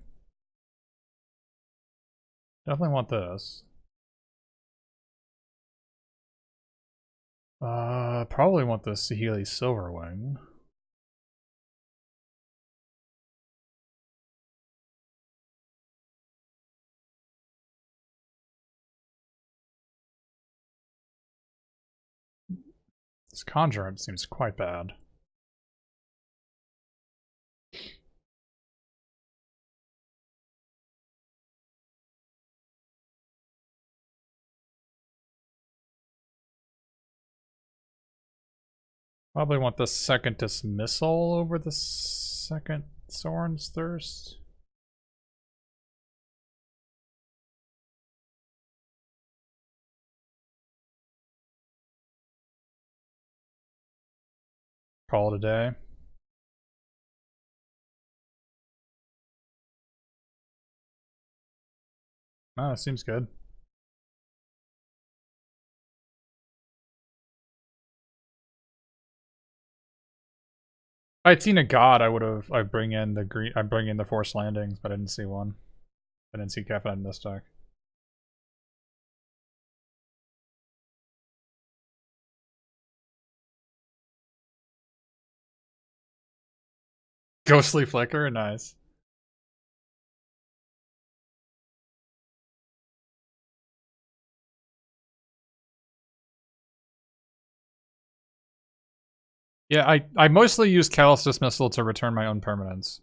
Definitely want this. Probably want the Saheeli Silverwing. This Conjurant seems quite bad. Probably want the second Dismissal over the second Sorin's Thirst. Call it a day. Oh, it seems good. If I'd seen a god, I'd bring in the green. I'd bring in the forced landings, but I didn't see one. I didn't see Kefnet in this deck. Ghostly Flicker, nice. Yeah, I mostly use Callous Dismissal to return my own permanents.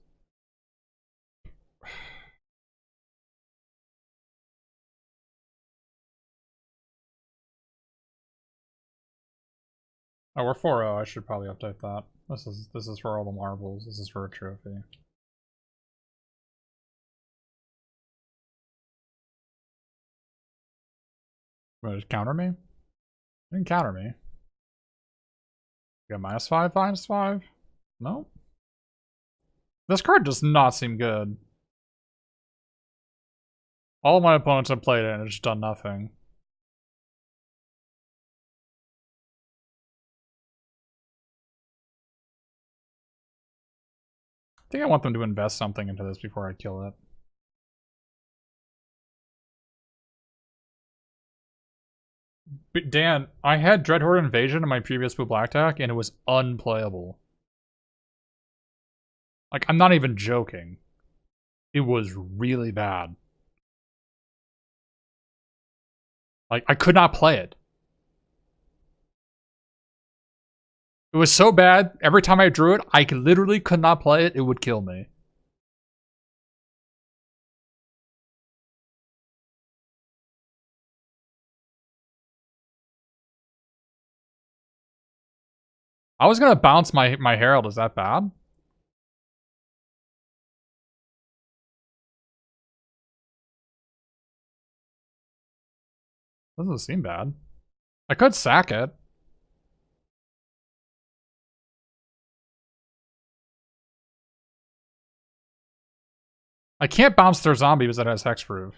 Oh, we're 4-0. I should probably update that. This is for all the marbles. This is for a trophy. What, counter me? Didn't counter me. You got -5, -5? No? This card does not seem good. All my opponents have played it and it's done nothing. I think I want them to invest something into this before I kill it. But Dan, I had Dreadhorde Invasion in my previous Blue Black deck and it was unplayable. Like, I'm not even joking. It was really bad. Like, I could not play it. It was so bad, every time I drew it, I literally could not play it, it would kill me. I was gonna bounce my Herald, is that bad? Doesn't seem bad. I could sack it. I can't bounce their zombie because it has hexproof.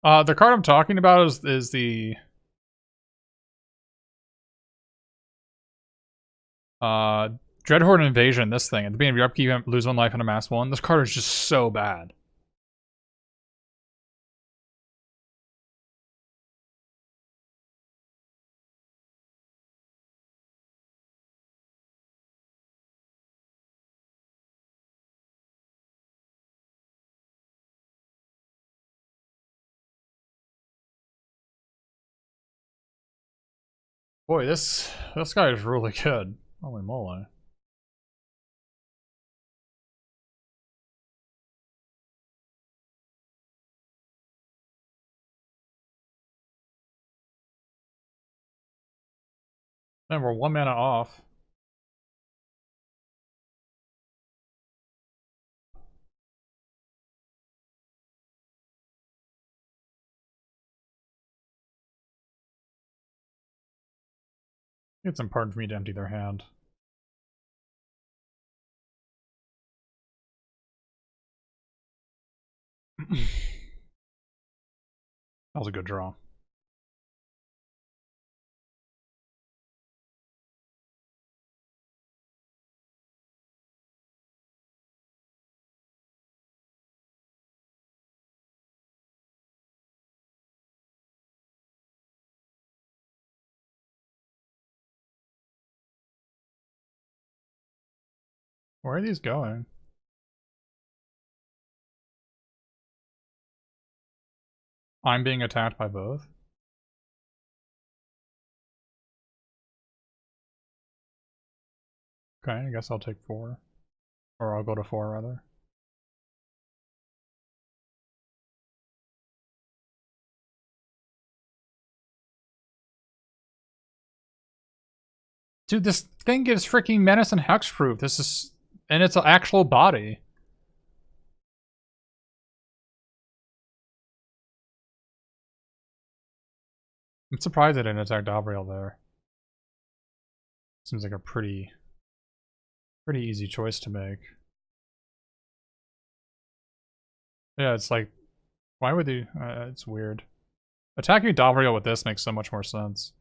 The card I'm talking about is the Dreadhorde Invasion, this thing. At the beginning of your upkeep, you lose 1 life and amass 1. This card is just so bad. Boy, this guy is really good. Holy moly. Man, we're 1 mana off. It's important for me to empty their hand. That was a good draw. Where are these going? I'm being attacked by both. Okay, I guess I'll take 4. Or I'll go to 4, rather. Dude, this thing gives freaking menace and hexproof. This is... And it's an actual body. I'm surprised I didn't attack Davriel there. Seems like a pretty easy choice to make. Yeah, it's like, why would they? It's weird. Attacking Davriel with this makes so much more sense.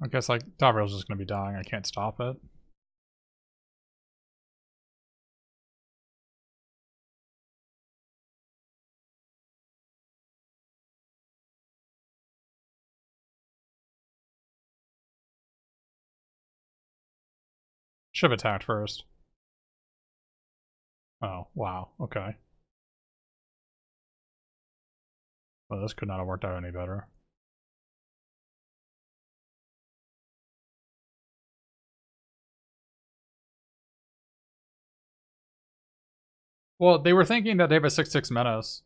I guess like Davriel's just gonna be dying. I can't stop it. Should have attacked first. Oh, wow. Okay. Well, this could not have worked out any better. Well, they were thinking that they have a 6/6 menace.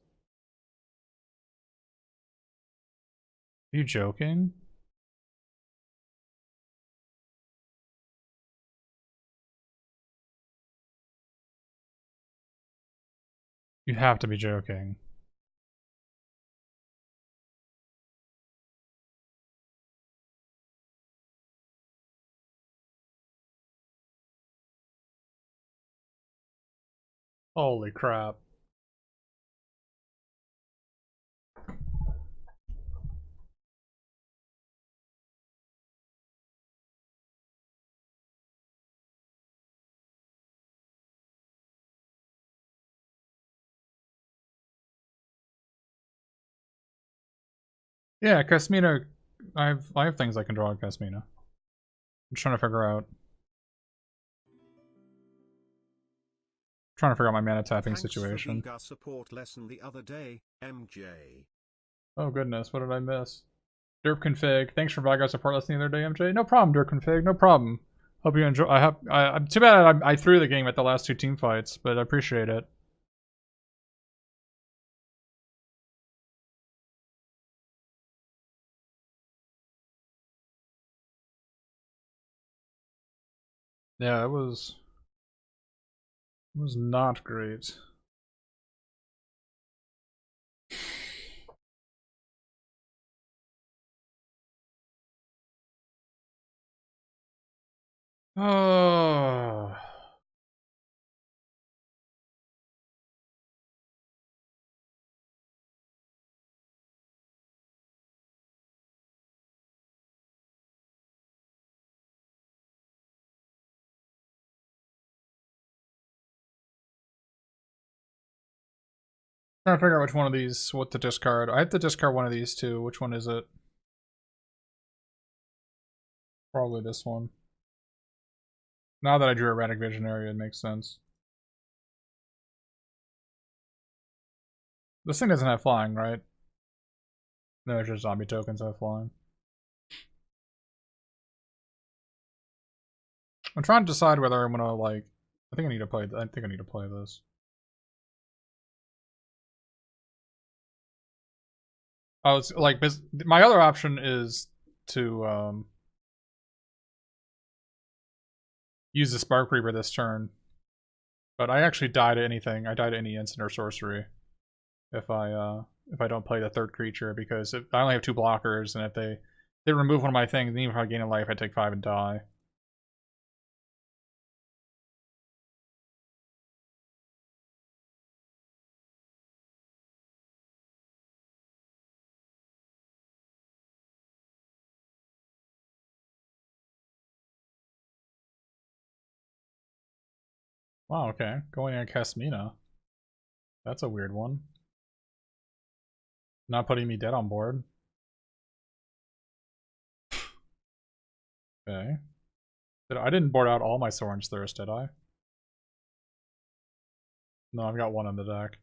Are you joking? You have to be joking. Holy crap. Yeah, Casmina. I have things I can draw on Casmina. I'm trying to figure out. Trying to figure out my mana tapping Thanks situation. for the support lesson the other day, MJ. Oh goodness, what did I miss? Derp config. Thanks for Vigar support lesson the other day, MJ. No problem, Derp config. No problem. Hope you enjoy. I'm too bad I threw the game at the last two team fights, but I appreciate it. Yeah, it was not great. Oh. Trying to figure out which one of these, what to discard. I have to discard one of these two. Which one is it? Probably this one. Now that I drew Erratic Visionary, it makes sense. This thing doesn't have flying, right? No, it's just zombie tokens have flying. I'm trying to decide whether I'm gonna like. I think I need to play. I think I need to play this. Oh, it's like my other option is to use the Spark Reaper this turn, but I actually die to anything. I die to any instant or sorcery if I don't play the third creature because I only have two blockers, and if they remove one of my things, even if I gain a life, I take 5 and die. Wow, okay. Going on Casmina. That's a weird one. Not putting me dead on board. Okay. I didn't board out all my Soren's Thirst, did I? No, I've got one on the deck.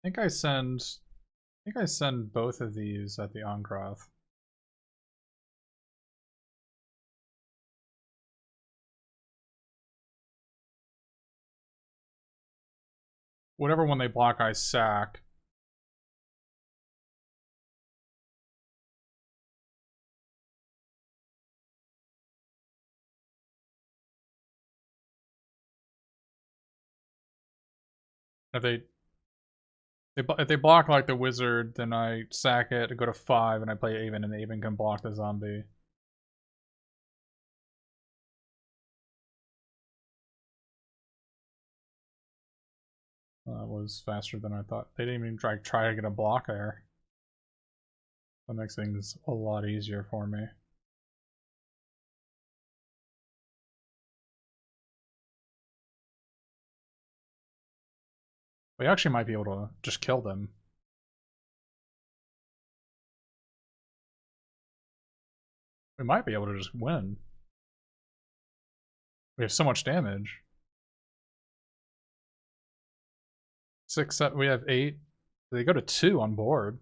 I think I send both of these at the Oncroft. Whatever one they block, I sack. If they block like the wizard, then I sack it, go to 5, and I play Aven, and Aven can block the zombie. That was faster than I thought. They didn't even try to get a block there. That makes things a lot easier for me. We actually might be able to just kill them. We might be able to just win. We have so much damage. 6, 7, we have 8. They go to 2 on board.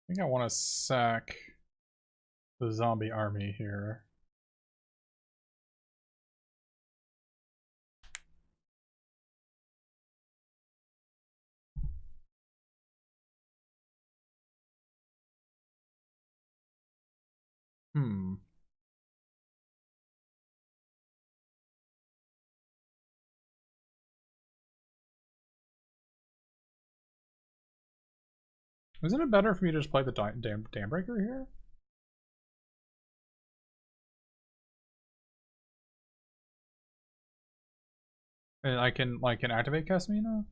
I think I want to sack the zombie army here. Hmm. Isn't it better for me to just play the dam breaker here? And I can activate Casmina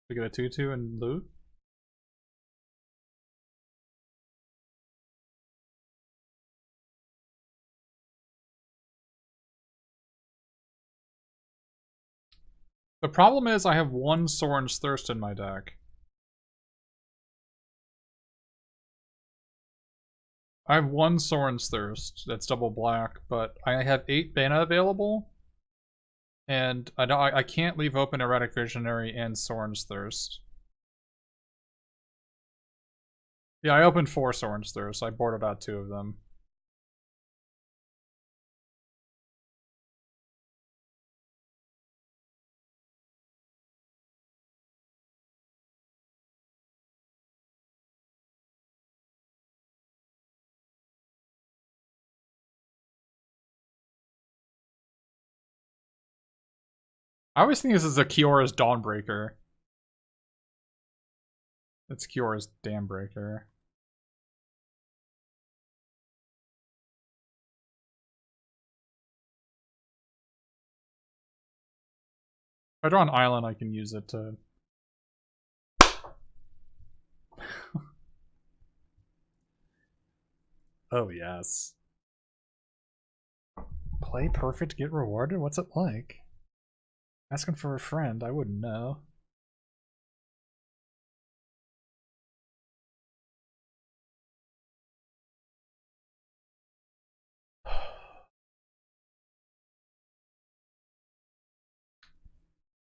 to get a 2/2 and loot. The problem is I have one Soren's Thirst in my deck. I have one Soren's Thirst that's double black, but I have 8 Bana available, and I can't leave open Erratic Visionary and Soren's Thirst. Yeah, I opened 4 Soren's Thirst. I boarded out 2 of them. I always think this is a Kiora's Dawnbreaker. It's Kiora's Dambreaker. If I draw an island, I can use it to... Oh, yes. Play perfect, get rewarded? What's it like? Asking for a friend, I wouldn't know.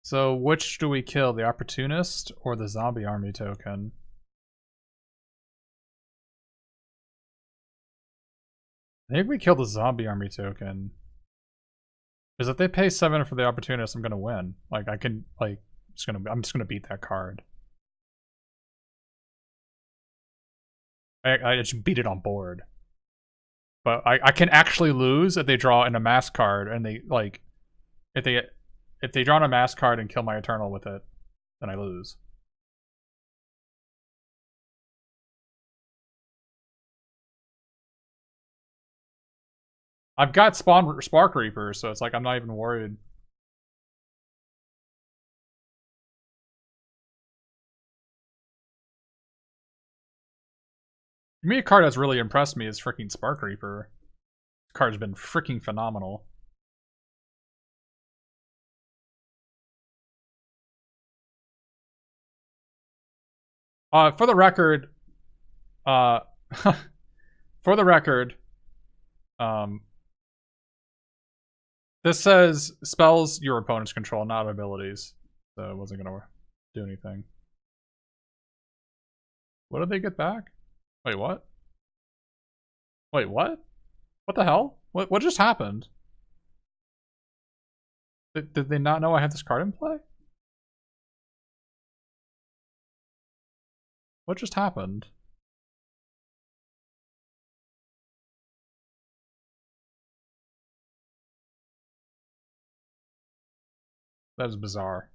So which do we kill, the opportunist or the zombie army token? I think we kill the zombie army token. Because if they pay 7 for the opportunist, I'm gonna win. Like I can like I'm just gonna beat that card. I just beat it on board. But I can actually lose if they draw in a mask card and they like if they draw in a mask card and kill my Eternal with it, then I lose. I've got Spark Reaper, so it's like I'm not even worried. To me, a card that's really impressed me is freaking Spark Reaper. This card's been freaking phenomenal. For the record, uh, for the record, um, this says spells your opponent's control, not abilities. So it wasn't gonna do anything. What did they get back? Wait, what? Wait, what? What the hell? What just happened? Did they not know I had this card in play? What just happened? That is bizarre.